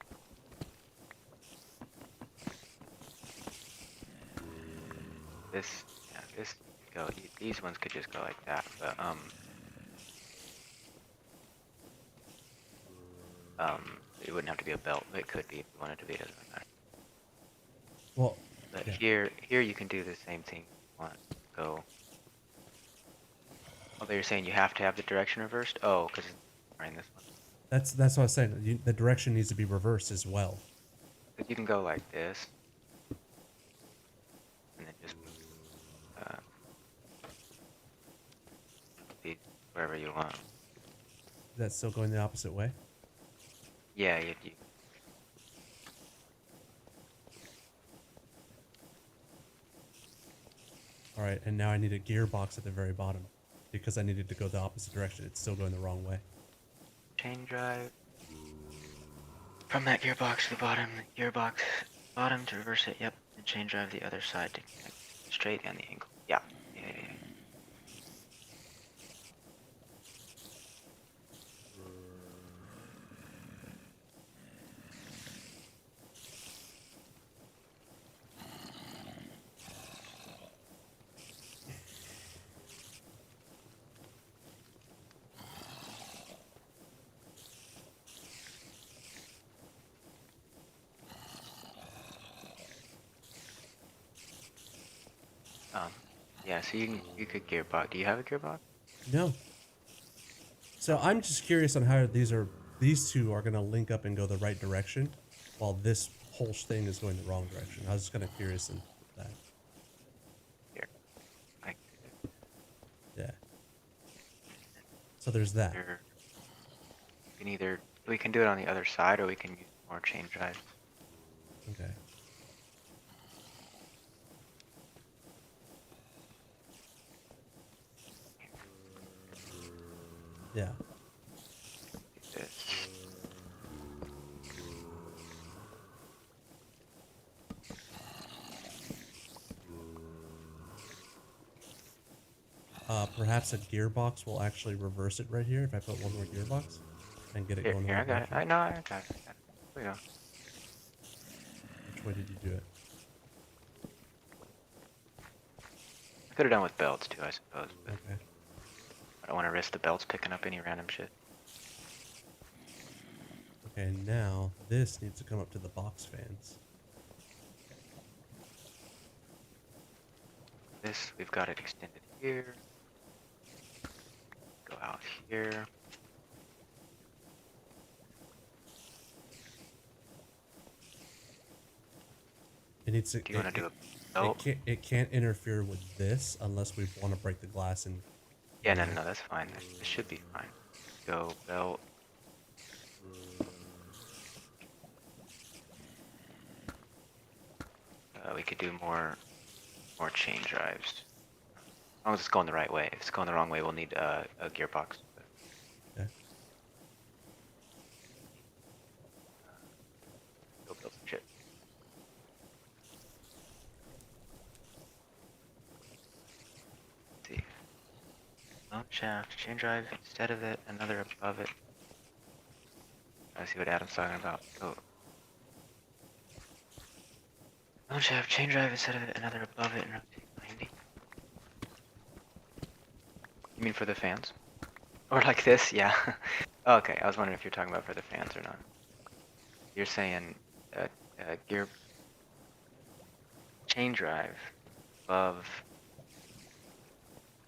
This, yeah, this could go, these ones could just go like that, but, it wouldn't have to be a belt, but it could be if you wanted to be, it doesn't matter. Well, But yeah. here you can do the same thing. You want to go. Although you're saying you have to have the direction reversed? Oh, because it's in this one. That's what I was saying. The direction needs to be reversed as well. Because you can go like this. And then just be wherever you want. Is that still going the opposite way? Yeah, you All right, and now I need a gearbox at the very bottom because I needed to go the opposite direction. It's still going the wrong way. chain drive. From that gearbox to the bottom, gearbox bottom to reverse it, yep. And chain drive the other side to connect straight and the angle. Yeah. Yeah. Yeah, so you could gearbox. Do you have a gearbox? No. So I'm just curious on how these two are going to link up and go the right direction, while this whole thing is going the wrong direction. I was just kind of curious in that. Here. I Yeah. So there's that. we can do it on the other side or we can use more chain drives. Okay. Yeah. This. Perhaps a gearbox will actually reverse it right here if I put one more gearbox and get it going the Here, I right got it. direction. I know, I got it. Here we go. Which way did you do it? I could have done with belts too, I suppose, but Okay. I don't want to risk the belts picking up any random shit. Okay, now this needs to come up to the box fans. This, we've got it extended here. Go out here. It needs to. Do you want to do a It belt? it can't interfere with this unless we want to break the glass and. Yeah, no, that's fine. This should be fine. Go belt. We could do more chain drives. As long as it's going the right way. If it's going the wrong way, we'll need a gearbox. Okay. Go build some shit. shaft, chain drive instead of it, another above it. I see what Adam's talking about. So, one shaft, chain drive instead of it, another above it, and rotate 90. You mean for the fans? Or like this? Yeah. Okay, I was wondering if you're talking about for the fans or not. You're saying gear chain drive above,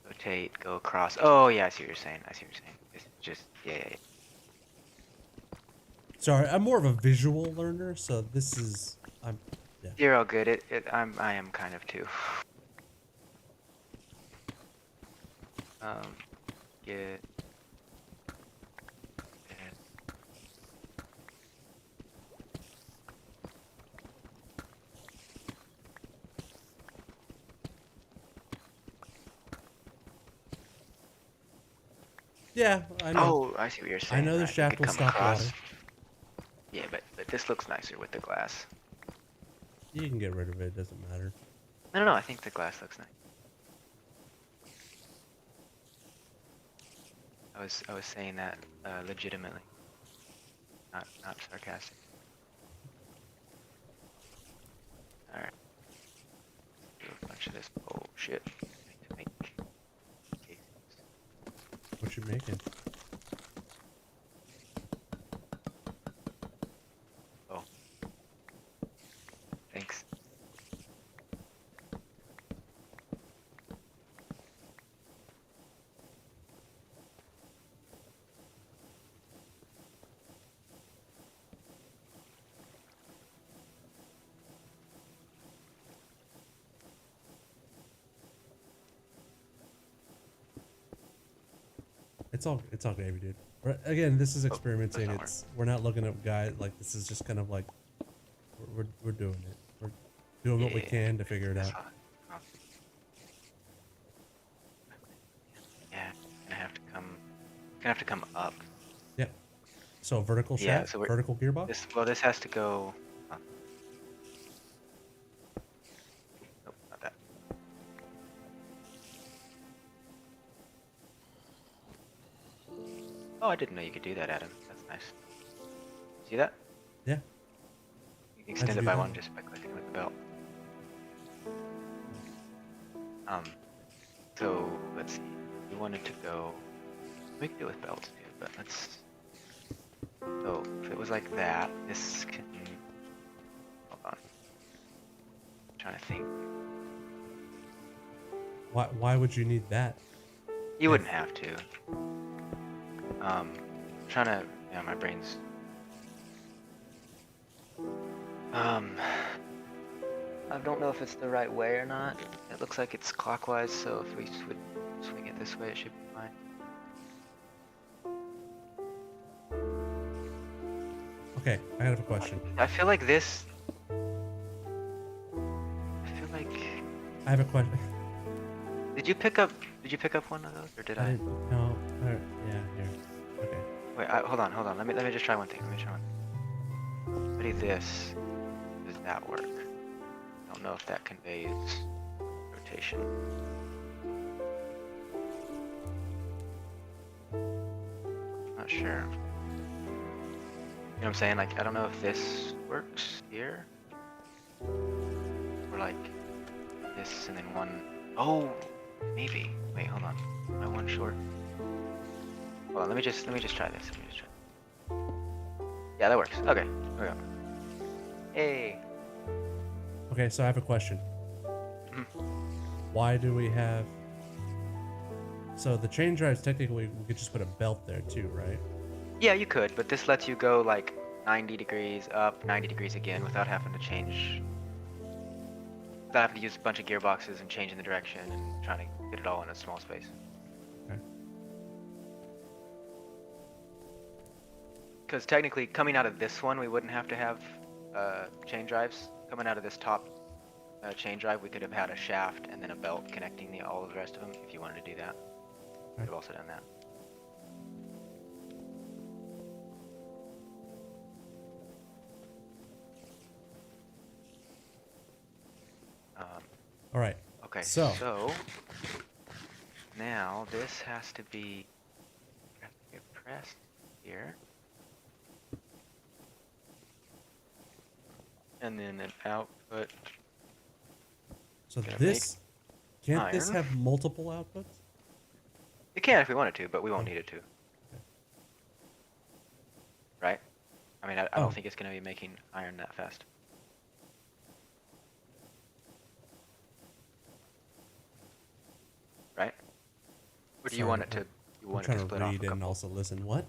rotate, go across. Oh yeah, I see what you're saying. I see what you're saying. It's just yeah. Sorry, I'm more of a visual learner, so this is yeah. You're all good. I am kind of too. Get. Yeah, I know. Oh, I see what you're I saying. know the Right, it shaft could will come stop across. water. Yeah, but this looks nicer with the glass. You can get rid of it, it doesn't matter. No, I think the glass looks nice. I was saying that legitimately, not sarcastic. All right, do a bunch of this bullshit. To make cases. What you making? Oh, thanks. It's all gravy, dude. Again, this is experimenting. not We're not looking at guys like this is just kind of like we're doing it. We're doing what we Yeah, can to figure it that's out. fine. Oh. Yeah, gonna have to come up. Yep. So vertical Yeah, shaft, so we're vertical gearbox. this has to go. Nope, not that. Oh, I didn't know you could do that, Adam. That's nice. See that? Yeah. You can extend you it do by that? one just by clicking with the belt. So let's see. We wanted to go. We could do it with belts too, but let's. So if it was like that, this can. Hold on. I'm trying to think. Why would you need that? You wouldn't have to. I'm trying to. Yeah, my brain's. I don't know if it's the right way or not. It looks like it's clockwise, so if we would swing it this way, it should be fine. Okay, I have a question. I feel like this. I feel like. I have a question. Did you pick up one of those, or did I? No. Yeah. Here. Okay. Wait, hold on. Let me just try one thing. Maybe this. Does that work? I don't know if that conveys rotation. Not sure. You know what I'm saying? Like, I don't know if this works here. Or like this and then one. Oh, maybe. Wait, hold on. Am I one short? Hold on. Let me just try this. Yeah, that works. Okay. Here we go. Hey. Okay, so I have a question. Why do we have? So the chain drives technically we could just put a belt there too, right? Yeah, you could, but this lets you go like 90 degrees up, 90 degrees again without having to change. Without having to use a bunch of gearboxes and changing the direction and trying to get it all in a small space. Okay. Because technically, coming out of this one, we wouldn't have to have chain drives. Coming out of this top chain drive, we could have had a shaft and then a belt connecting all of the rest of them if you wanted to do that. Okay. Could have also done that. All right. Okay, So now this has to be pressed here. And then an output. So Gonna this can't this iron. have multiple outputs? It can if we wanted to, but we won't Oh. need it to. Okay. Right? I mean, I Oh. don't think it's going to be making iron that fast. Right? Or do you Sorry, want it to? You I'm want it trying to to split off a read and couple? also listen. What?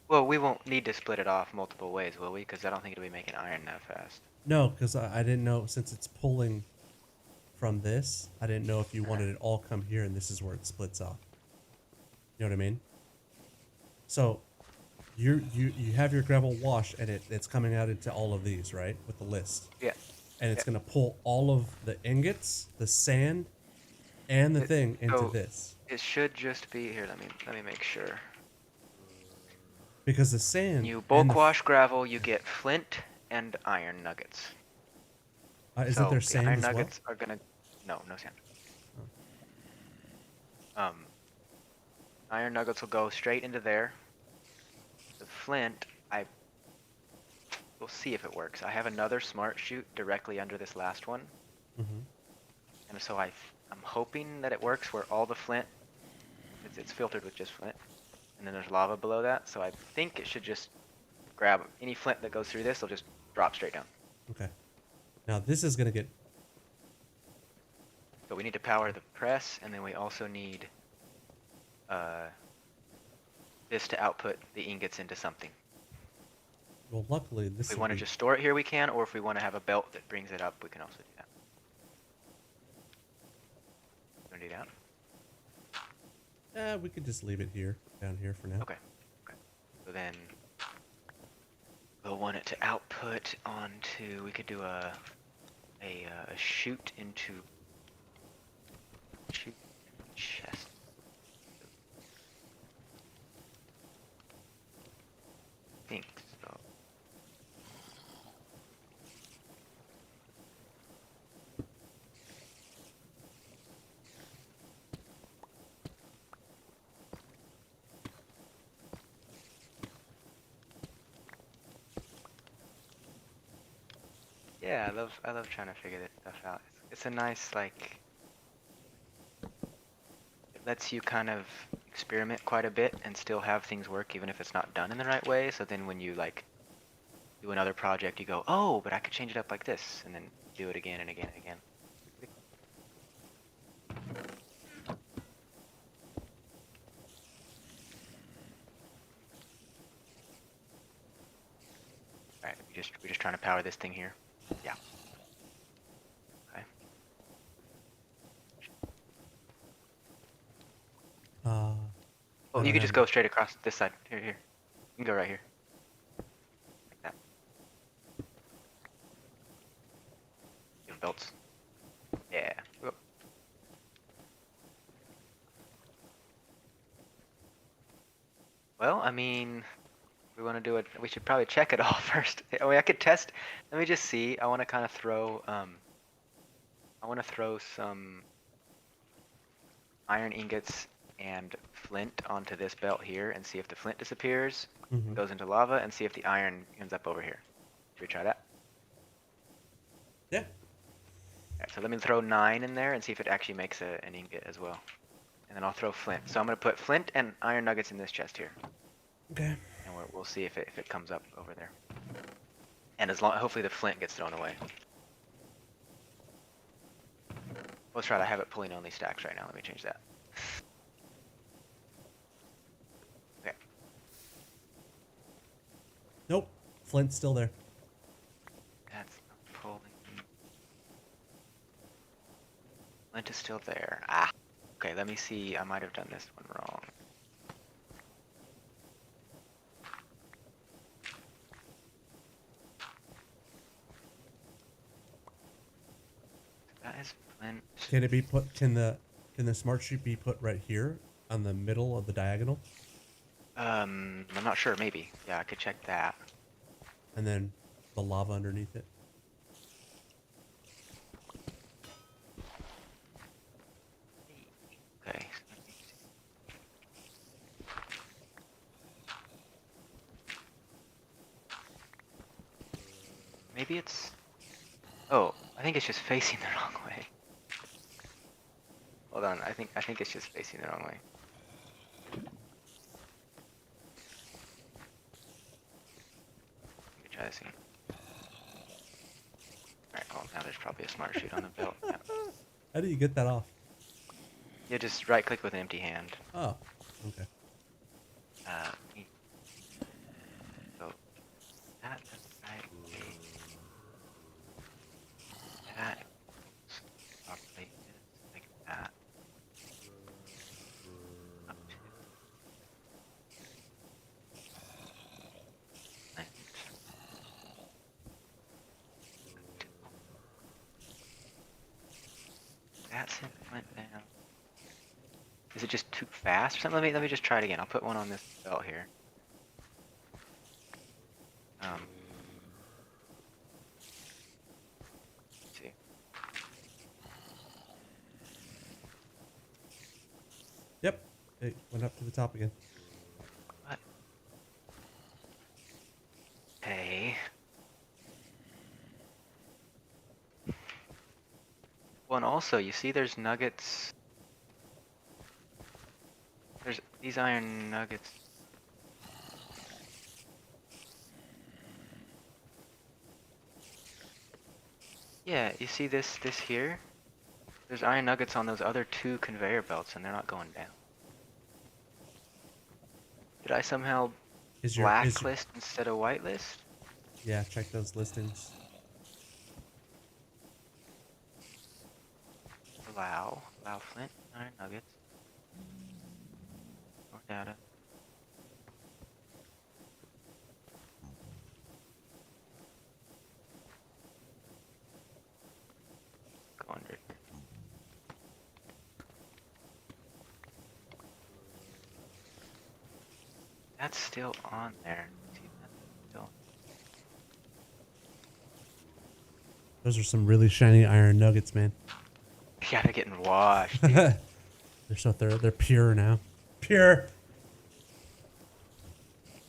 Well, we won't need to split it off multiple ways, will we? Because I don't think it'll be making iron that fast. No, because I didn't know, since it's pulling from this, I didn't know if you wanted it all come here and this is where it splits off. You know what I mean? So you have your gravel wash and it's coming out into all of these, right? With the list. Yeah. And it's Yeah. gonna pull all of the ingots, the sand, and the thing into So this. it should just be here. Let me make sure. Because the sand You and bulk the wash gravel, you get flint and iron nuggets. isn't there So the sand iron as well? nuggets are gonna. No sand. Iron nuggets will go straight into there. The flint, we'll see if it works. I have another smart chute directly under this last one, Mm-hmm. and so I'm hoping that it works where all the flint, it's filtered with just flint, and then there's lava below that. So I think it should just grab any flint that goes through this. It'll just drop straight down. Okay. Now this is gonna get. So we need to power the press, and then we also need this to output the ingots into something. Well, luckily this. If we will want to be- just store it here, we can, or if we want to have a belt that brings it up, we can also do that. Want to do that? We could just leave it here, down here for now. Okay. So then we'll want it to output onto. We could do a chute into chest. I think so. Yeah, I love trying to figure this stuff out. It's a nice, like, it lets you kind of experiment quite a bit and still have things work even if it's not done in the right way. So then when you like do another project, you go, oh, but I could change it up like this, and then do it again and again and again. All right, we're just trying to power this thing here. Yeah. Okay. I Oh, you don't could just have- go straight across this side. Here. You can go right here. Like that. Give 'em belts. Yeah. Go. Well, I mean, we want to do it. We should probably check it all first. I mean, I could test. Let me just see. I want to kind of throw. I want to throw some iron ingots and flint onto this belt here and see if the flint disappears, Mhm. goes into lava, and see if the iron ends up over here. Should we try that? Yeah. Alright, so let me throw 9 in there and see if it actually makes an ingot as well. And then I'll throw flint. So I'm going to put flint and iron nuggets in this chest here. Okay. And we'll see if it comes up over there. And hopefully the flint gets thrown away. Let's try to have it pulling only stacks right now. Let me change that. Okay. Nope. Flint's still there. That's not pulling. Flint is still there. Ah. Okay, let me see. I might have done this one wrong. That is flint. Can it be put? Can the smart sheet be put right here on the middle of the diagonal, I'm not sure. Maybe. Yeah, I could check that. and then the lava underneath it? Oh, I think it's just facing the wrong way. Hold on, I think it's just facing the wrong way. Let me try this again. Alright, well now there's probably a smart chute on the belt. Yeah. How do you get that off? You just right click with an empty hand. Oh, okay. Me- so that's right. That is properly like that. Up to length. That's it went down. Is it just too fast or something? Let me just try it again. I'll put one on this belt here. Let's see. Yep. It went up to the top again. What? Hey. Well, and also, you see there's nuggets. There's these iron nuggets. Yeah, you see this here? There's iron nuggets on those other two conveyor belts, and they're not going down. Did I somehow Is your blacklist instead of whitelist? yeah? Check those listings. Allow flint, iron nuggets. More data. Go under here. That's still on there. See, that's still. Those are some really shiny iron nuggets, man. Yeah, they're getting washed. Dude. They're so they're pure now. Pure.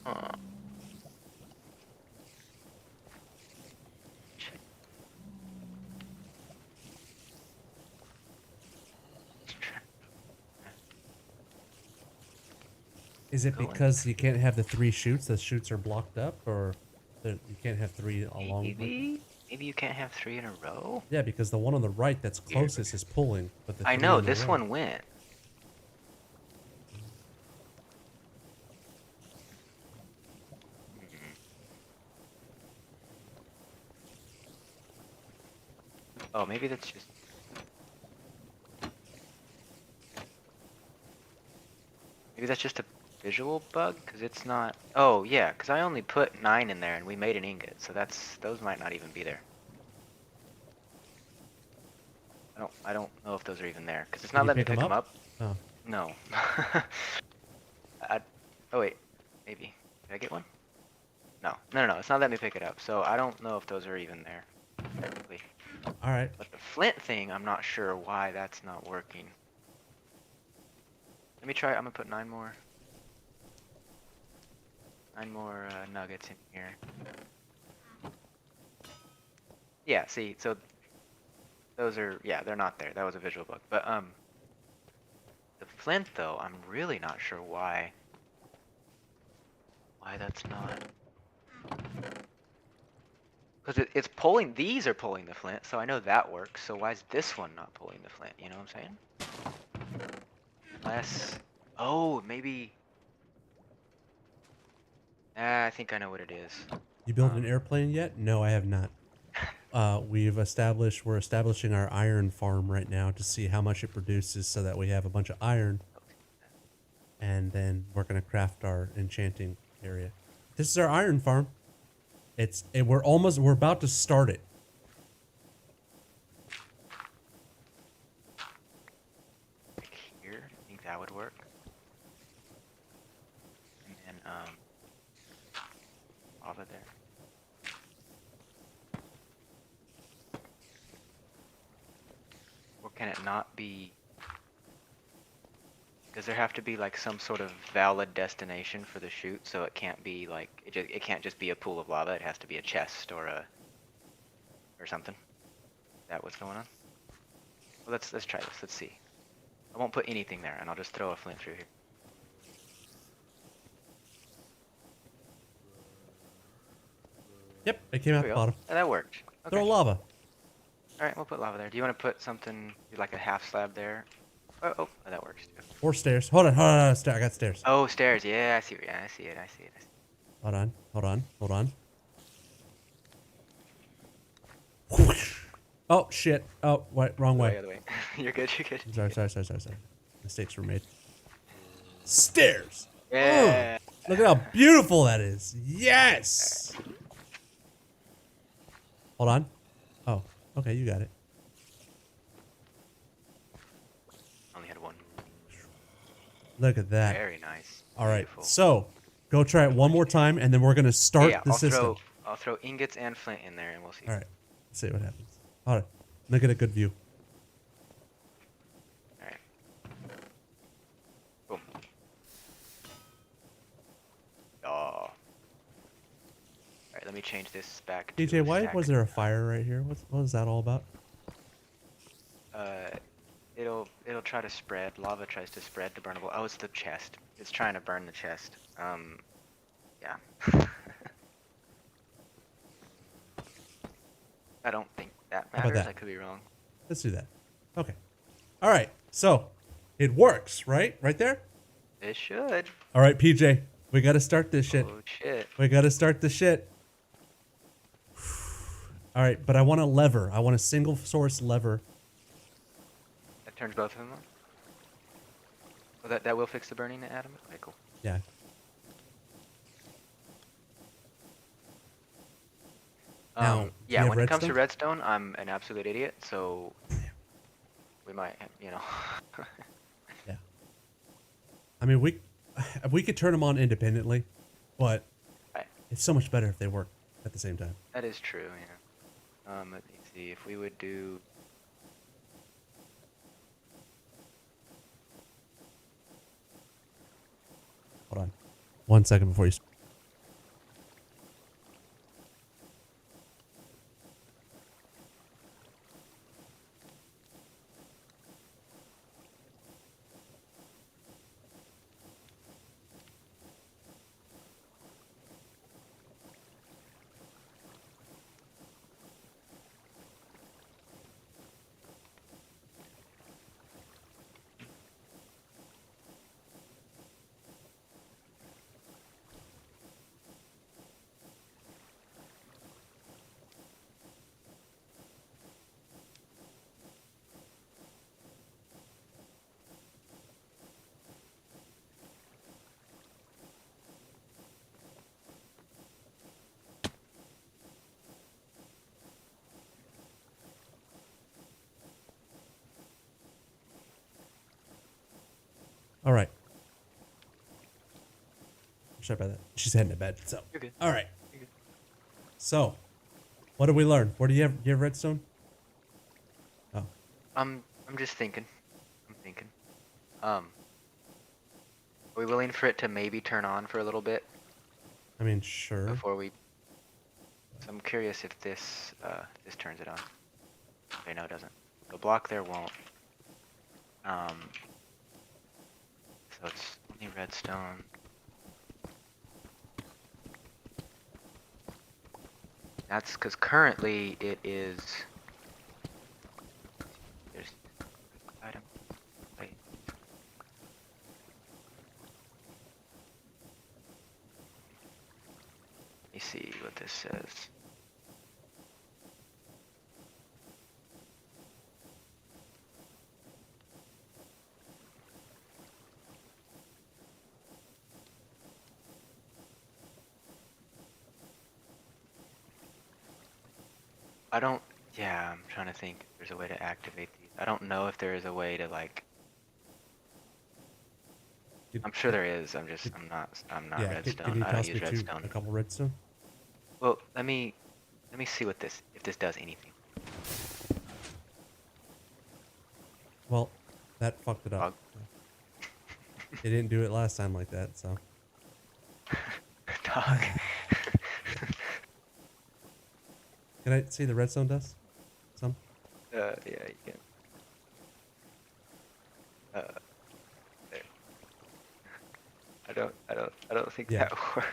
Aw. Is it Going. because you can't have the 3 chutes? The chutes are blocked up, or you can't have 3 along? Maybe you can't have 3 in a row. Yeah, because the one on the right that's Weird. closest is pulling, but the I 3 know on the this right. one went. Oh, maybe that's just. Maybe that's just a visual bug, because it's not. Oh yeah, because I only put 9 in there, and we made an ingot, so those might not even be there. I don't know if those are even there, because it's Can not you letting me pick pick 'em them up? up. Oh, No. Oh wait, maybe. Did I get one? No, it's not letting me pick it up, so I don't know if those are even there. Technically. all right. But the flint thing, I'm not sure why that's not working. Let me try. I'm gonna put 9 more. 9 more nuggets in here. Yeah, see, so those are, yeah, they're not there. That was a visual bug. But the flint though, I'm really not sure why that's not. Because it's pulling, these are pulling the flint, so I know that works. So why is this one not pulling the flint? You know what I'm saying? Unless, oh, maybe. I think I know what it is. You built an airplane yet? No, I have not. We're establishing our iron farm right now to see how much it produces, so that we have a bunch of iron, and then we're gonna craft our enchanting area. This is our iron farm. We're about to start it. Like here, I think that would work. And then lava there. Or can it not be? Does there have to be like some sort of valid destination for the chute, so it can't be like it can't just be a pool of lava. It has to be a chest or something. that what's going on? Well, let's try this. Let's see. I won't put anything there, and I'll just throw a flint through here. Yep, it came out There the we go. bottom. Oh, that worked. Okay. Throw lava. All right, we'll put lava there. Do you want to put something like a half slab there? Oh, that works too. Or stairs. Hold on, hold on, I got stairs. Oh, stairs. Yeah, I see. Yeah, I see it. I see it. Hold on, hold on, hold on. Oh shit! Oh, wait, wrong way. Other way. You're good. You're good. Sorry. Mistakes were made. Stairs. Yeah. Look at how beautiful that is. Yes. Hold on. Oh, okay, you got it. Only had one. Look at that. Very nice. All right, Beautiful. so go try it one more time, and then we're gonna start Yeah, the system. I'll throw ingots and flint in there, and we'll see. All right, let's see what happens. All right, look at a good view. All right. Boom. Oh. All right, let me change this back. to DJ, why stack. was there a fire right here? What was that all about? It'll try to spread. Lava tries to spread to burnable. Oh, it's the chest. It's trying to burn the chest. Yeah. I don't think that How about matters. that? I could be wrong. Let's do that. Okay. All right, so it works, right? Right there? It should. All right, PJ, we got to start this shit. Oh shit. We got to start the shit. All right, but I want a lever. I want a single source lever. That turns both of them on. Oh, that will fix the burning, Adam. Okay, cool. Yeah. Now, do you Yeah, have when it comes to redstone? redstone, I'm an absolute idiot, so we might, Yeah. I mean, we could turn them on independently, but Right. it's so much better if they work at the same time. That is true, yeah. Let me see if we would do. Hold on. 1 second before you. All right. Sorry about that. She's heading to bed. So. You're good. All right. You're good. So, what did we learn? What do you have? You have redstone? Oh. I'm just thinking. Are we willing for it to maybe turn on for a little bit I mean, sure. before we? So I'm curious if this turns it on. Okay, no, it doesn't. The block there won't. So it's only redstone. That's because currently it is. There's item. Wait. Let me see what this says. I don't. Yeah, I'm trying to think if there's a way to activate these. I don't know if there is a way to like. I'm sure there is. I'm not Yeah. redstone. Can you I don't toss use me redstone. a couple redstone? Well, let me see what this if this does anything. Well, that fucked it up. It didn't do it last time like that, so. Dog. Can I see the redstone dust? Some? Yeah, you can. Uh, there. I don't think Yeah. that worked.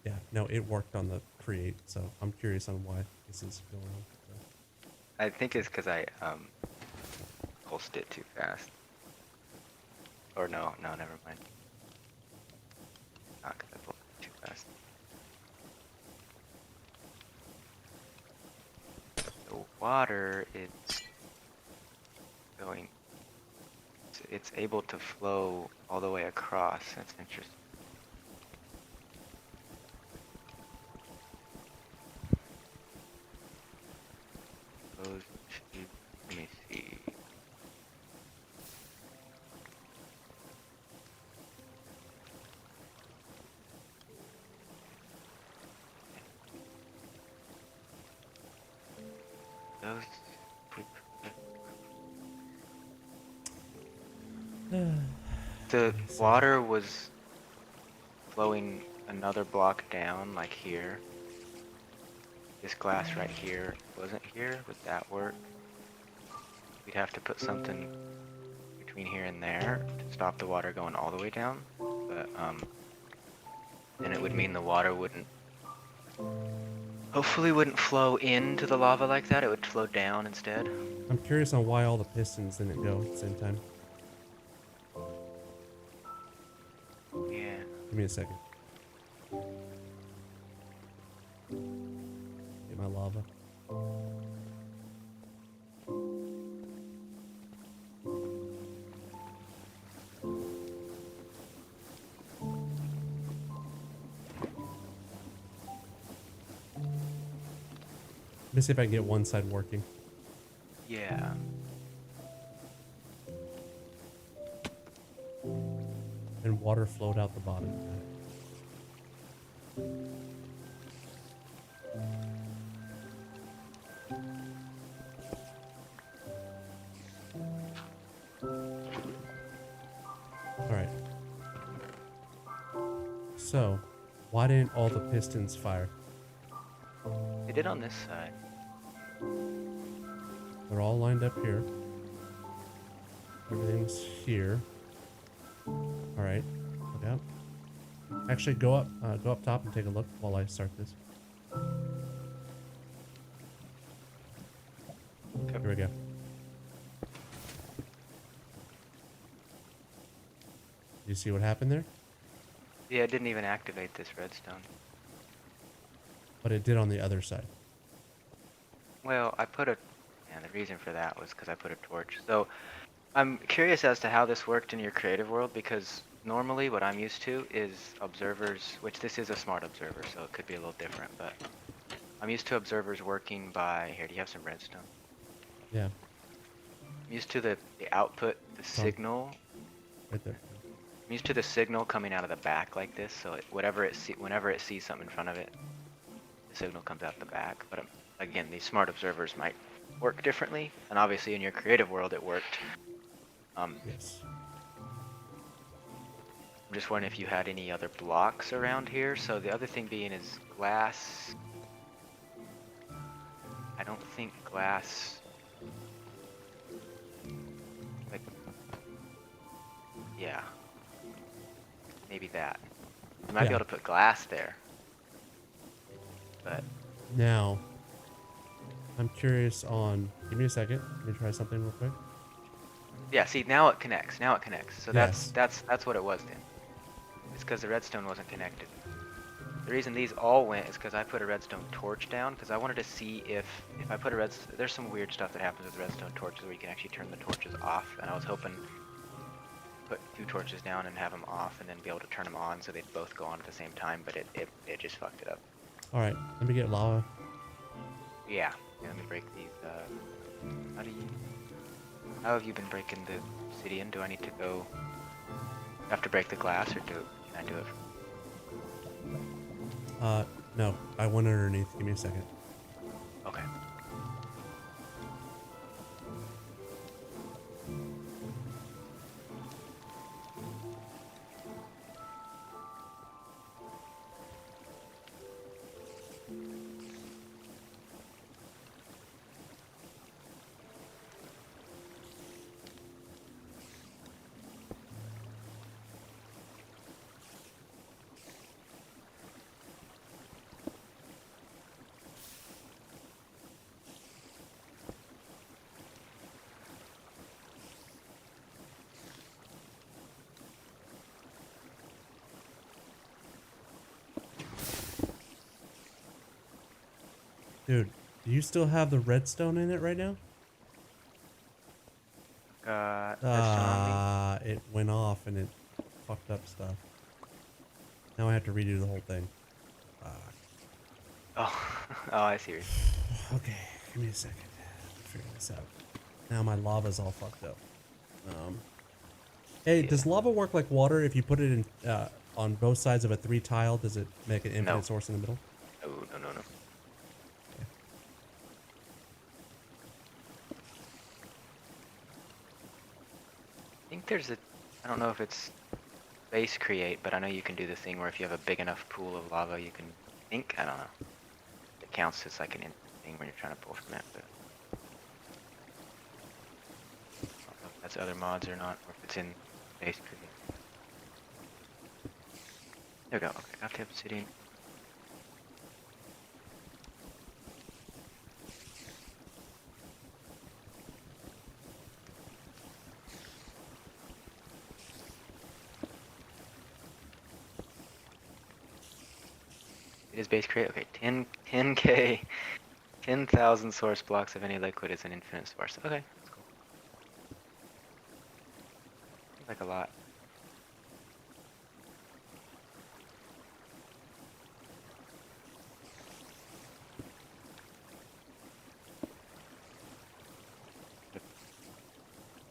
Yeah, no, it worked on the create, so I'm curious on why this is going on. So. I think it's because I pulsed it too fast. Or no, never mind. Not because I pulsed it too fast. The water is going. It's able to flow all the way across. That's interesting. Goes to, let me see. Those. The water was flowing another block down, like here. This glass right here wasn't here. Would that work? We'd have to put something between here and there to stop the water going all the way down. But then it would mean the water wouldn't, hopefully wouldn't flow into the lava like that. It would flow down instead. I'm curious on why all the pistons didn't go at the same time. Yeah. Give me a second. Get my lava. Let me see if I can get one side working. Yeah. And water flowed out the bottom. Alright. So, why didn't all the pistons fire? They did on this side. They're all lined up here. Everything's here. Alright. Look out. Actually, go up top and take a look while I start this. Here we go. You see what happened there? Yeah, it didn't even activate this redstone. But it did on the other side. Well, and the reason for that was because I put a torch. So I'm curious as to how this worked in your creative world, because normally what I'm used to is observers, which this is a smart observer, so it could be a little different, but I'm used to observers working by, here, do you have some redstone? Yeah, I'm used to the output, the signal. right there. I'm used to the signal coming out of the back like this, so whenever it sees something in front of it, the signal comes out the back. But again, these smart observers might work differently, and obviously in your creative world it worked. Yes. I'm just wondering if you had any other blocks around here. So the other thing being is glass. I don't think glass, like, yeah, maybe that. You might be Yeah. able to put glass there, but Now, I'm curious on. Give me a second. Let me try something real quick. yeah, see, now it connects. Now it connects. So Yes. that's what it was then. It's because the redstone wasn't connected. The reason these all went is because I put a redstone torch down, because I wanted to see if I put a there's some weird stuff that happens with redstone torches where you can actually turn the torches off, and I was hoping to put 2 torches down and have them off and then be able to turn them on so they'd both go on at the same time, but it just fucked it up. All right. Let me get lava. Yeah, let me break these. How have you been breaking the obsidian? Do I need to go, have to break the glass, or can I do it? No. I went underneath. Give me a second. Okay. Dude, do you still have the redstone in it right now? Redstone on me. It went off and it fucked up stuff. Now I have to redo the whole thing. Oh, oh, I see. Okay, give me a second. Let me figure this out. Now my lava's all fucked up. Hey, Yeah. does lava work like water? If you put it in on both sides of a 3 tile, does it make an infinite No. source in the middle? No, no, no, no. Okay. I think there's a. I don't know if it's base create, but I know you can do the thing where if you have a big enough pool of lava, you can. I think I don't know. It counts as like an thing when you're trying to pull from it, but I don't know if that's other mods or not, or if it's in base create. There we go. Okay, I have to have obsidian. It is base create. Okay, 10k, 10,000 source blocks of any liquid is an infinite source. Okay, that's cool. Seems like a lot.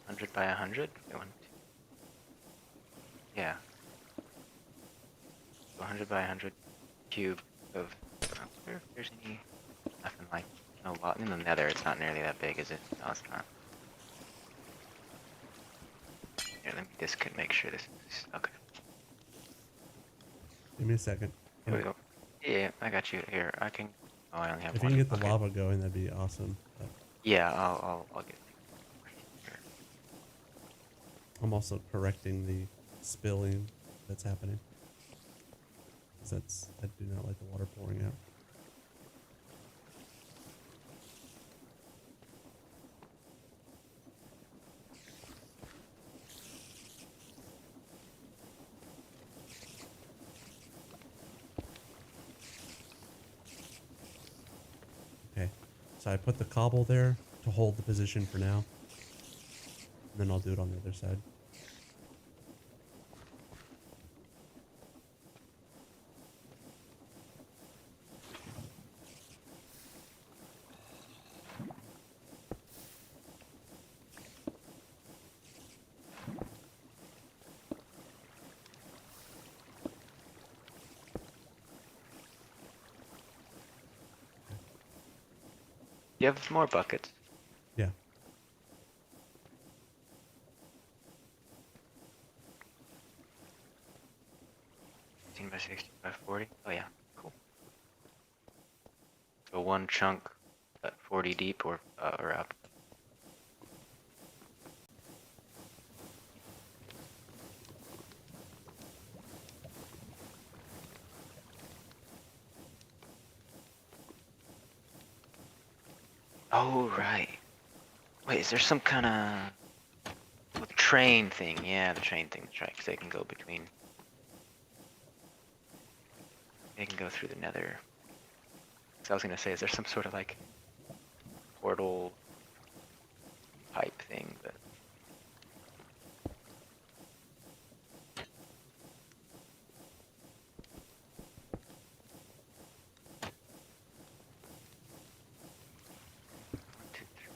Hundred by 100. Yeah. 100 by 100 cube of. I don't know if there's any. Nothing like. No lot in the nether. It's not nearly that big, is it? No, it's not. Here, let me just make sure this is okay. Give me a second. Here we go. Yeah, I got you. Here, I can. Oh, I only have If one. you can get the Okay. lava going, that'd be awesome. But Yeah, I'll get. Here. I'm also correcting the spilling that's happening. 'Cause I do not like the water pouring out. Okay, so I put the cobble there to hold the position for now. And then I'll do it on the other side. You have more buckets. Yeah. 16 by 60 by 40. Oh yeah, cool. So one chunk, 40 deep or up. Oh right. Wait, is there some kind of train thing? Yeah, the train thing. That's right. Because they can go between. They can go through the nether. So I was gonna say, is there some sort of like portal pipe thing? But one, two, three.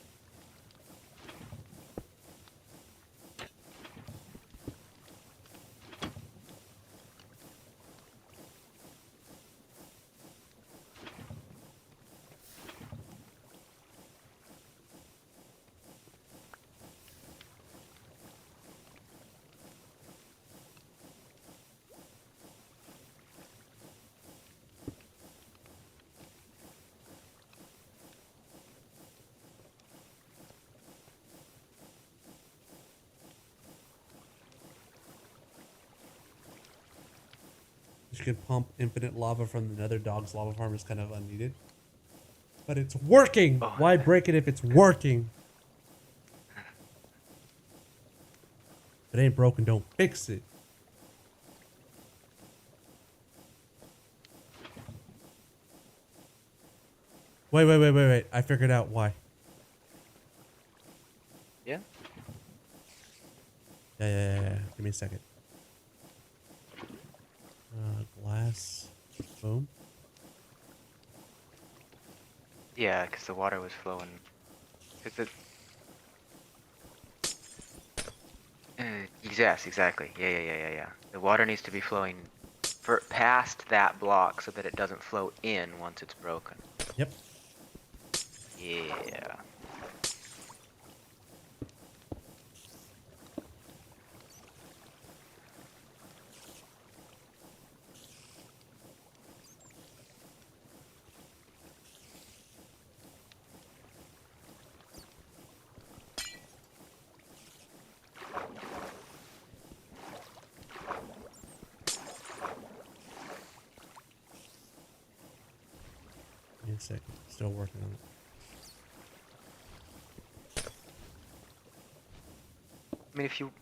You can pump infinite lava from the nether. Dog's lava farm is kind of unneeded. But it's working! Oh. Why break it if it's working? If it ain't broken, don't fix it. Wait. I figured out why. Yeah? Yeah. Give me a second. Glass. Boom. Yeah, because the water was flowing. Cause yes, exactly. Yeah. The water needs to be flowing past that block so that it doesn't flow in once it's broken. Yep. Yeah. Give me a second. Still working on it. I mean, if you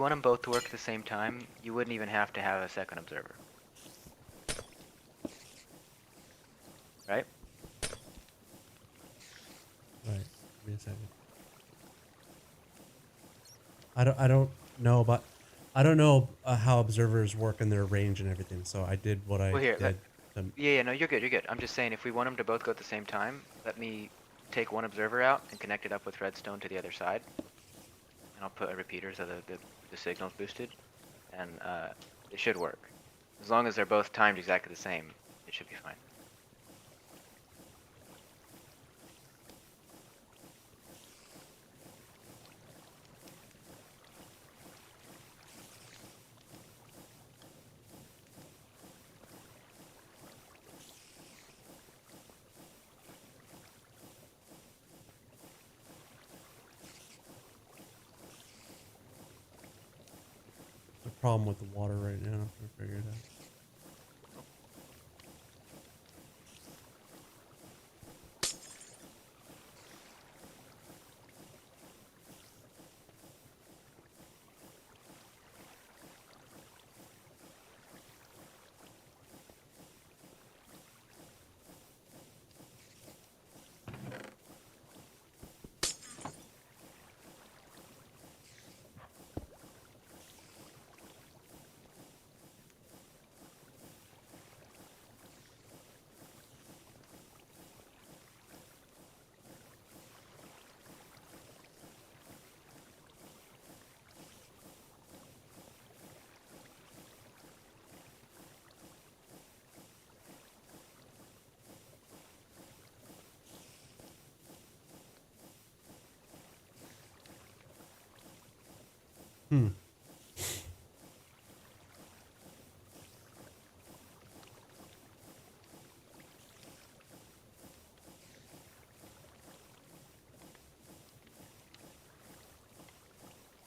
want them both to work at the same time, you wouldn't even have to have a second observer. Right? Right. Give me a second. I don't know how observers work in their range and everything. So I did what I Well, here, did. yeah, no, you're good. I'm just saying, if we want them to both go at the same time, let me take one observer out and connect it up with redstone to the other side. And I'll put a repeater so the signal's boosted. And it should work. As long as they're both timed exactly the same, it should be fine. The problem with the water right now. I'm trying to figure it out. Hmm.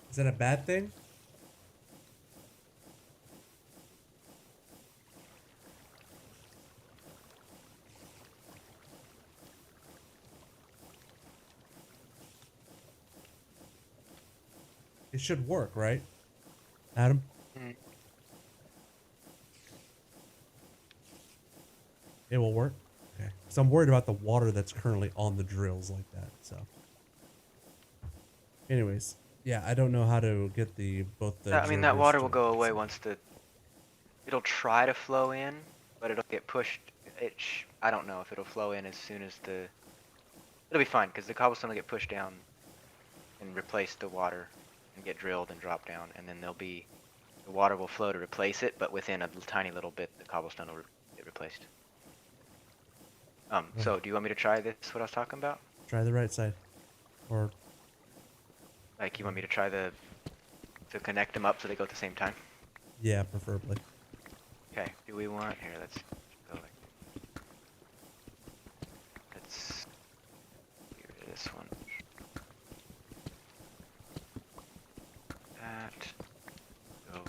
Is that a bad thing? It should work, right? Adam? Mm. It will work? Okay. Because I'm worried about the water that's currently on the drills like that, so. Anyways. Yeah, I don't know how to get both the I mean, that observers water to will go away sync. once it'll try to flow in, but it'll get pushed. I don't know if it'll flow in as soon as it'll be fine, because the cobblestone will get pushed down and replace the water and get drilled and drop down, and then the water will flow to replace it, but within a tiny little bit, the cobblestone will get replaced. So do you want me to try this, what I was talking about? Try the right side. Or Like, you want me to try to connect them up so they go at the same time? yeah, preferably. Okay, do we want, here, let's go let's get rid of this one. That, go.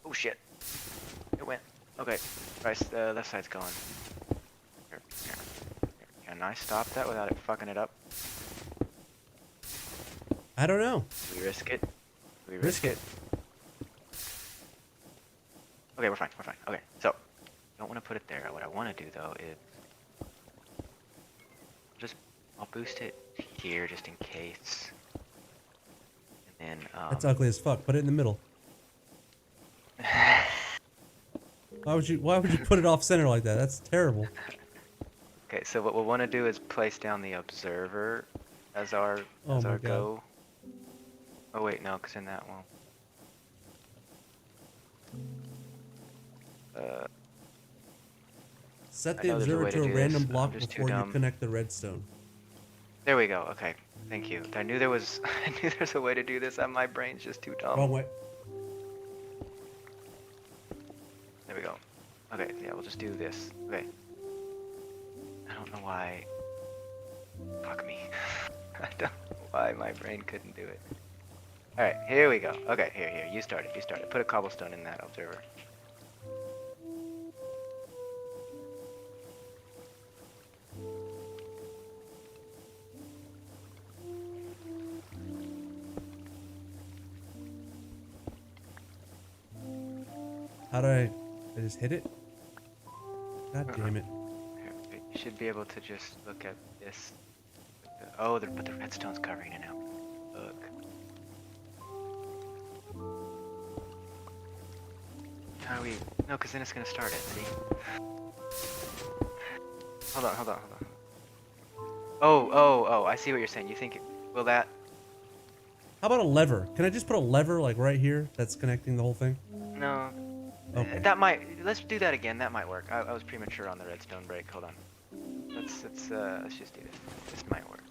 Oh shit, it went. Okay, right, the left side's going. Here. Can I stop that without it fucking it up? I don't know. Do we risk it? Do we Risk it. Okay, we're fine. Okay, so don't want to put it there. What I want to do though is I'll boost it here just in case. And then That's ugly as fuck. Put it in the middle. Why would you put it off center like that? That's terrible. Okay, so what we'll want to do is place down the observer as our Oh my God. go. Oh wait, no, because in that one. Set I the know there's a observer way to to a do random this, I'm block just too before you dumb. connect the redstone. There we go. Okay, thank you. I knew there was I knew there's a way to do this. My brain's just too dumb. Wrong way. There we go. Okay, yeah, we'll just do this. Okay. I don't know why. Fuck me. I don't know why my brain couldn't do it. Alright, here we go. Okay, here. You started. Put a cobblestone in that observer. How do I just hit it? God damn it. Here, you should be able to just look at this. Oh, but the redstone's covering it now. Look. How do we... No, because then it's going to start it, see? Hold on. Oh, I see what you're saying. You think... Will that... How about a lever? Can I just put a lever like right here that's connecting the whole thing? No. Okay. That might... Let's do that again. That might work. I was premature on the redstone break. Hold on. Let's just do this. This might work.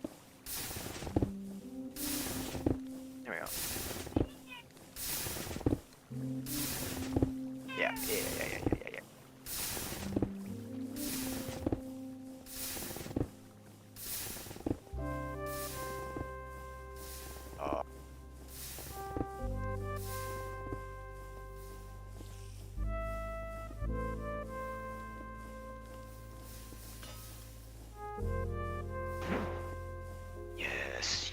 There we go. Yeah. Oh. Yes.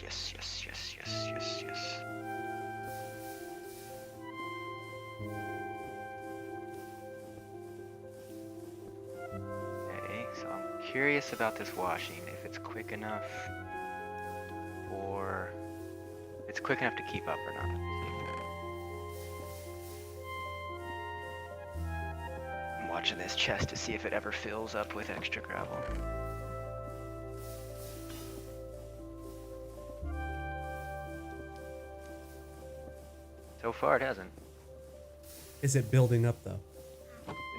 Okay, so I'm curious about this washing, if it's quick enough, or if it's quick enough to keep up or not. I'm watching this chest to see if it ever fills up with extra gravel. So far, it hasn't. Is it building up though?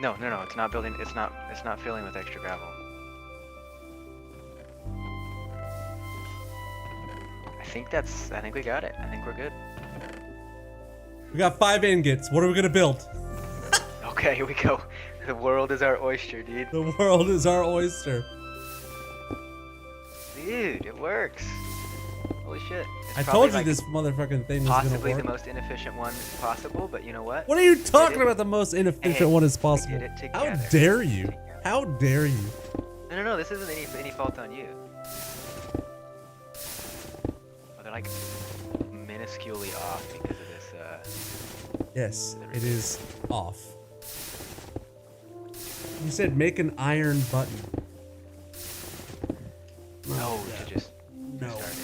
No, it's not building. It's not filling with extra gravel. I think we got it. I think we're good. We got 5 ingots. What are we gonna build? Okay, here we go. The world is our oyster, dude. The world is our oyster. Dude, it works. Holy shit. It's I probably, told you like, this motherfucking thing was gonna possibly work. the most inefficient one possible, but you know what? What are you talking it. about? The most inefficient Hey, one as we possible. did it How together. dare you? Together. How dare you? No, this isn't any fault on you. Oh, they're like minusculely off because of this, Yes, it is off. You said make an iron button. no, to just No. start it.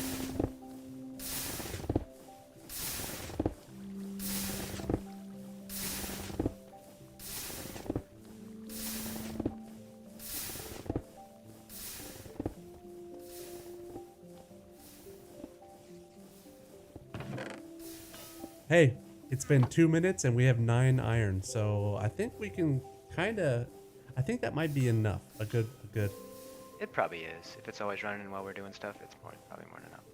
Hey, it's been 2 minutes and we have 9 iron, so I think we can I think that might be enough. A good. It probably is. If it's always running while we're doing stuff, it's probably more than enough.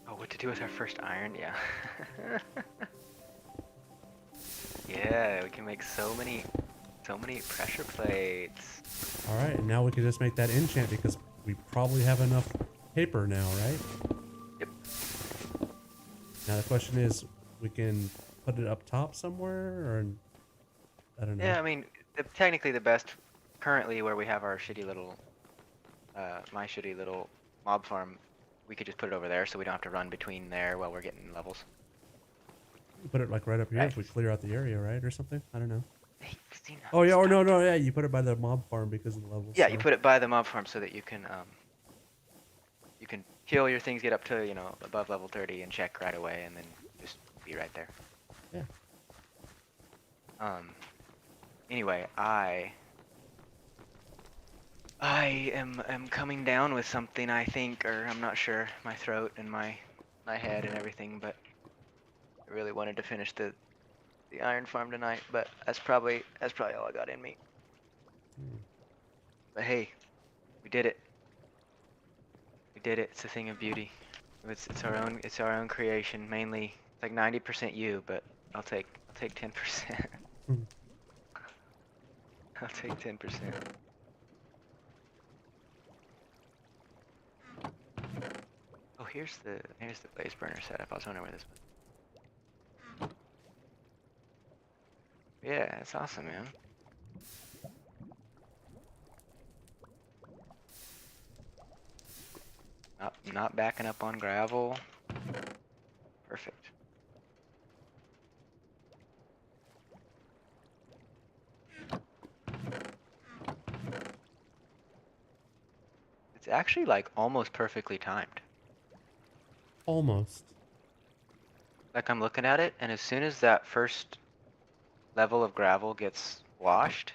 Oh, what to do with our first iron? Yeah. Yeah, we can make so many pressure plates. All right, and now we can just make that enchant because we probably have enough paper now, right? Yep. Now the question is, we can put it up top somewhere, or I don't know. Yeah, I mean, technically the best currently where we have our shitty little, my shitty little mob farm, we could just put it over there so we don't have to run between there while we're getting levels. You put it like right up here if we clear out the area, right, or something. I don't know. Hey, Oh yeah, or no, yeah, you put it by the mob farm because of the levels. Yeah, you put it by the mob farm so that you can kill your things, get up to above level 30 and check right away, and then just be right there. Yeah. Anyway, I am coming down with something, I think, or I'm not sure. My throat and my head and everything, but I really wanted to finish the iron farm tonight, but that's probably all I got in me. But hey, we did it. We did it. It's a thing of beauty. It's our own creation. Mainly, it's like 90% you, but I'll take 10%. I'll take 10%. Oh, here's the blaze burner setup. I was wondering where this was. Yeah, it's awesome, man. Not backing up on gravel. Perfect. It's actually like almost perfectly timed. Almost. Like I'm looking at it, and as soon as that first level of gravel gets washed,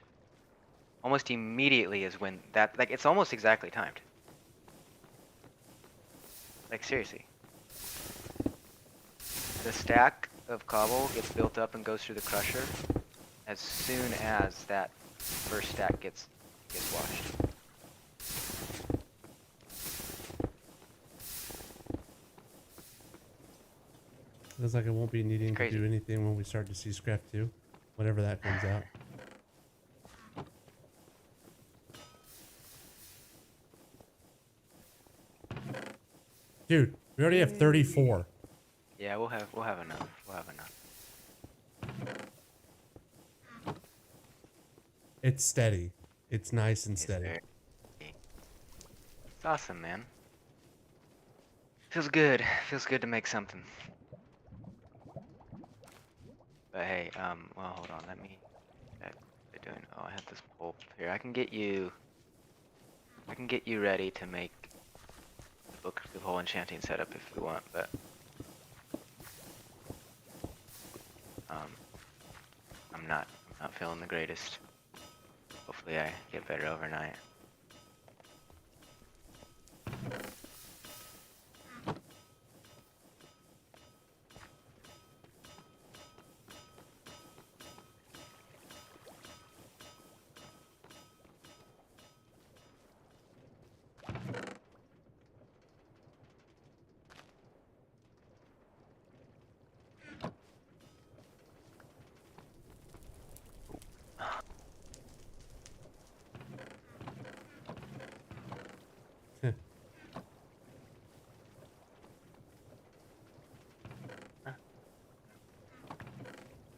almost immediately is when that, like, it's almost exactly timed. Like, seriously. The stack of cobble gets built up and goes through the crusher as soon as that first stack gets washed. Looks like it won't be needing to do anything when we start to see scrap 2, whenever that comes out. Dude, we already have 34. Yeah, we'll have enough. We'll have enough. It's steady. It's nice and steady. It's awesome, man. Feels good. Feels good to make something. But hey, well, hold on. Let me. Oh, I have this pulp here. I can get you ready to make the whole enchanting setup if you want, but I'm not feeling the greatest. Hopefully I get better overnight.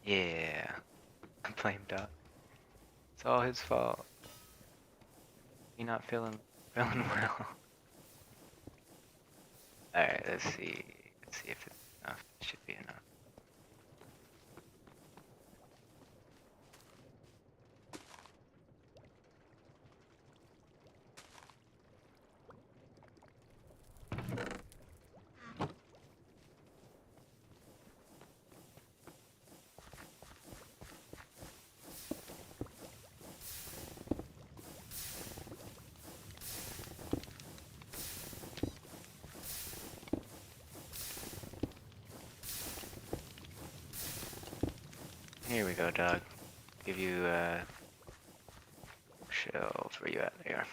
Yeah, blame Doc. It's all his fault. He not feeling well. All right, let's see if it's enough. It should be enough. Here we go, dog. Give you shelves. Where you at? There.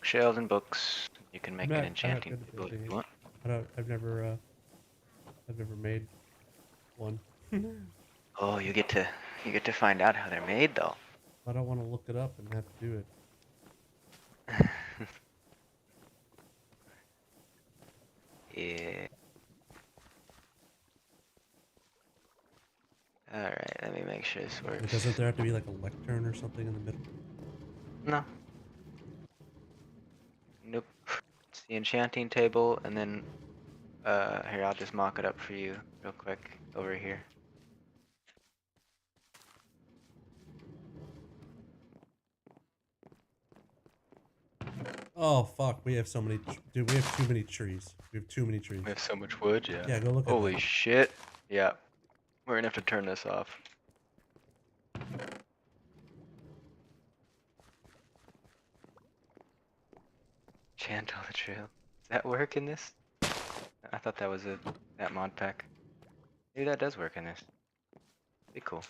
Shelves and books. You can make an enchanting table if you want. I've never made one. Oh, you get to find out how they're made, though. I don't want to look it up and have to do it. Yeah. Alright, let me make sure this works. Doesn't there have to be like a lectern or something in the middle? No. Nope. It's the enchanting table, and then Here, I'll just mock it up for you real quick over here. Oh fuck, we have so many. Dude, we have too many trees. We have too many trees. We have so much wood, yeah. Yeah, go look at Holy that. shit. Yeah. We're gonna have to turn this off. Chant on the trail. Does that work in this? I thought that was that mod pack. Maybe that does work in this. Be cool.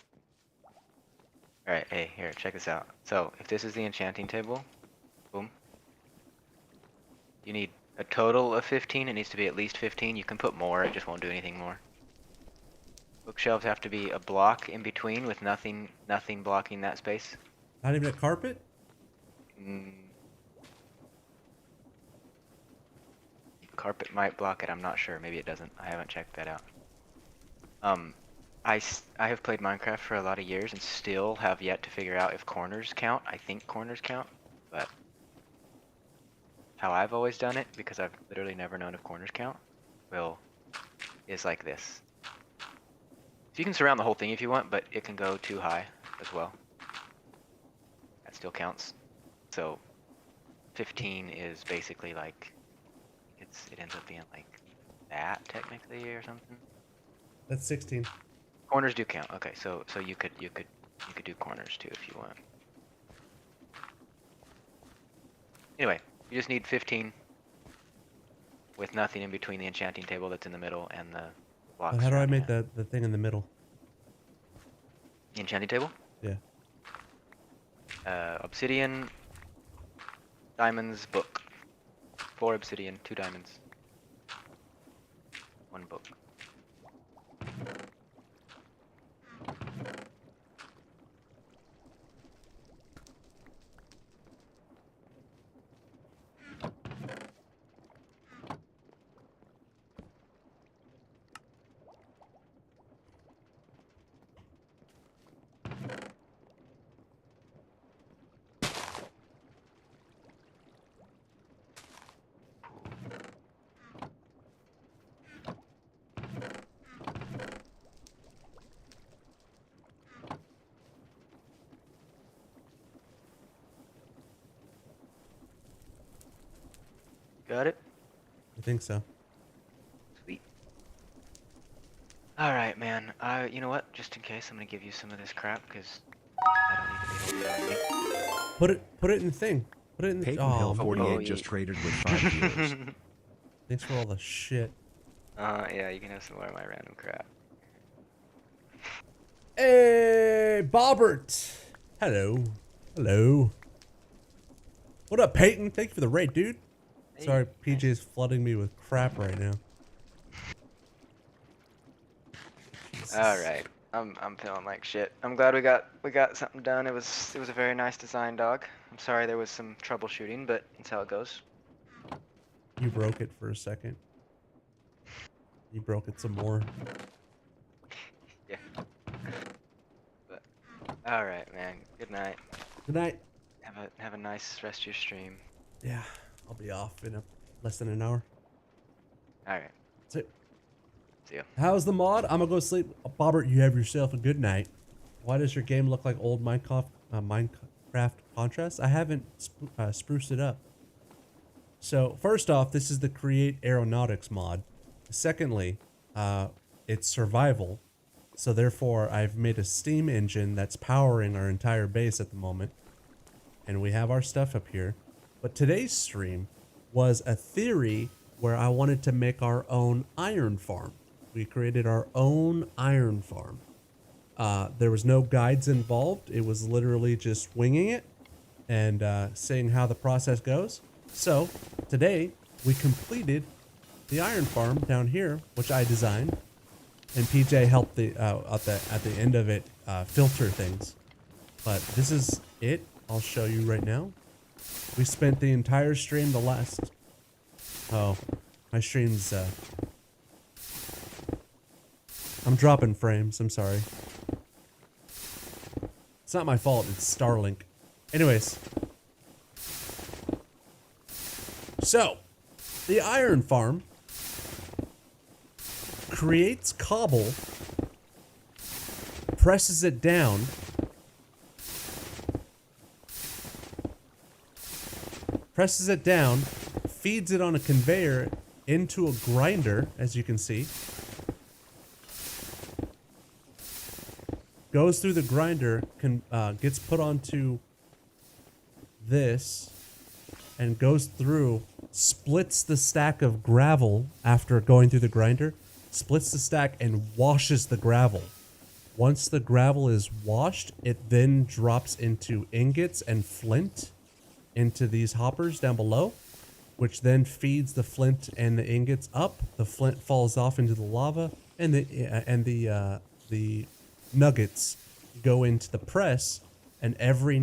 Alright, hey, here, check this out. So, if this is the enchanting table, boom. You need a total of 15. It needs to be at least 15. You can put more, it just won't do anything more. Bookshelves have to be a block in between with nothing blocking that space. Not even a carpet? Mm. Carpet might block it, I'm not sure. Maybe it doesn't. I haven't checked that out. I have played Minecraft for a lot of years and still have yet to figure out if corners count. I think corners count, but how I've always done it, because I've literally never known if corners count, is like this. So you can surround the whole thing if you want, but it can go too high as well. That still counts. So 15 is basically like, it ends up being like that technically or something. That's 16. Corners do count. Okay, so you could do corners too if you want. Anyway, you just need 15 with nothing in between the enchanting table that's in the middle and the blocks. How do I make surrounding the thing in the middle? The enchanting table? Yeah. Obsidian, diamonds, book. 4 obsidian, 2 diamonds, 1 book. Got it? I think so. Sweet. Alright, man. You know what? Just in case, I'm gonna give you some of this crap, because I don't need to be holding it on me. Put it in the thing. Put it in the Peyton Hill 48 oh, just yeah. traded with 5 viewers. Thanks for all the shit. Yeah, you can have some more of my random crap. Hey, Bobbert. Hello. Hello. What up, Peyton? Thank you for the raid, dude. Hey, Sorry, nice. PJ's flooding me with crap right now. Alright. I'm feeling like shit. I'm glad we got something done. It was a very nice design, dog. I'm sorry there was some troubleshooting, but that's how it goes. You broke it for a second. You broke it some more. Yeah. But alright, man. Good night. Good night. Have a nice rest of your stream. Yeah, I'll be off in less than an hour. Alright. That's it. See ya. How's the mod? I'm gonna go sleep. Bobbert, you have yourself a good night. Why does your game look like old Minecraft contrast? I haven't spruced it up. So first off, this is the Create Aeronautics mod. Secondly, it's survival. So therefore, I've made a steam engine that's powering our entire base at the moment. And we have our stuff up here. But today's stream was a theory where I wanted to make our own iron farm. We created our own iron farm. There was no guides involved. It was literally just winging it and seeing how the process goes. So today we completed the iron farm down here, which I designed, and PJ helped at the end of it filter things. But this is it. I'll show you right now. We spent the entire stream oh, my stream's I'm dropping frames. I'm sorry. It's not my fault. It's Starlink. Anyways. So, the iron farm creates cobble, presses it down, feeds it on a conveyor into a grinder, as you can see. Goes through the grinder, gets put onto this, and goes through, splits the stack of gravel after going through the grinder, splits the stack and washes the gravel. Once the gravel is washed, it then drops into ingots and flint into these hoppers down below, which then feeds the flint and the ingots up. The flint falls off into the lava, and the nuggets go into the press. And every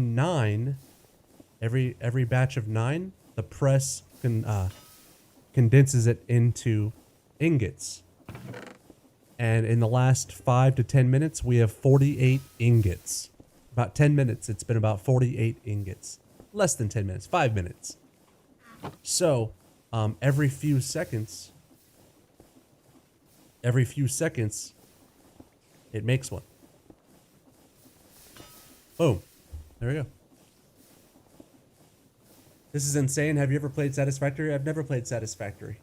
batch of 9, the press condenses it into ingots. And in the last 5 to 10 minutes, we have 48 ingots. About 10 minutes, it's been about 48 ingots. Less than 10 minutes, 5 minutes. So, every few seconds, it makes one. Boom. There we go. This is insane. Have you ever played Satisfactory? I've never played Satisfactory.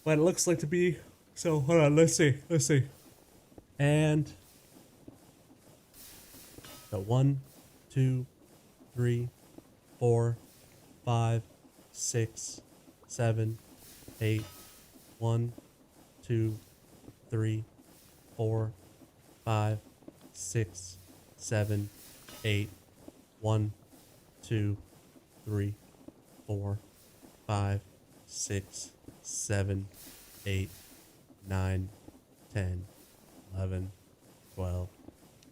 But it looks like to be... So, hold on, let's see. And... So, 1, 2, 3, 4, 5, 6, 7, 8. 1, 2, 3, 4, 5, 6, 7, 8. 1, 2, 3, 4, 5, 6, 7, 8, 9, 10, 11, 12,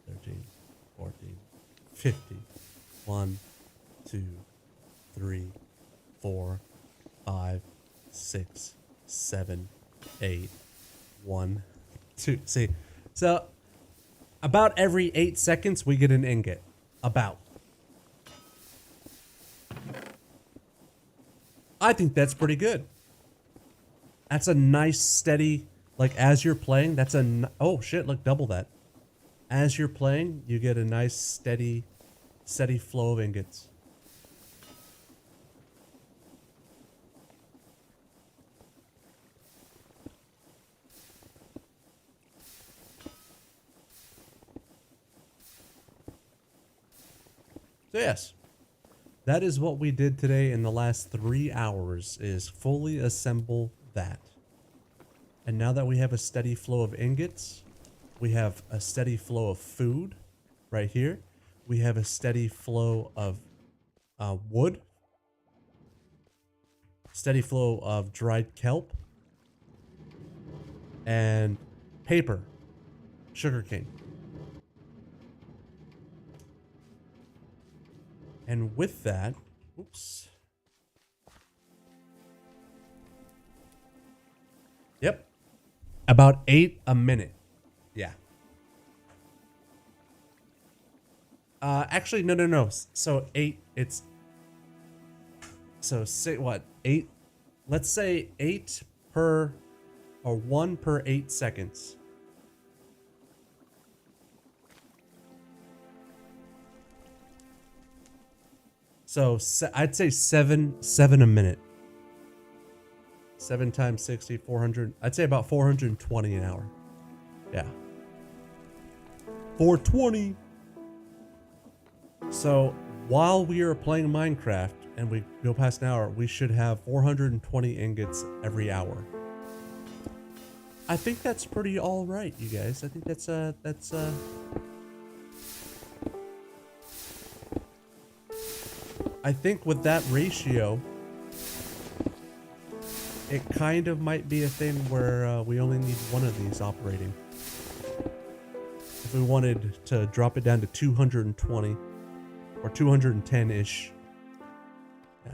13, 14, 15. 1, 2, 3, 4, 5, 6, 7, 8. 1, 2. See, so about every 8 seconds we get an ingot. About. I think that's pretty good. That's a nice steady, like as you're playing, that's a, oh shit, look, double that. As you're playing, you get a nice steady flow of ingots. So yes, that is what we did today in the last 3 hours, is fully assemble that. And now that we have a steady flow of ingots, we have a steady flow of food right here. We have a steady flow of wood, steady flow of dried kelp, and paper, sugarcane. And with that, oops. Yep. About 8 a minute. Yeah. Actually, no. So 8, it's... So, say what? 8? Let's say 8 per... Or 1 per 8 seconds. So I'd say 7 a minute. 7 times 60, 400. I'd say about 420 an hour. Yeah. 420. So while we are playing Minecraft and we go past an hour, we should have 420 ingots every hour. I think that's pretty all right, you guys. I think that's I think with that ratio, it kind of might be a thing where we only need one of these operating. If we wanted to drop it down to 220 or 210-ish. Yeah.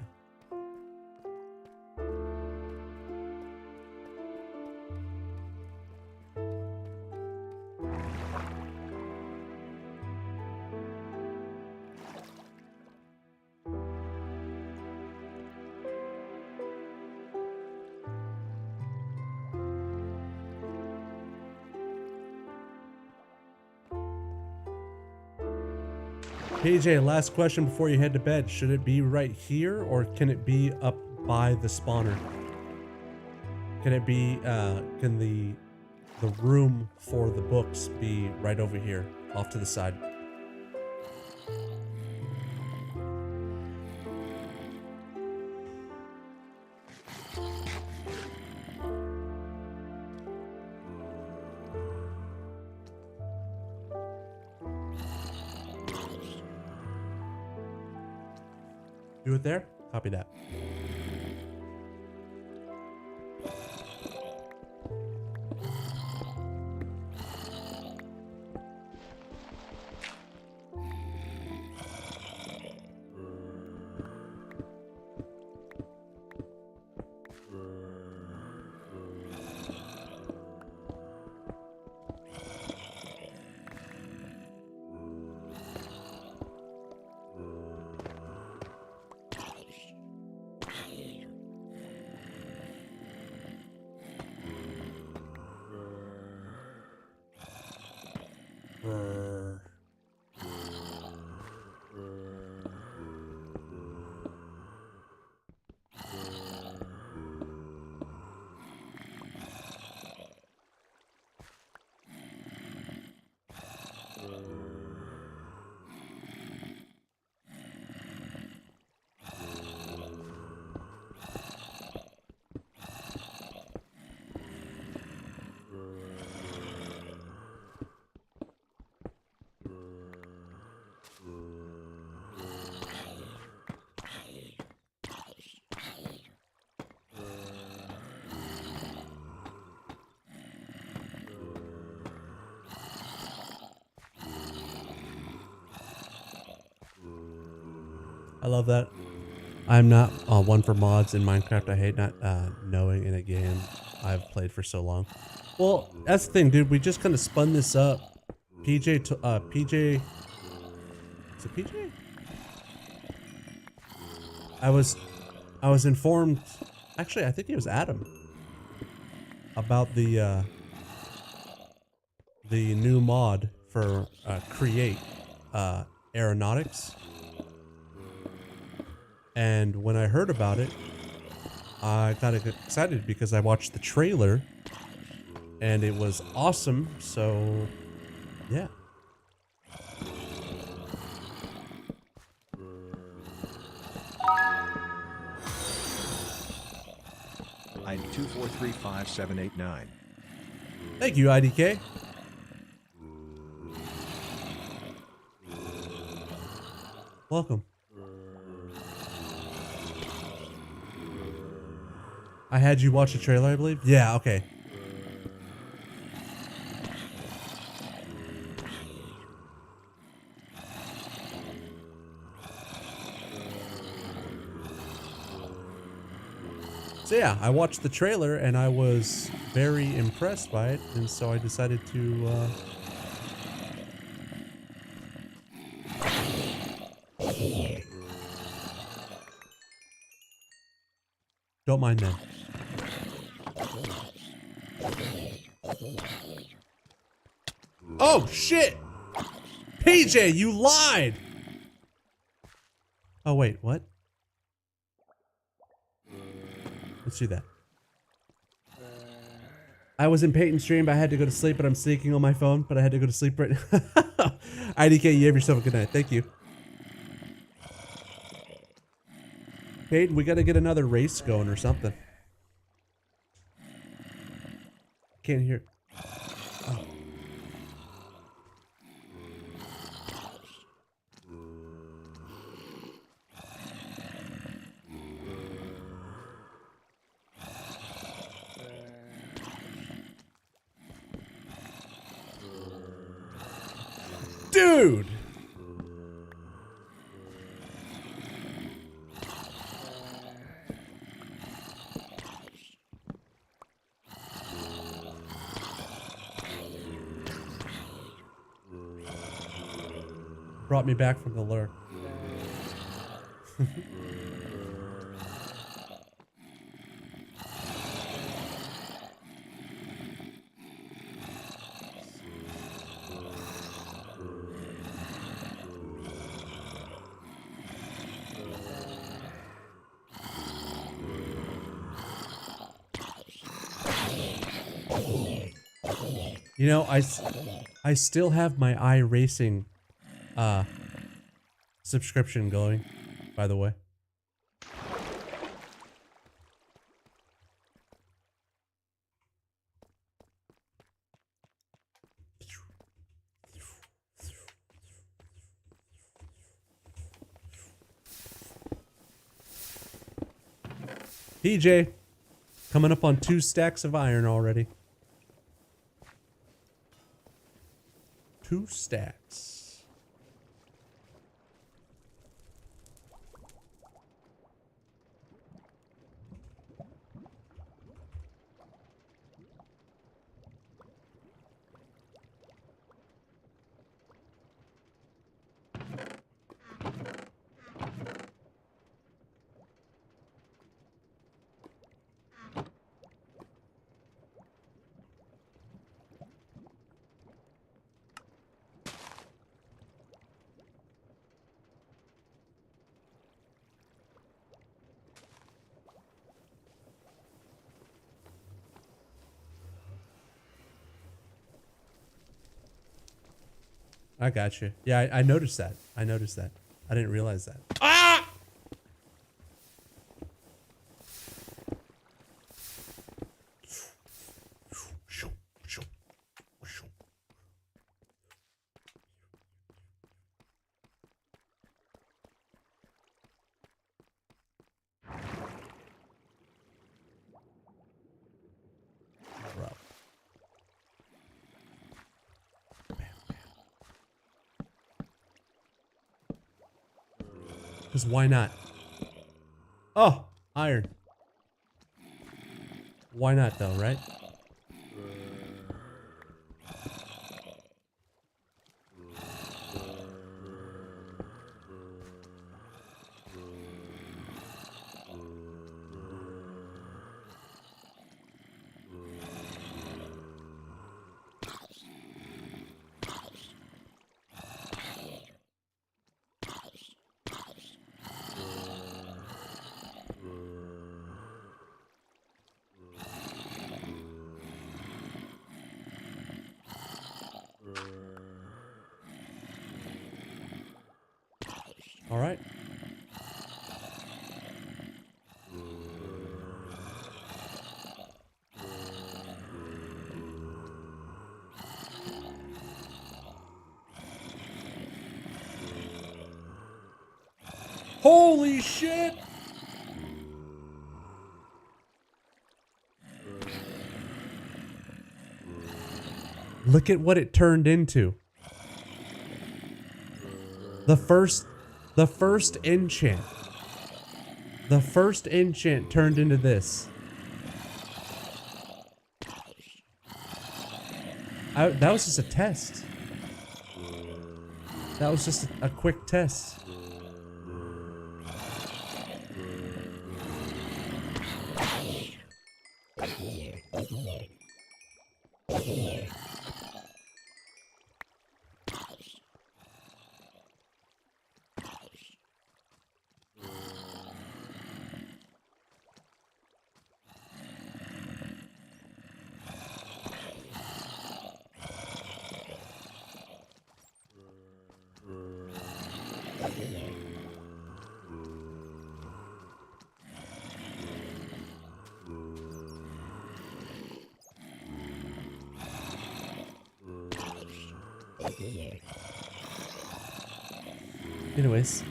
PJ, last question before you head to bed. Should it be right here or can it be up by the spawner? Can it be, can the room for the books be right over here, off to the side? Do it there? Copy that. I love that. I'm not one for mods in Minecraft. I hate not knowing in a game I've played for so long. Well, that's the thing, dude. We just kind of spun this up. PJ, PJ, is it PJ? I was informed. Actually, I think it was Adam about the new mod for create Aeronautics. And when I heard about it, I got excited because I watched the trailer and it was awesome. So, yeah. ID 2435789. Thank you, IDK. Welcome. I had you watch the trailer, I believe? Yeah, okay. So yeah, I watched the trailer and I was very impressed by it, and so I decided to don't mind them. Oh shit! PJ, you lied! Oh wait, what? Let's do that. I was in Peyton's stream, but I had to go to sleep, but I'm sneaking on my phone, but I had to go to sleep right now. IDK, you have yourself a good night. Thank you. Peyton, we gotta get another race going or something. Can't hear. Oh. Dude! Brought me back from the Lurk. You know, I still have my iRacing subscription going, by the way. PJ, coming up on 2 stacks of iron already. 2 stacks. I got you. Yeah, I noticed that. I noticed that. I didn't realize that. Ah! Bro. Because why not? Oh, iron. Why not though, right? All right. Holy shit! Look at what it turned into. The first enchant. The first enchant turned into this. That was just a test. That was just a quick test. Anyways,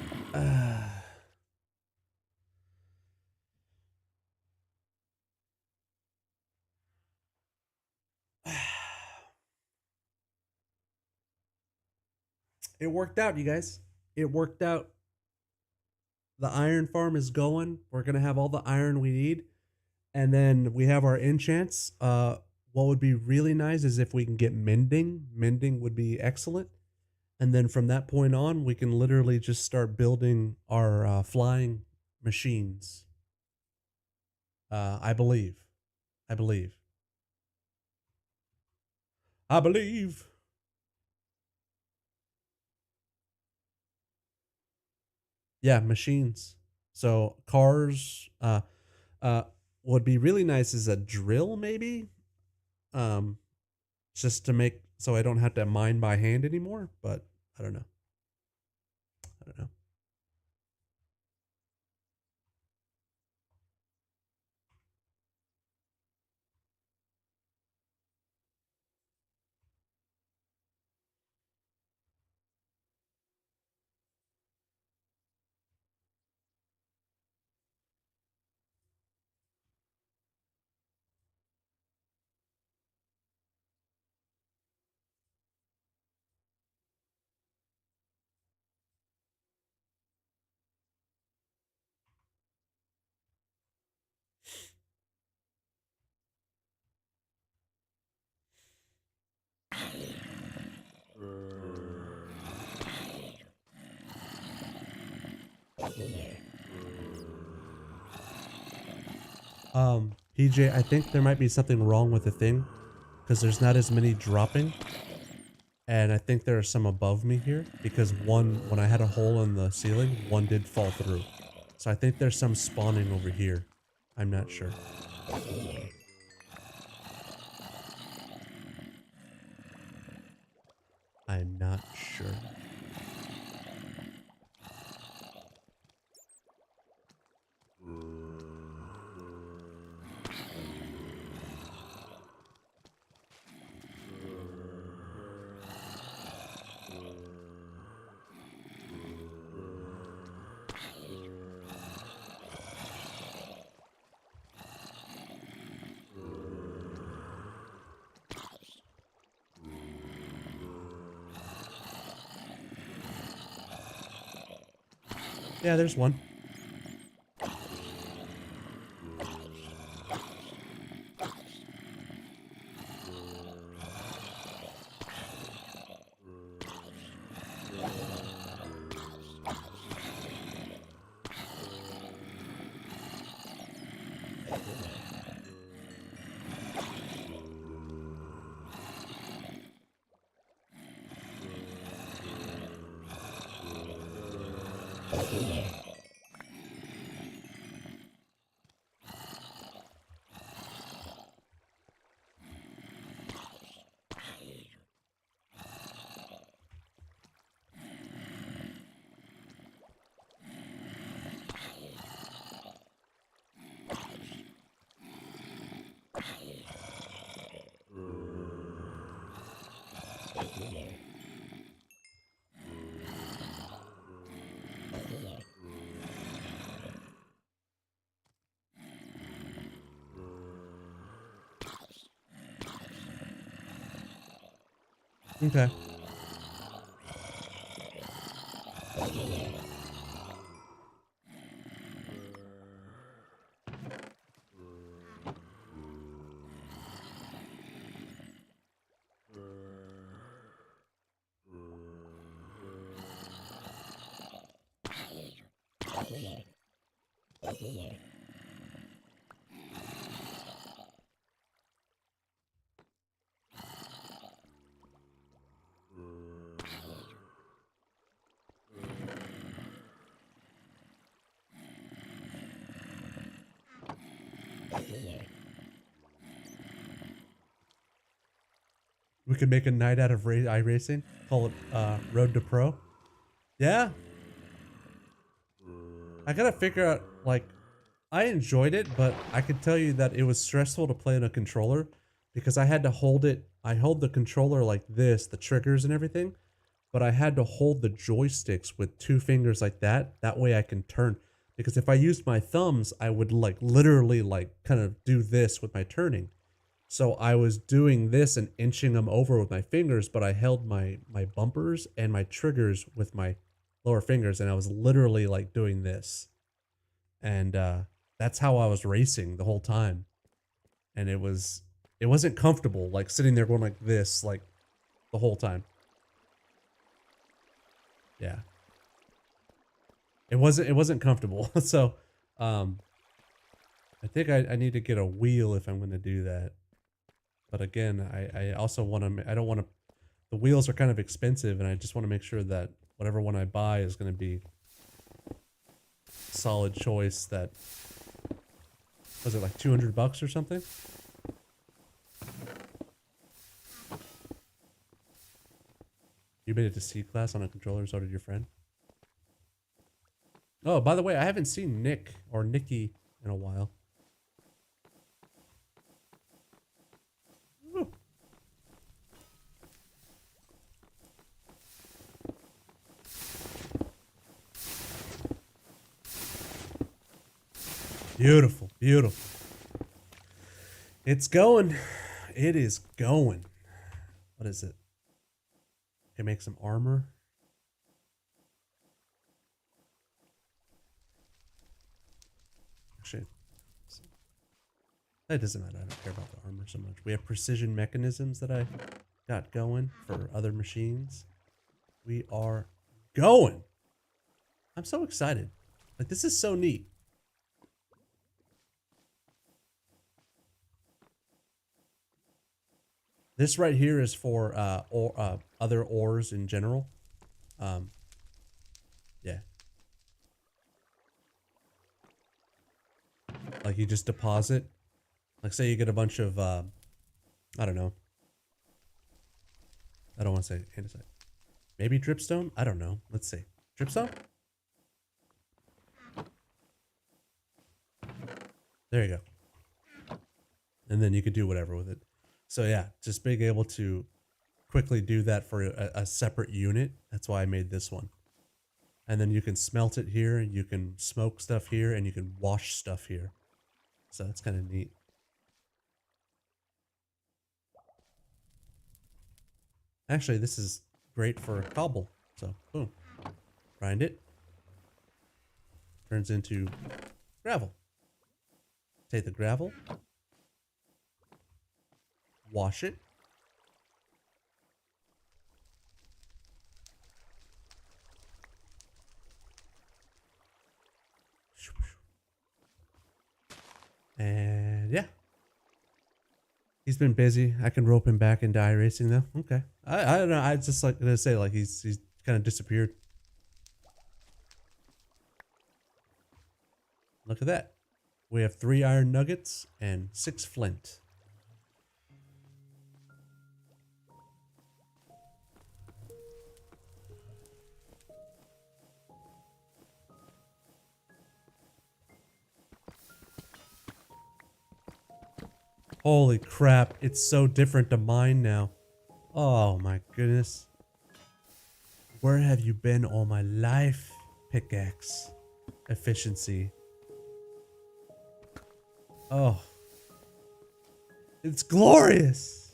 it worked out, you guys. It worked out. The iron farm is going. We're gonna have all the iron we need, and then we have our enchants. What would be really nice is if we can get mending. Mending would be excellent. And then from that point on, we can literally just start building our flying machines. I believe. I believe. I believe. Yeah, machines. So cars. What would be really nice is a drill, maybe. just to make so I don't have to mine by hand anymore, but I don't know. I don't know. PJ, I think there might be something wrong with the thing because there's not as many dropping. And I think there are some above me here because one, when I had a hole in the ceiling, one did fall through. So I think there's some spawning over here. I'm not sure. I'm not sure. Yeah, there's one. Okay. We could make a night out of iRacing. Call it Road to Pro. Yeah. I gotta figure out, like, I enjoyed it, but I could tell you that it was stressful to play on a controller because I had to hold it. I hold the controller like this, the triggers and everything, but I had to hold the joysticks with 2 fingers like that. That way I can turn. Because if I used my thumbs, I would like literally like kind of do this with my turning. So I was doing this and inching them over with my fingers, but I held my bumpers and my triggers with my lower fingers, and I was literally like doing this. And that's how I was racing the whole time. And it wasn't comfortable like sitting there going like this like the whole time. Yeah. It wasn't comfortable. So I think I need to get a wheel if I'm going to do that. But again, I also want to, I don't want to, the wheels are kind of expensive, and I just want to make sure that whatever one I buy is going to be solid choice. That, was it like $200 or something? You made it to C class on a controller, so did your friend. Oh, by the way, I haven't seen Nick or Nikki in a while. Ooh. Beautiful, beautiful. It's going. It is going. What is it? Can make some armor. Actually, that doesn't matter. I don't care about the armor so much. We have precision mechanisms that I got going for other machines. We are going. I'm so excited. Like, this is so neat. This right here is for other ores in general. Yeah. Like, you just deposit. Like, say you get a bunch of, I don't know. I don't want to say andesite. Maybe dripstone? I don't know. Let's see. Dripstone? There you go. And then you could do whatever with it. So yeah, just being able to quickly do that for a separate unit. That's why I made this one. And then you can smelt it here, you can smoke stuff here, and you can wash stuff here. So that's kind of neat. Actually, this is great for cobble. So boom, grind it. Turns into gravel. Take the gravel. Wash it. And yeah. He's been busy. I can rope him back into iRacing though. Okay. I don't know. I just like to say like he's kind of disappeared. Look at that. We have 3 iron nuggets and 6 flint. Holy crap, it's so different to mine now. Oh my goodness. Where have you been all my life? Pickaxe. Efficiency. Oh. It's glorious.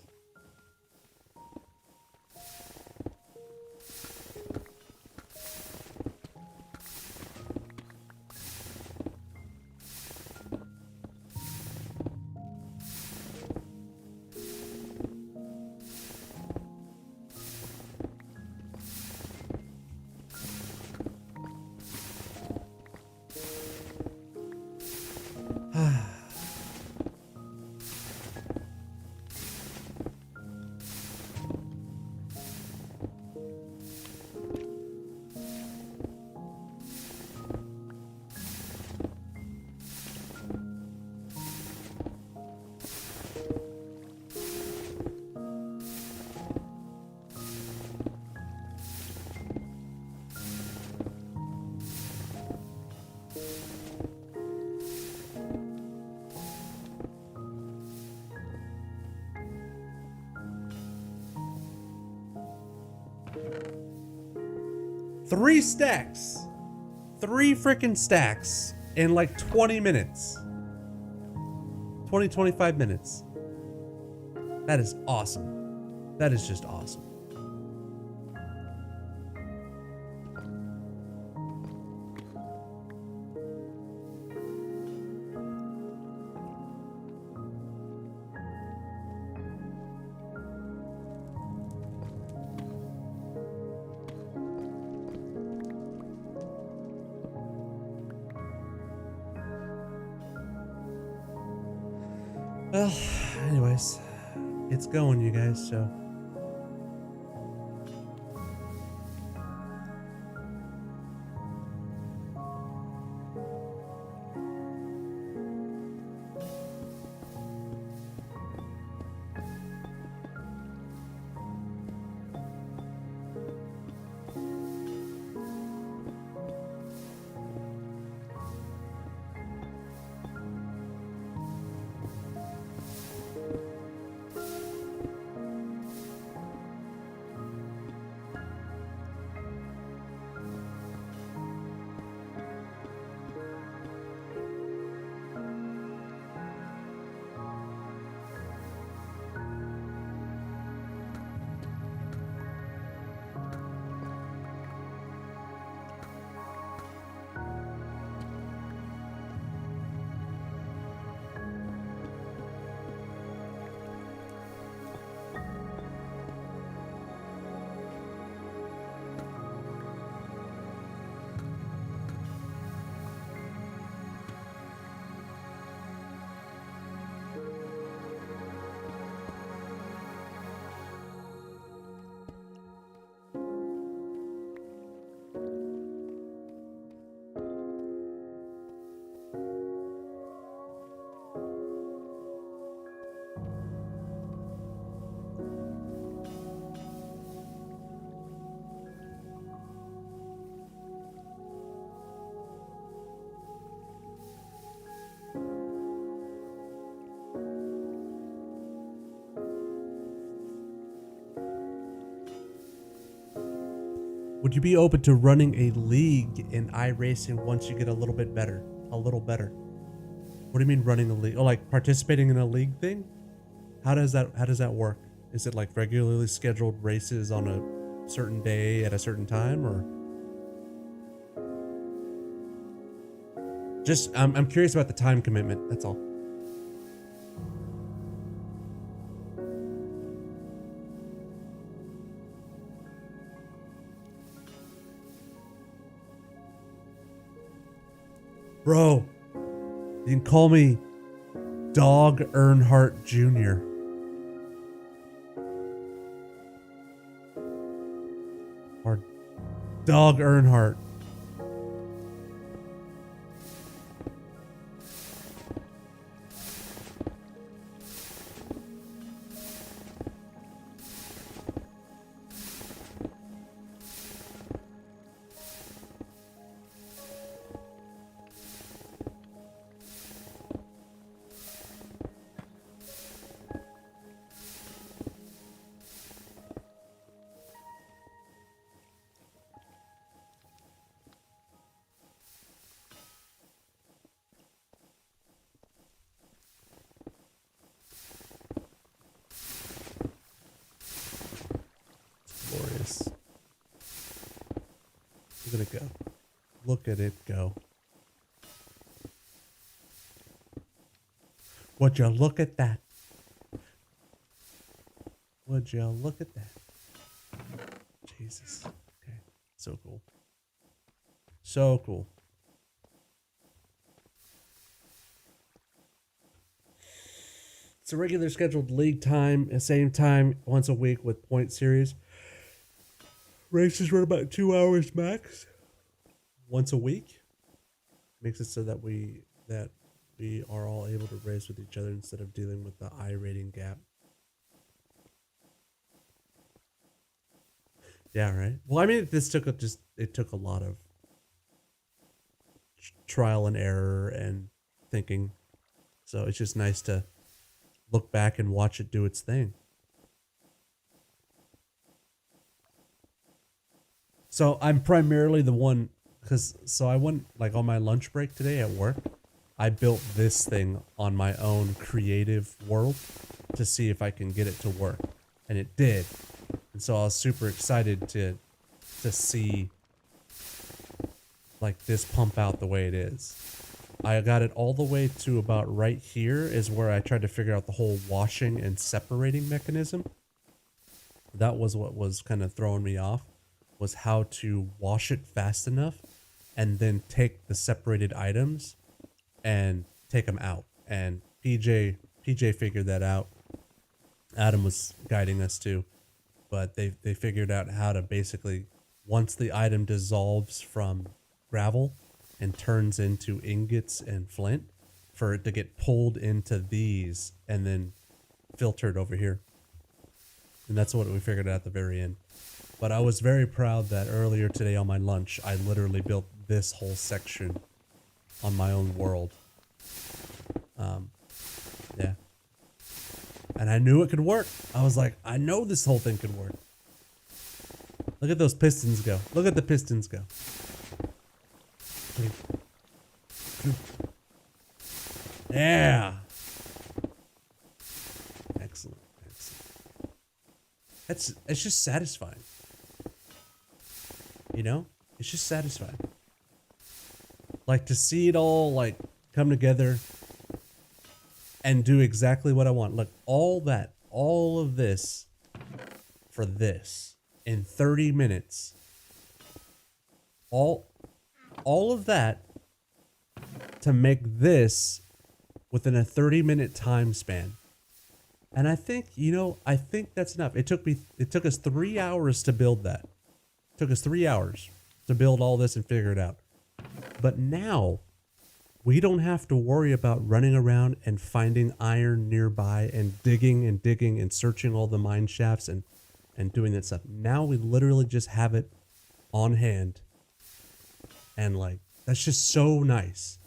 Three stacks. 3 freaking stacks in like 20 minutes. 20, 25 minutes. That is awesome. That is just awesome. Well, anyways, it's going, you guys, so. Would you be open to running a league in iRacing once you get a little bit better? A little better. What do you mean running a league? Oh, like participating in a league thing? How does that work? Is it like regularly scheduled races on a certain day at a certain time, or just I'm curious about the time commitment, that's all. Bro, you can call me Dog Earnhardt Jr. Or Dog Earnhardt. Glorious. Look at it go. Look at it go. Would you look at that? Would you look at that? Jesus. Okay. So cool. So cool. It's a regular scheduled league time, at the same time, once a week with point series. Races run about 2 hours max. Once a week. Makes it so that we are all able to race with each other instead of dealing with the I rating gap. Yeah, right. Well, I mean, this took a lot of trial and error and thinking. So it's just nice to look back and watch it do its thing. So I'm primarily the one, so I went like on my lunch break today at work. I built this thing on my own creative world to see if I can get it to work, and it did. And so I was super excited to see like this pump out the way it is. I got it all the way to about right here is where I tried to figure out the whole washing and separating mechanism. That was what was kind of throwing me off, was how to wash it fast enough and then take the separated items and take them out. And PJ figured that out. Adam was guiding us too, but they figured out how to basically, once the item dissolves from gravel and turns into ingots and flint, for it to get pulled into these and then filtered over here. And that's what we figured out at the very end. But I was very proud that earlier today on my lunch, I literally built this whole section on my own world. Yeah. And I knew it could work. I was like, I know this whole thing could work. Look at those pistons go. Look at the pistons go. Yeah. Excellent. It's just satisfying. You know? It's just satisfying. Like to see it all like come together and do exactly what I want. Look, all of this for this in 30 minutes. All of that to make this within a 30-minute time span. And I think, I think that's enough. It took us 3 hours to build that. It took us 3 hours to build all this and figure it out. But now we don't have to worry about running around and finding iron nearby and digging and searching all the mine shafts and doing that stuff. Now we literally just have it on hand. And like, that's just so nice.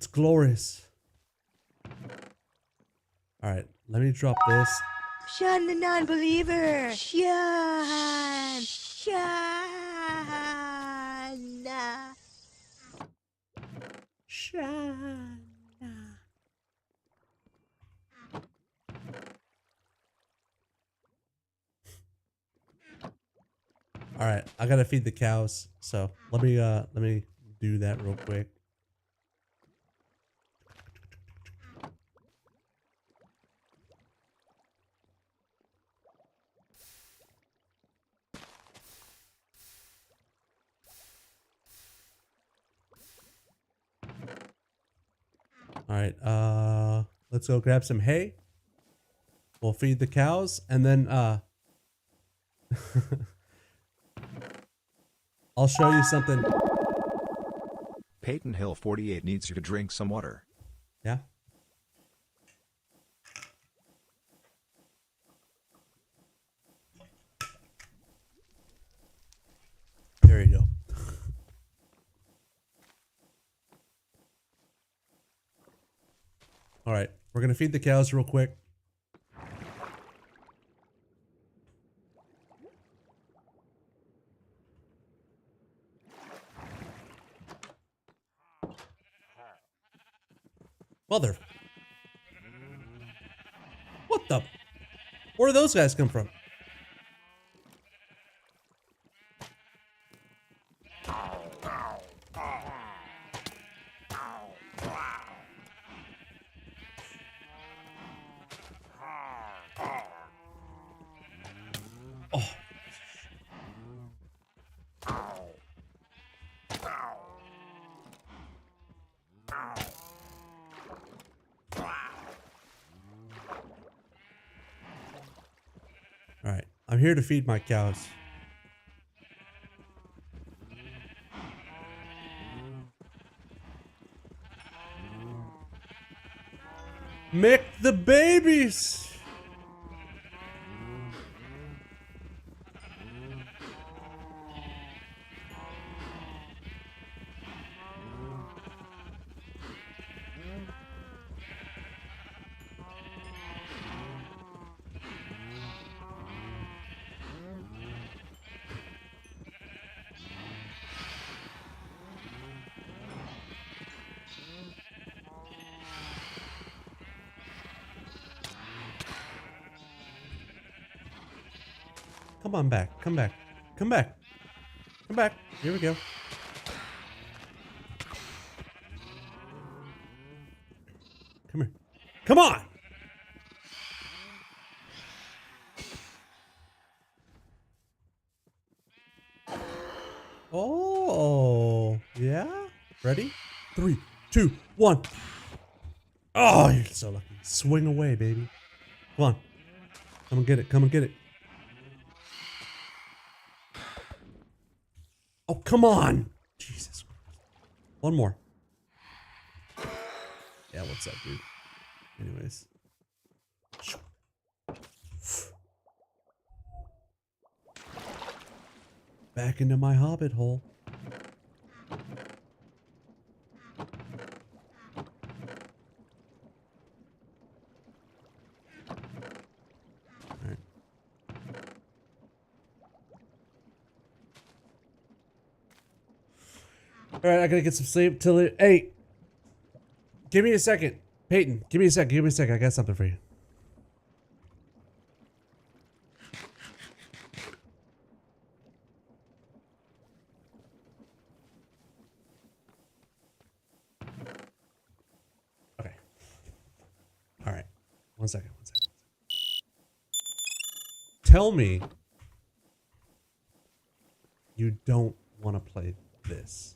It's glorious. All right, let me drop this. Sean the non-believer. Sean. Sean. Shana. All right, I gotta feed the cows, so let me do that real quick. All right, let's go grab some hay. We'll feed the cows, and then I'll show you something. Peyton Hill 48 needs you to drink some water. Yeah. There you go. All right, we're gonna feed the cows real quick. Mother. What the? Where do those guys come from? Oh. All right, I'm here to feed my cows. Mick the babies. Come on back. Come back. Come back. Come back. Here we go. Come here. Come on. Oh, yeah. Ready? 3, 2, 1. Oh, you're so lucky. Swing away, baby. Come on. Come and get it. Come and get it. Oh, come on. Jesus Christ. One more. Yeah, what's up, dude? Anyways. Back into my hobbit hole. Alright. Alright, I gotta get some sleep till it. Hey! Give me a second. Peyton, give me a second. Give me a second. I got something for you. Okay. Alright. One second. One second. Tell me you don't want to play this.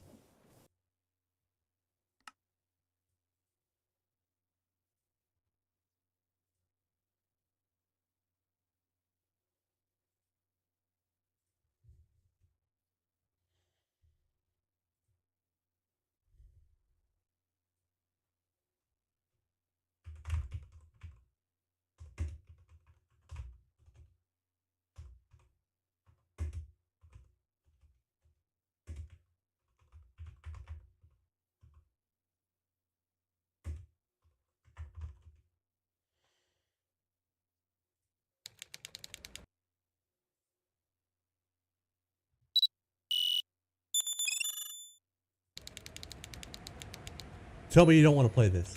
Tell me you don't want to play this.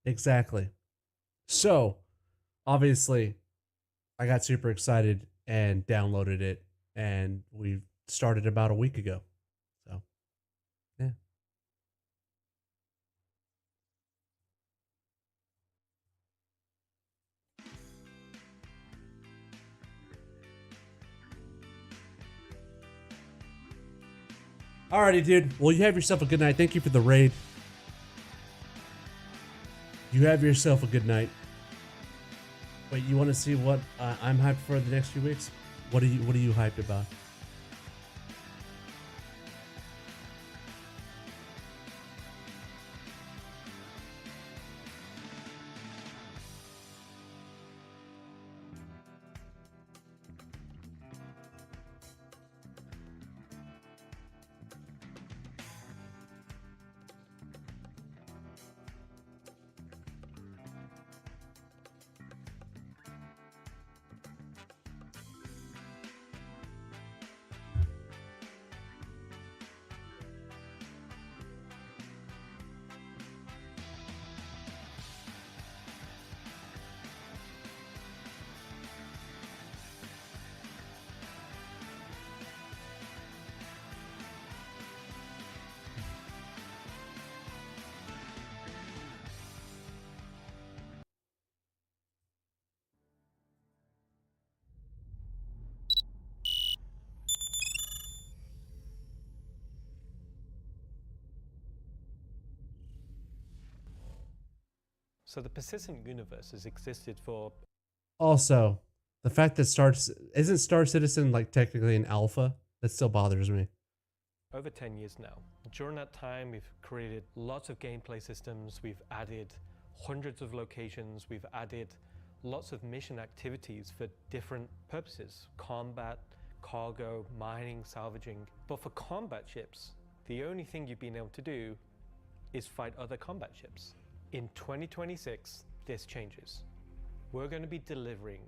Exactly. So, obviously, I got super excited and downloaded it, and we started about a week ago. So, yeah. Alrighty, dude. Well, you have yourself a good night. Thank you for the raid. You have yourself a good night. Wait, you want to see what I'm hyped for the next few weeks? What are you hyped about? So the persistent universe has existed for Also, the fact that isn't Star Citizen like technically an alpha? That still bothers me. over 10 years now. During that time, we've created lots of gameplay systems, we've added hundreds of locations, we've added lots of mission activities for different purposes: combat, cargo, mining, salvaging. But for combat ships, the only thing you've been able to do is fight other combat ships. In 2026, this changes. We're going to be delivering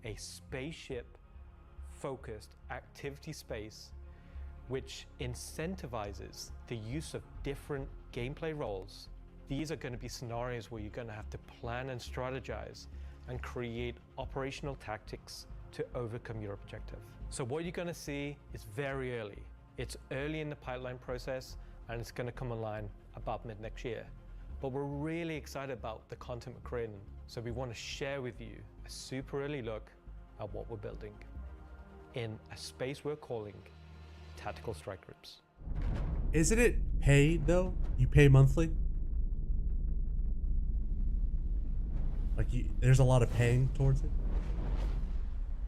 a spaceship-focused activity space which incentivizes the use of different gameplay roles. These are going to be scenarios where you're going to have to plan and strategize and create operational tactics to overcome your objective. So what you're going to see is very early. It's early in the pipeline process, and it's going to come online about mid next year. But we're really excited about the content we're creating, so we want to share with you a super early look at what we're building in a space we're calling Tactical Strike Groups. Isn't it paid though? You pay monthly? Like there's a lot of paying towards it?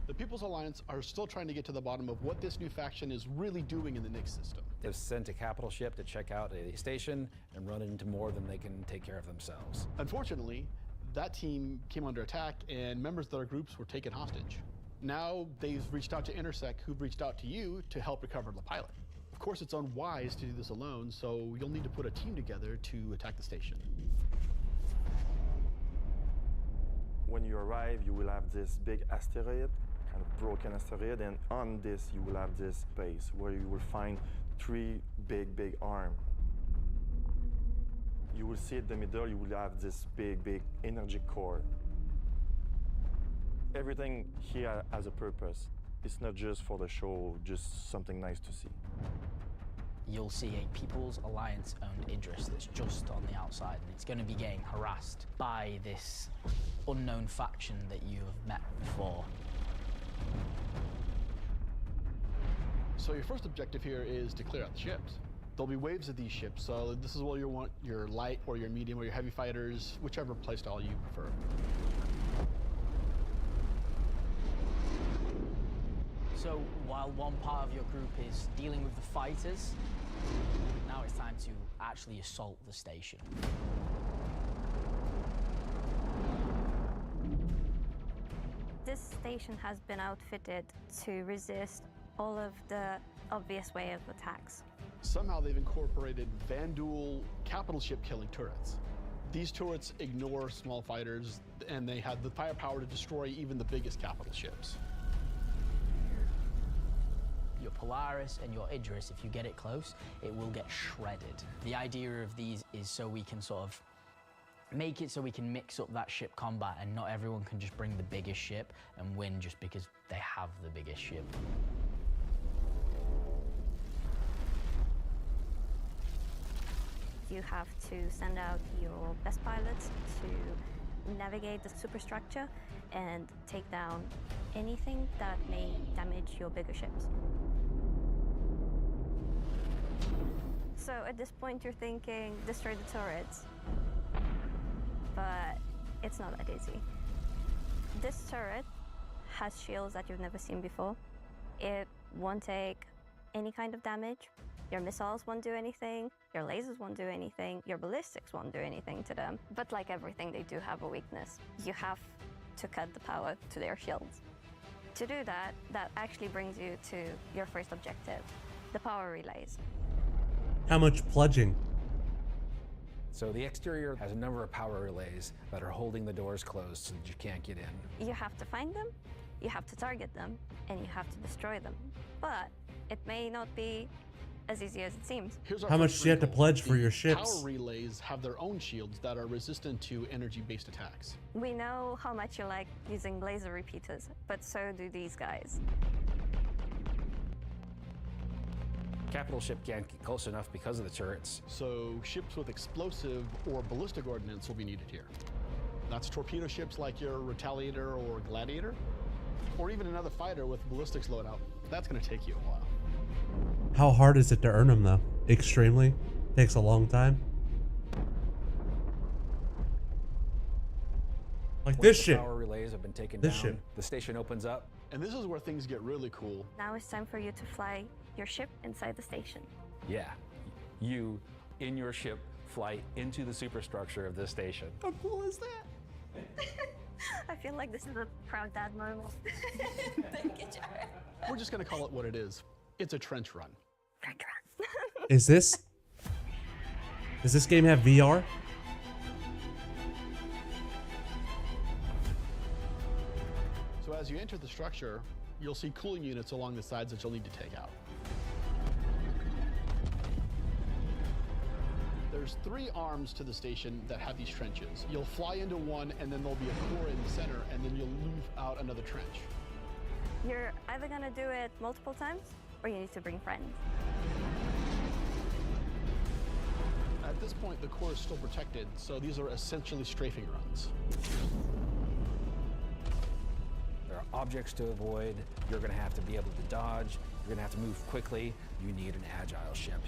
The People's Alliance are still trying to get to the bottom of what this new faction is really doing in the Nyx system. They've sent a capital ship to check out a station and run into more than they can take care of themselves. Unfortunately, that team came under attack and members of their groups were taken hostage. Now they've reached out to Intersec, who've reached out to you to help recover the pilot. Of course, it's unwise to do this alone, so you'll need to put a team together to attack the station. When you arrive, you will have this big asteroid, kind of broken asteroid, and on this you will have this space where you will find three big arms. You will see in the middle, you will have this big energy core. Everything here has a purpose. It's not just for the show, just something nice to see. You'll see a People's Alliance-owned Idris that's just on the outside, and it's going to be getting harassed by this unknown faction that you have met before. So your first objective here is to clear out the ships. There'll be waves of these ships, so this is where you want your light or your medium or your heavy fighters, whichever playstyle you prefer. So while one part of your group is dealing with the fighters, now it's time to actually assault the station. This station has been outfitted to resist all of the obvious way of attacks. Somehow they've incorporated Vanduul capital ship killing turrets. These turrets ignore small fighters, and they have the firepower to destroy even the biggest capital ships. Your Polaris and your Idris, if you get it close, it will get shredded. The idea of these is so we can sort of make it so we can mix up that ship combat, and not everyone can just bring the biggest ship and win just because they have the biggest ship. You have to send out your best pilots to navigate the superstructure and take down anything that may damage your bigger ships. So at this point you're thinking, destroy the turrets. But it's not that easy. This turret has shields that you've never seen before. It won't take any kind of damage. Your missiles won't do anything, your lasers won't do anything, your ballistics won't do anything to them. But like everything, they do have a weakness. You have to cut the power to their shields. To do that, that actually brings you to your first objective, the power relays. How much plunging? So the exterior has a number of power relays that are holding the doors closed so that you can't get in. You have to find them, you have to target them, and you have to destroy them. But it may not be as easy as it seems. How much do you have to pledge for your ships? Power relays have their own shields that are resistant to energy-based attacks. We know how much you like using laser repeaters, but so do these guys. Capital ship can't get close enough because of the turrets. So ships with explosive or ballistic ordnance will be needed here. That's torpedo ships like your Retaliator or Gladiator, or even another fighter with ballistics loadout. That's going to take you a while. How hard is it to earn them though? Extremely. Takes a long time. Like Once this the ship. power relays have been taken This down, ship. the station opens up. And this is where things get really cool. Now it's time for you to fly your ship inside the station. Yeah, you, in your ship, fly into the superstructure of this station. How cool is that? I feel like this is a proud dad moment. Thank you, Jared. We're just gonna call it what it is. It's a trench run. Trench run. Is this? Does this game have VR? So as you enter the structure, you'll see cooling units along the sides that you'll need to take out. There's 3 arms to the station that have these trenches. You'll fly into one, and then there'll be a core in the center, and then you'll move out another trench. You're either gonna do it multiple times, or you need to bring friends. At this point, the core is still protected, so these are essentially strafing runs. There are objects to avoid. You're going to have to be able to dodge. You're going to have to move quickly. You need an agile ship.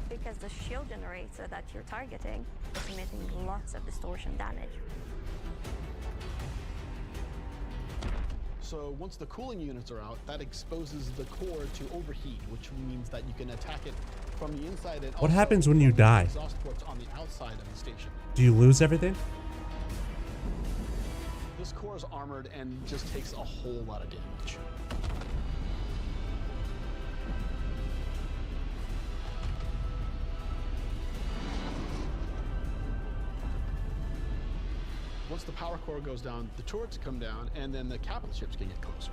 Because the shield generator that you're targeting is emitting lots of distortion damage. So once the cooling units are out, that exposes the core to overheat, which means that you can attack it from the inside and What happens when you die? Exhaust ports on the outside of the station. Do you lose everything? This core is armored and just takes a whole lot of damage. Once the power core goes down, the turrets come down, and then the capital ships can get closer.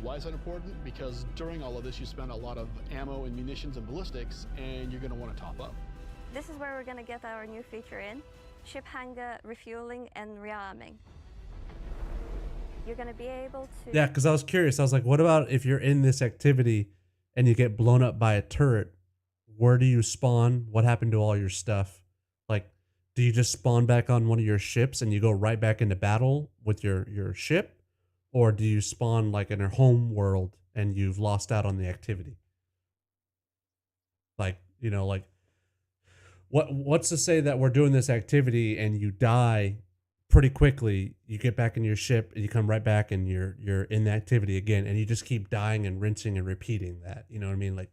Why is that important? Because during all of this, you spend a lot of ammo and munitions and ballistics, and you're going to want to top up. This is where we're gonna get our new feature in: ship hangar refueling and rearming. You're gonna be able to... Yeah, because I was curious. I was like, what about if you're in this activity and you get blown up by a turret? Where do you spawn? What happened to all your stuff? Like, do you just spawn back on one of your ships and you go right back into battle with your ship? Or do you spawn like in a home world and you've lost out on the activity? Like, you know, like what's to say that we're doing this activity and you die pretty quickly, you get back in your ship and you come right back and you're in the activity again, and you just keep dying and rinsing and repeating that. You know what I mean? Like,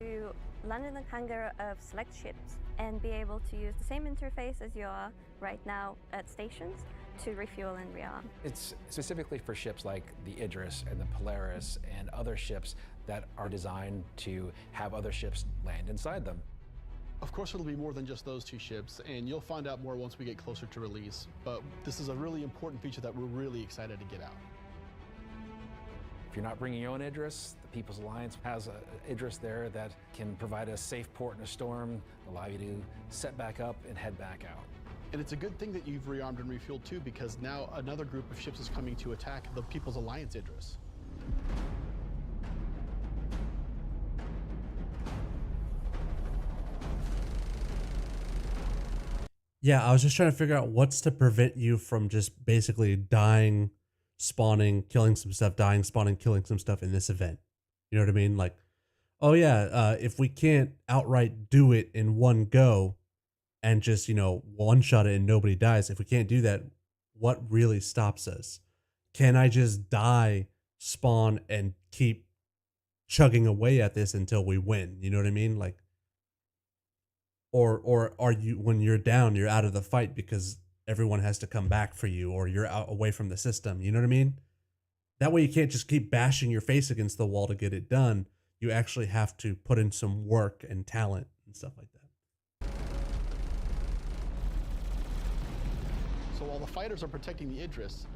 to land in the hangar of select ships and be able to use the same interface as you are right now at stations to refuel and rearm. It's specifically for ships like the Idris and the Polaris and other ships that are designed to have other ships land inside them. Of course, it'll be more than just those 2 ships, and you'll find out more once we get closer to release, but this is a really important feature that we're really excited to get out. If you're not bringing your own Idris, the People's Alliance has an Idris there that can provide a safe port in a storm, allow you to set back up and head back out. And it's a good thing that you've rearmed and refueled too, because now another group of ships is coming to attack the People's Alliance Idris. yeah, I was just trying to figure out what's to prevent you from just basically dying, spawning, killing some stuff, dying, spawning, killing some stuff in this event. You know what I mean? Like, oh yeah, if we can't outright do it in one go and just, you know, one-shot it and nobody dies, if we can't do that, what really stops us? Can I just die, spawn, and keep chugging away at this until we win? You know what I mean? Like, or are you, when you're down, you're out of the fight because everyone has to come back for you, or you're out away from the system. You know what I mean? That way you can't just keep bashing your face against the wall to get it done. You actually have to put in some work and talent and stuff like that. So while the fighters are protecting the Idris,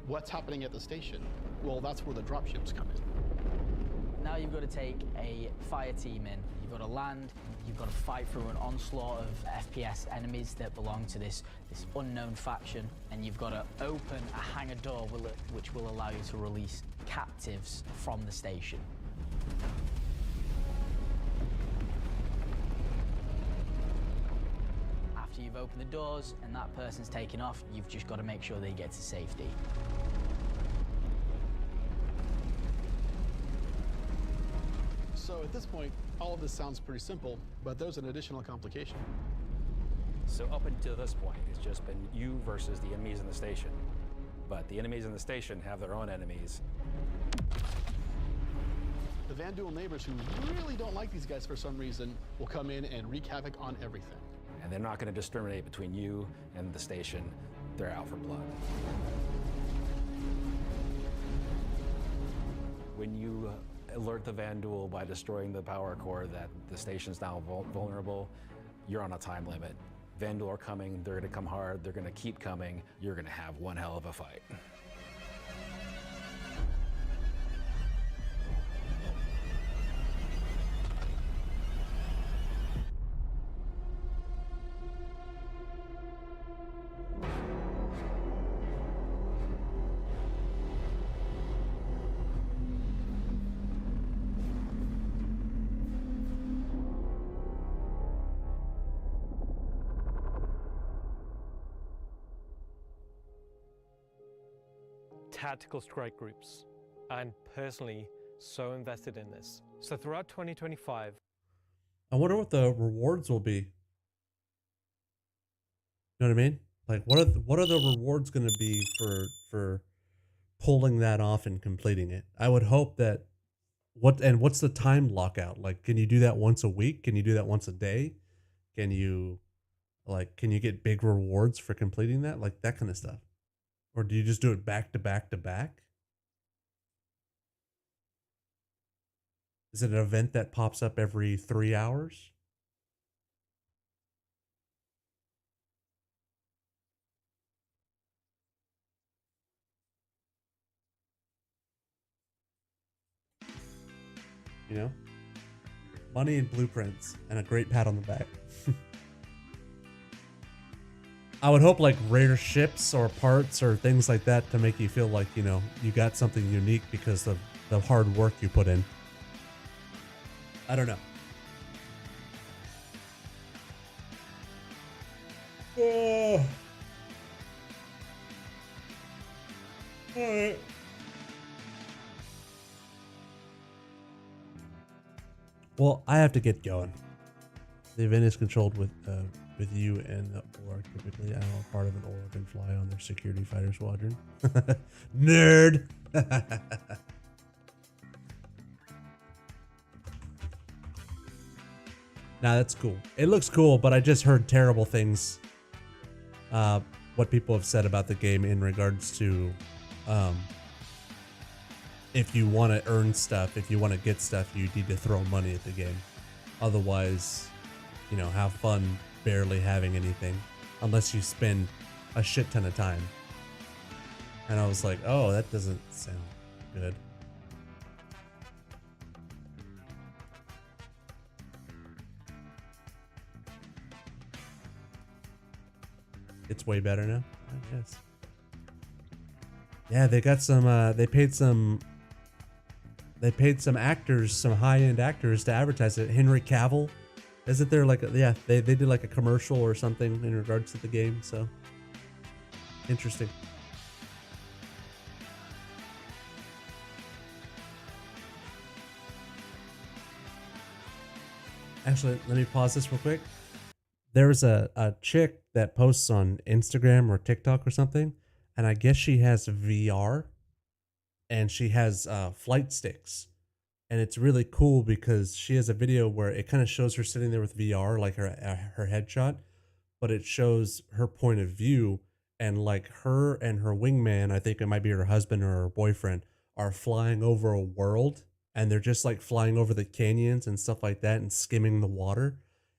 what's happening at the station? Well, that's where the dropships come in. Now you've got to take a fire team in. You've got to land, you've got to fight through an onslaught of FPS enemies that belong to this unknown faction, and you've got to open a hangar door which will allow you to release captives from the station. After you've opened the doors and that person's taken off, you've just got to make sure they get to safety. So at this point, all of this sounds pretty simple, but there's an additional complication. So up until this point, it's just been you versus the enemies in the station. But the enemies in the station have their own enemies. The Vandal neighbors who really don't like these guys for some reason will come in and wreak havoc on everything. And they're not going to discriminate between you and the station. They're out for blood. When you alert the Vandal by destroying the power core that the station's now vulnerable, you're on a time limit. Vandal are coming, they're going to come hard, they're going to keep coming, you're going to have one hell of a fight. Tactical strike groups. I'm personally so invested in this. So throughout 2025, I wonder what the rewards will be. You know what I mean? Like, what are the rewards going to be for pulling that off and completing it? I would hope that what's the time lockout? Like, can you do that once a week? Can you do that once a day? Can you get big rewards for completing that? Like that kind of stuff. Or do you just do it back to back to back? Is it an event that pops up every 3 hours? You know? Money and blueprints and a great pat on the back. I would hope like rare ships or parts or things like that to make you feel like, you know, you got something unique because of the hard work you put in. I don't know. Oh. All right. Well, I have to get going. The event is controlled with you and the Orc. Typically, I'm a part of an Orc and fly on their security fighter squadron. Nerd. Nah, that's cool. It looks cool, but I just heard terrible things. What people have said about the game in regards to, if you want to earn stuff, if you want to get stuff, you need to throw money at the game. Otherwise, you know, have fun barely having anything, unless you spend a shit ton of time. And I was like, oh, that doesn't sound good. It's way better now, I guess. Yeah, they got some, they paid some actors, some high-end actors to advertise it. Henry Cavill. Isn't there like yeah, they did like a commercial or something in regards to the game, so interesting. Actually, let me pause this real quick. There's a chick that posts on Instagram or TikTok or something, and I guess she has VR and she has flight sticks. And it's really cool because she has a video where it kind of shows her sitting there with VR, like her headshot, but it shows her point of view, and like her and her wingman, I think it might be her husband or her boyfriend, are flying over a world, and they're just like flying over the canyons and stuff like that and skimming the water.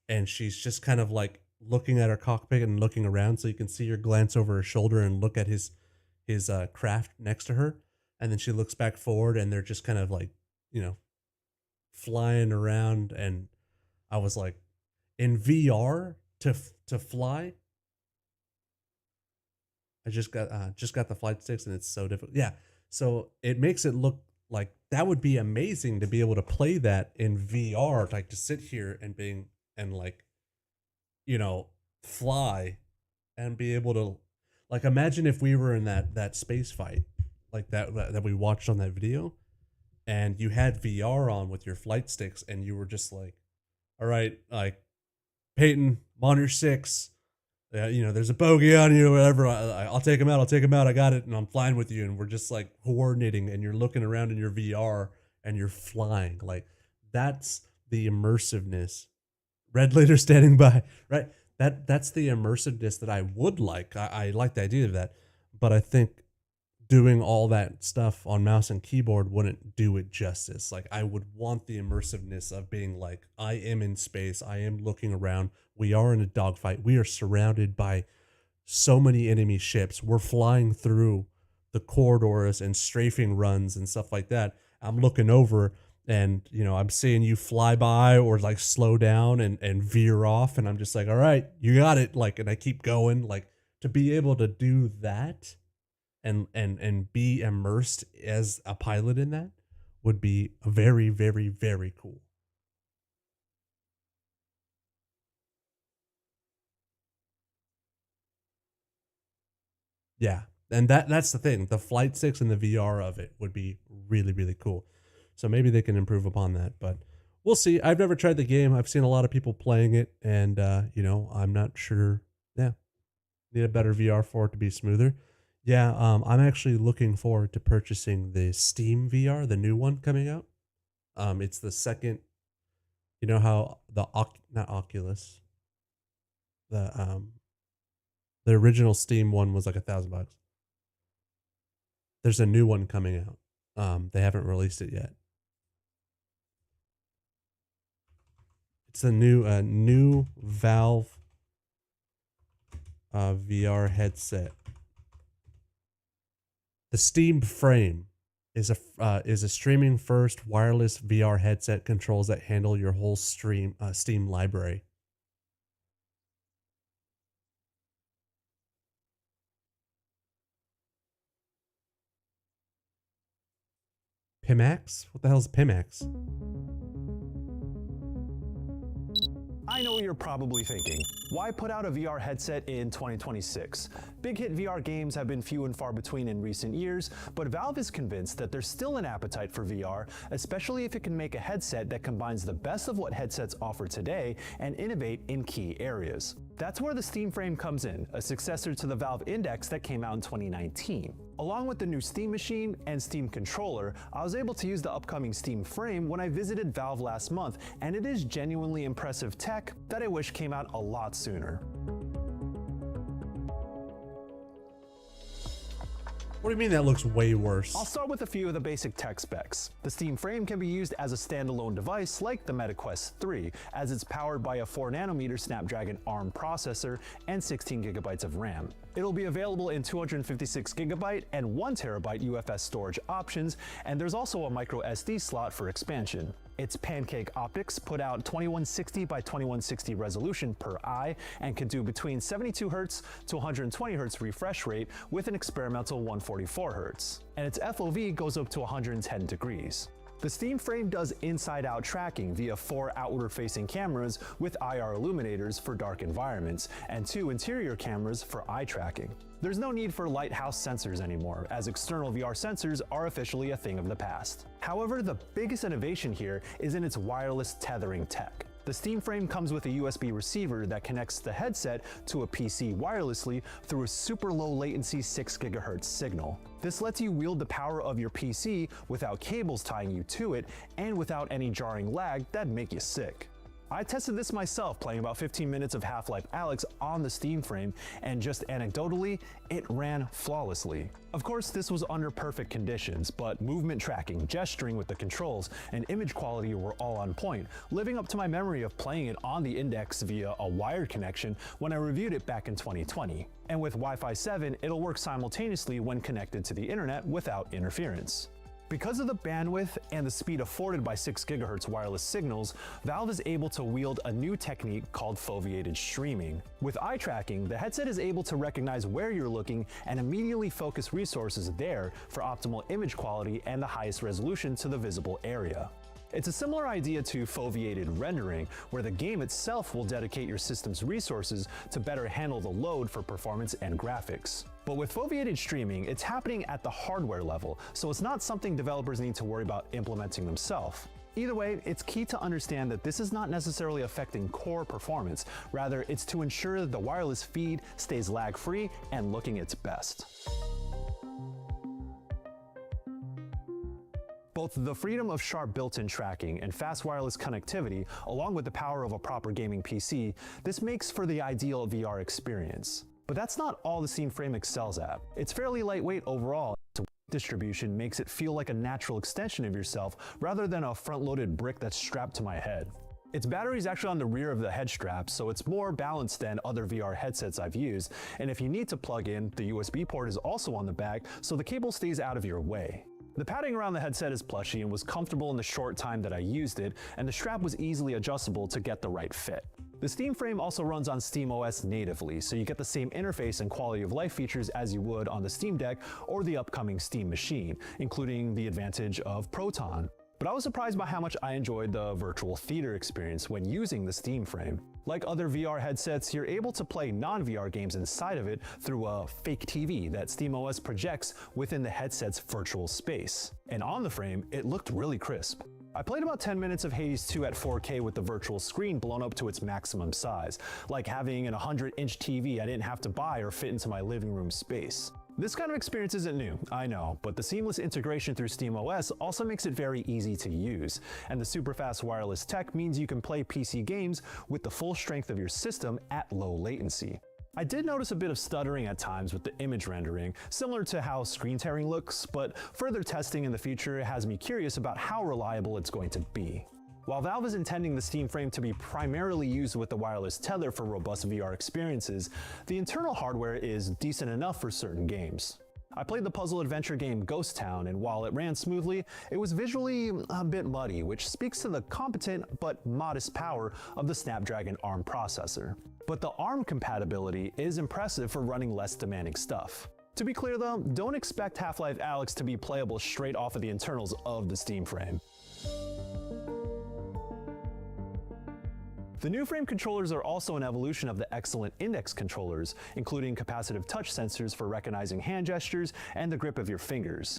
And she's just kind of like looking at her cockpit and looking around, so you can see her glance over her shoulder and look at his craft next to her. And then she looks back forward, and they're just kind of like, you know, flying around. And I was like, in VR to fly. I just got the flight sticks, and it's so difficult. Yeah, so it makes it look like that would be amazing to be able to play that in VR, like to sit here and like, you know, fly and be able to, like, imagine if we were in that space fight like that we watched on that video, and you had VR on with your flight sticks, and you were just like, all right, like, Peyton, monitor 6, there's a bogey on you or whatever. I'll take him out. I got it. And I'm flying with you. And we're just like coordinating, and you're looking around in your VR and you're flying. Like, that's the immersiveness. Red Leader standing by, right? That's the immersiveness that I would like. I like the idea of that, but I think doing all that stuff on mouse and keyboard wouldn't do it justice. Like, I would want the immersiveness of being like, I am in space. I am looking around. We are in a dogfight. We are surrounded by so many enemy ships. We're flying through the corridors and strafing runs and stuff like that. I'm looking over, and, I'm seeing you fly by or like slow down and veer off. And I'm just like, all right, you got it. Like, and I keep going. Like, to be able to do that and be immersed as a pilot in that would be very, very, very cool. Yeah. And that's the thing. The flight sticks and the VR of it would be really, really cool. So maybe they can improve upon that, but we'll see. I've never tried the game. I've seen a lot of people playing it, and I'm not sure. Yeah. Need a better VR for it to be smoother. Yeah, I'm actually looking forward to purchasing the Steam VR, the new one coming out. It's the second. You know how not Oculus, the original Steam one was like $1,000. There's a new one coming out. They haven't released it yet. It's a new Valve VR headset. The Steam Frame is a streaming first wireless VR headset controls that handle your whole Steam library. Pimax? What the hell is Pimax? I know what you're probably thinking. Why put out a VR headset in 2026? Big hit VR games have been few and far between in recent years, but Valve is convinced that there's still an appetite for VR, especially if it can make a headset that combines the best of what headsets offer today and innovate in key areas. That's where the Steam Frame comes in, a successor to the Valve Index that came out in 2019. Along with the new Steam Machine and Steam Controller, I was able to use the upcoming Steam Frame when I visited Valve last month, and it is genuinely impressive tech that I wish came out a lot sooner. What do you mean that looks way worse? I'll start with a few of the basic tech specs. The Steam Frame can be used as a standalone device like the Meta Quest 3, as it's powered by a 4nm Snapdragon ARM processor and 16GB of RAM. It'll be available in 256GB and 1TB UFS storage options, and there's also a micro SD slot for expansion. Its pancake optics put out 2160 by 2160 resolution per eye and can do between 72Hz to 120Hz refresh rate with an experimental 144Hz. And its FOV goes up to 110 degrees. The Steam Frame does inside-out tracking via 4 outward-facing cameras with IR illuminators for dark environments and 2 interior cameras for eye tracking. There's no need for lighthouse sensors anymore, as external VR sensors are officially a thing of the past. However, the biggest innovation here is in its wireless tethering tech. The Steam Frame comes with a USB receiver that connects the headset to a PC wirelessly through a super low latency 6GHz signal. This lets you wield the power of your PC without cables tying you to it and without any jarring lag that'd make you sick. I tested this myself playing about 15 minutes of Half-Life Alyx on the Steam Frame, and just anecdotally, it ran flawlessly. Of course, this was under perfect conditions, but movement tracking, gesturing with the controls, and image quality were all on point, living up to my memory of playing it on the Index via a wired connection when I reviewed it back in 2020. And with Wi-Fi 7, it'll work simultaneously when connected to the internet without interference. Because of the bandwidth and the speed afforded by 6GHz wireless signals, Valve is able to wield a new technique called foveated streaming. With eye tracking, the headset is able to recognize where you're looking and immediately focus resources there for optimal image quality and the highest resolution to the visible area. It's a similar idea to foveated rendering, where the game itself will dedicate your system's resources to better handle the load for performance and graphics. But with foveated streaming, it's happening at the hardware level, so it's not something developers need to worry about implementing themselves. Either way, it's key to understand that this is not necessarily affecting core performance, rather it's to ensure that the wireless feed stays lag-free and looking its best. Both the freedom of sharp built-in tracking and fast wireless connectivity, along with the power of a proper gaming PC, this makes for the ideal VR experience. But that's not all the Steam Frame excels at. It's fairly lightweight overall. Its distribution makes it feel like a natural extension of yourself rather than a front-loaded brick that's strapped to my head. Its battery is actually on the rear of the head strap, so it's more balanced than other VR headsets I've used, and if you need to plug in, the USB port is also on the back, so the cable stays out of your way. The padding around the headset is plushy and was comfortable in the short time that I used it, and the strap was easily adjustable to get the right fit. The Steam Frame also runs on SteamOS natively, so you get the same interface and quality of life features as you would on the Steam Deck or the upcoming Steam Machine, including the advantage of Proton. But I was surprised by how much I enjoyed the virtual theater experience when using the Steam Frame. Like other VR headsets, you're able to play non-VR games inside of it through a fake TV that SteamOS projects within the headset's virtual space. And on the frame, it looked really crisp. I played about 10 minutes of Hades 2 at 4K with the virtual screen blown up to its maximum size, like having an 100-inch TV I didn't have to buy or fit into my living room space. This kind of experience isn't new, I know, but the seamless integration through SteamOS also makes it very easy to use, and the super fast wireless tech means you can play PC games with the full strength of your system at low latency. I did notice a bit of stuttering at times with the image rendering, similar to how screen tearing looks, but further testing in the future has me curious about how reliable it's going to be. While Valve is intending the Steam Frame to be primarily used with the wireless tether for robust VR experiences, the internal hardware is decent enough for certain games. I played the puzzle adventure game Ghost Town, and while it ran smoothly, it was visually a bit muddy, which speaks to the competent but modest power of the Snapdragon ARM processor. But the ARM compatibility is impressive for running less demanding stuff. To be clear though, don't expect Half-Life Alyx to be playable straight off of the internals of the Steam Frame. The new frame controllers are also an evolution of the excellent index controllers, including capacitive touch sensors for recognizing hand gestures and the grip of your fingers.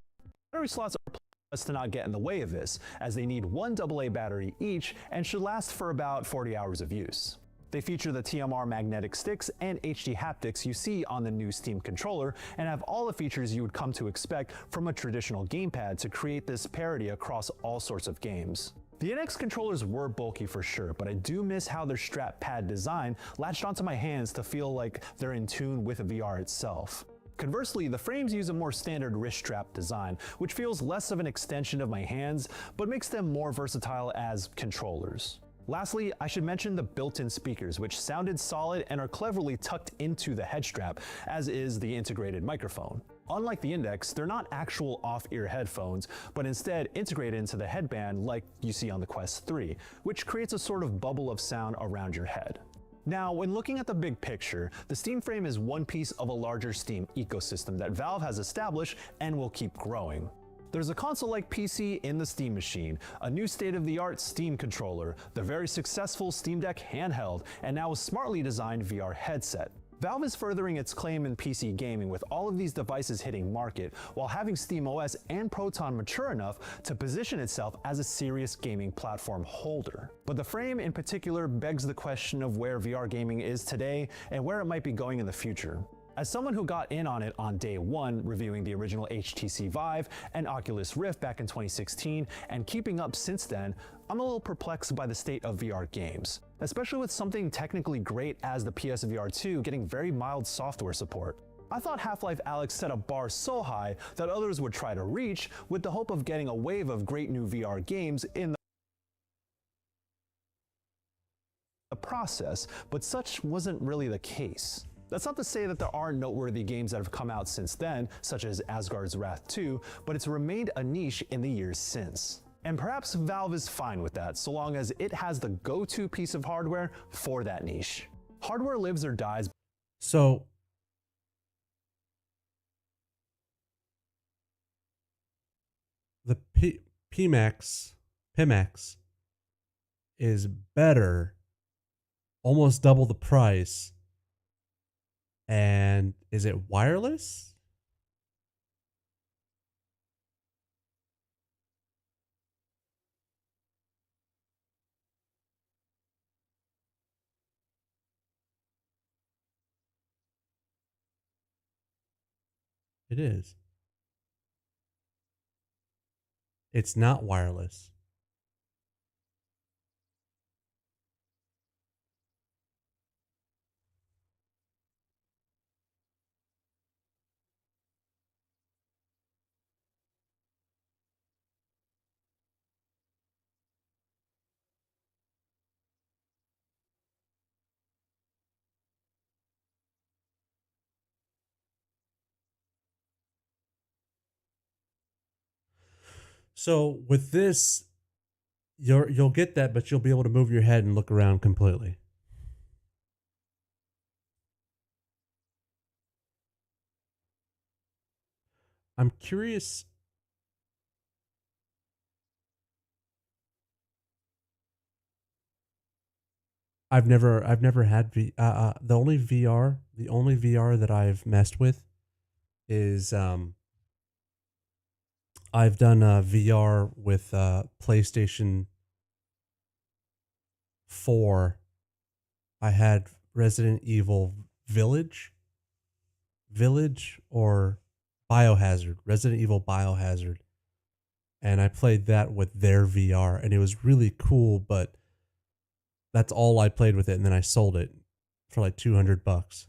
Battery slots are placed to not get in the way of this, as they need one AA battery each and should last for about 40 hours of use. They feature the TMR magnetic sticks and HD haptics you see on the new Steam controller, and have all the features you would come to expect from a traditional gamepad to create this parity across all sorts of games. The NX controllers were bulky for sure, but I do miss how their strap pad design latched onto my hands to feel like they're in tune with VR itself. Conversely, the frames use a more standard wrist strap design, which feels less of an extension of my hands, but makes them more versatile as controllers. Lastly, I should mention the built-in speakers, which sounded solid and are cleverly tucked into the head strap, as is the integrated microphone. Unlike the Index, they're not actual off-ear headphones, but instead integrated into the headband like you see on the Quest 3, which creates a sort of bubble of sound around your head. Now, when looking at the big picture, the Steam Frame is one piece of a larger Steam ecosystem that Valve has established and will keep growing. There's a console-like PC in the Steam Machine, a new state-of-the-art Steam controller, the very successful Steam Deck handheld, and now a smartly designed VR headset. Valve is furthering its claim in PC gaming with all of these devices hitting market, while having SteamOS and Proton mature enough to position itself as a serious gaming platform holder. But the Frame in particular begs the question of where VR gaming is today and where it might be going in the future. As someone who got in on it on day one, reviewing the original HTC Vive and Oculus Rift back in 2016, and keeping up since then, I'm a little perplexed by the state of VR games, especially with something technically great as the PSVR 2 getting very mild software support. I thought Half-Life Alyx set a bar so high that others would try to reach, with the hope of getting a wave of great new VR games in the process, but such wasn't really the case. That's not to say that there are noteworthy games that have come out since then, such as Asgard's Wrath 2, but it's remained a niche in the years since. And perhaps Valve is fine with that, so long as it has the go-to piece of hardware for that niche. Hardware lives or dies. So, the PMax Pimax is better, almost double the price. And is it wireless? It is. It's not wireless. So with this, you'll get that, but you'll be able to move your head and look around completely. I'm curious. I've never had the only VR that I've messed with is I've done VR with PlayStation 4. I had Resident Evil Village or Biohazard, Resident Evil Biohazard. And I played that with their VR and it was really cool, but that's all I played with it, and then I sold it for like $200.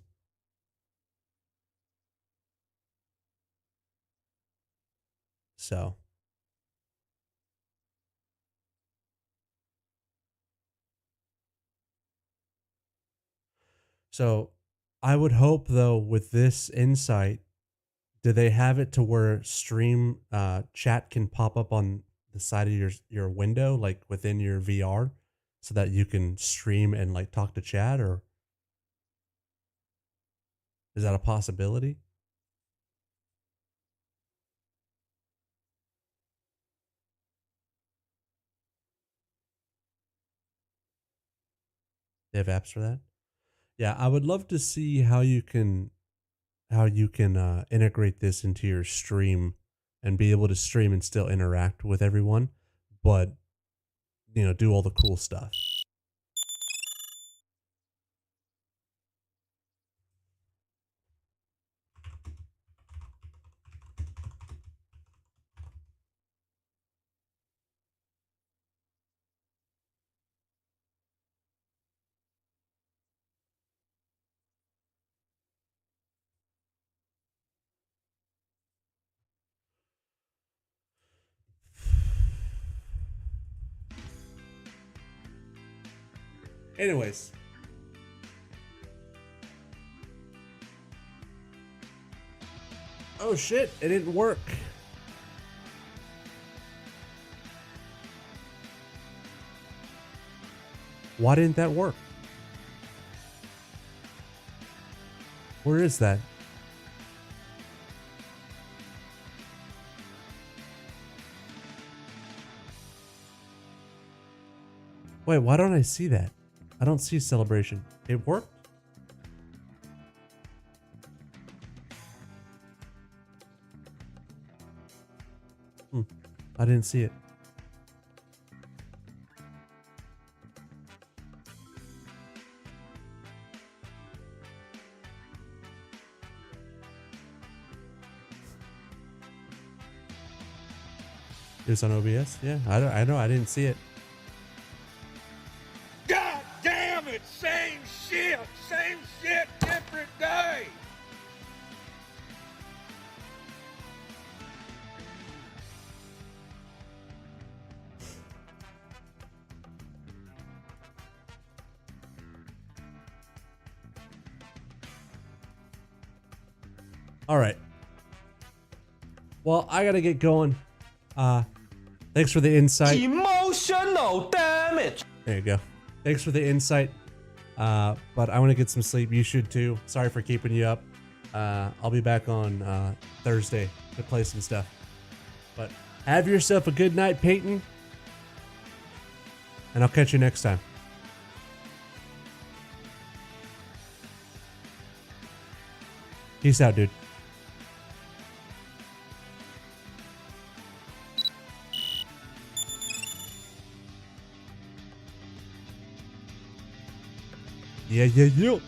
So I would hope though with this insight, do they have it to where stream chat can pop up on the side of your window, like within your VR, so that you can stream and like talk to chat, or is that a possibility? They have apps for that? Yeah, I would love to see how you can integrate this into your stream and be able to stream and still interact with everyone, but do all the cool stuff. Anyways. Oh shit, it didn't work. Why didn't that work? Where is that? Wait, why don't I see that? I don't see celebration. It worked? I didn't see it. It was on OBS? Yeah, I know, I didn't see it. God damn it! Same shit, different day. All right. Well, I gotta get going. Thanks for the insight. Emotional damage. There you go. Thanks for the insight. But I want to get some sleep. You should too. Sorry for keeping you up. I'll be back on Thursday to play some stuff. But have yourself a good night, Peyton. And I'll catch you next time. Peace out, dude. Yeah.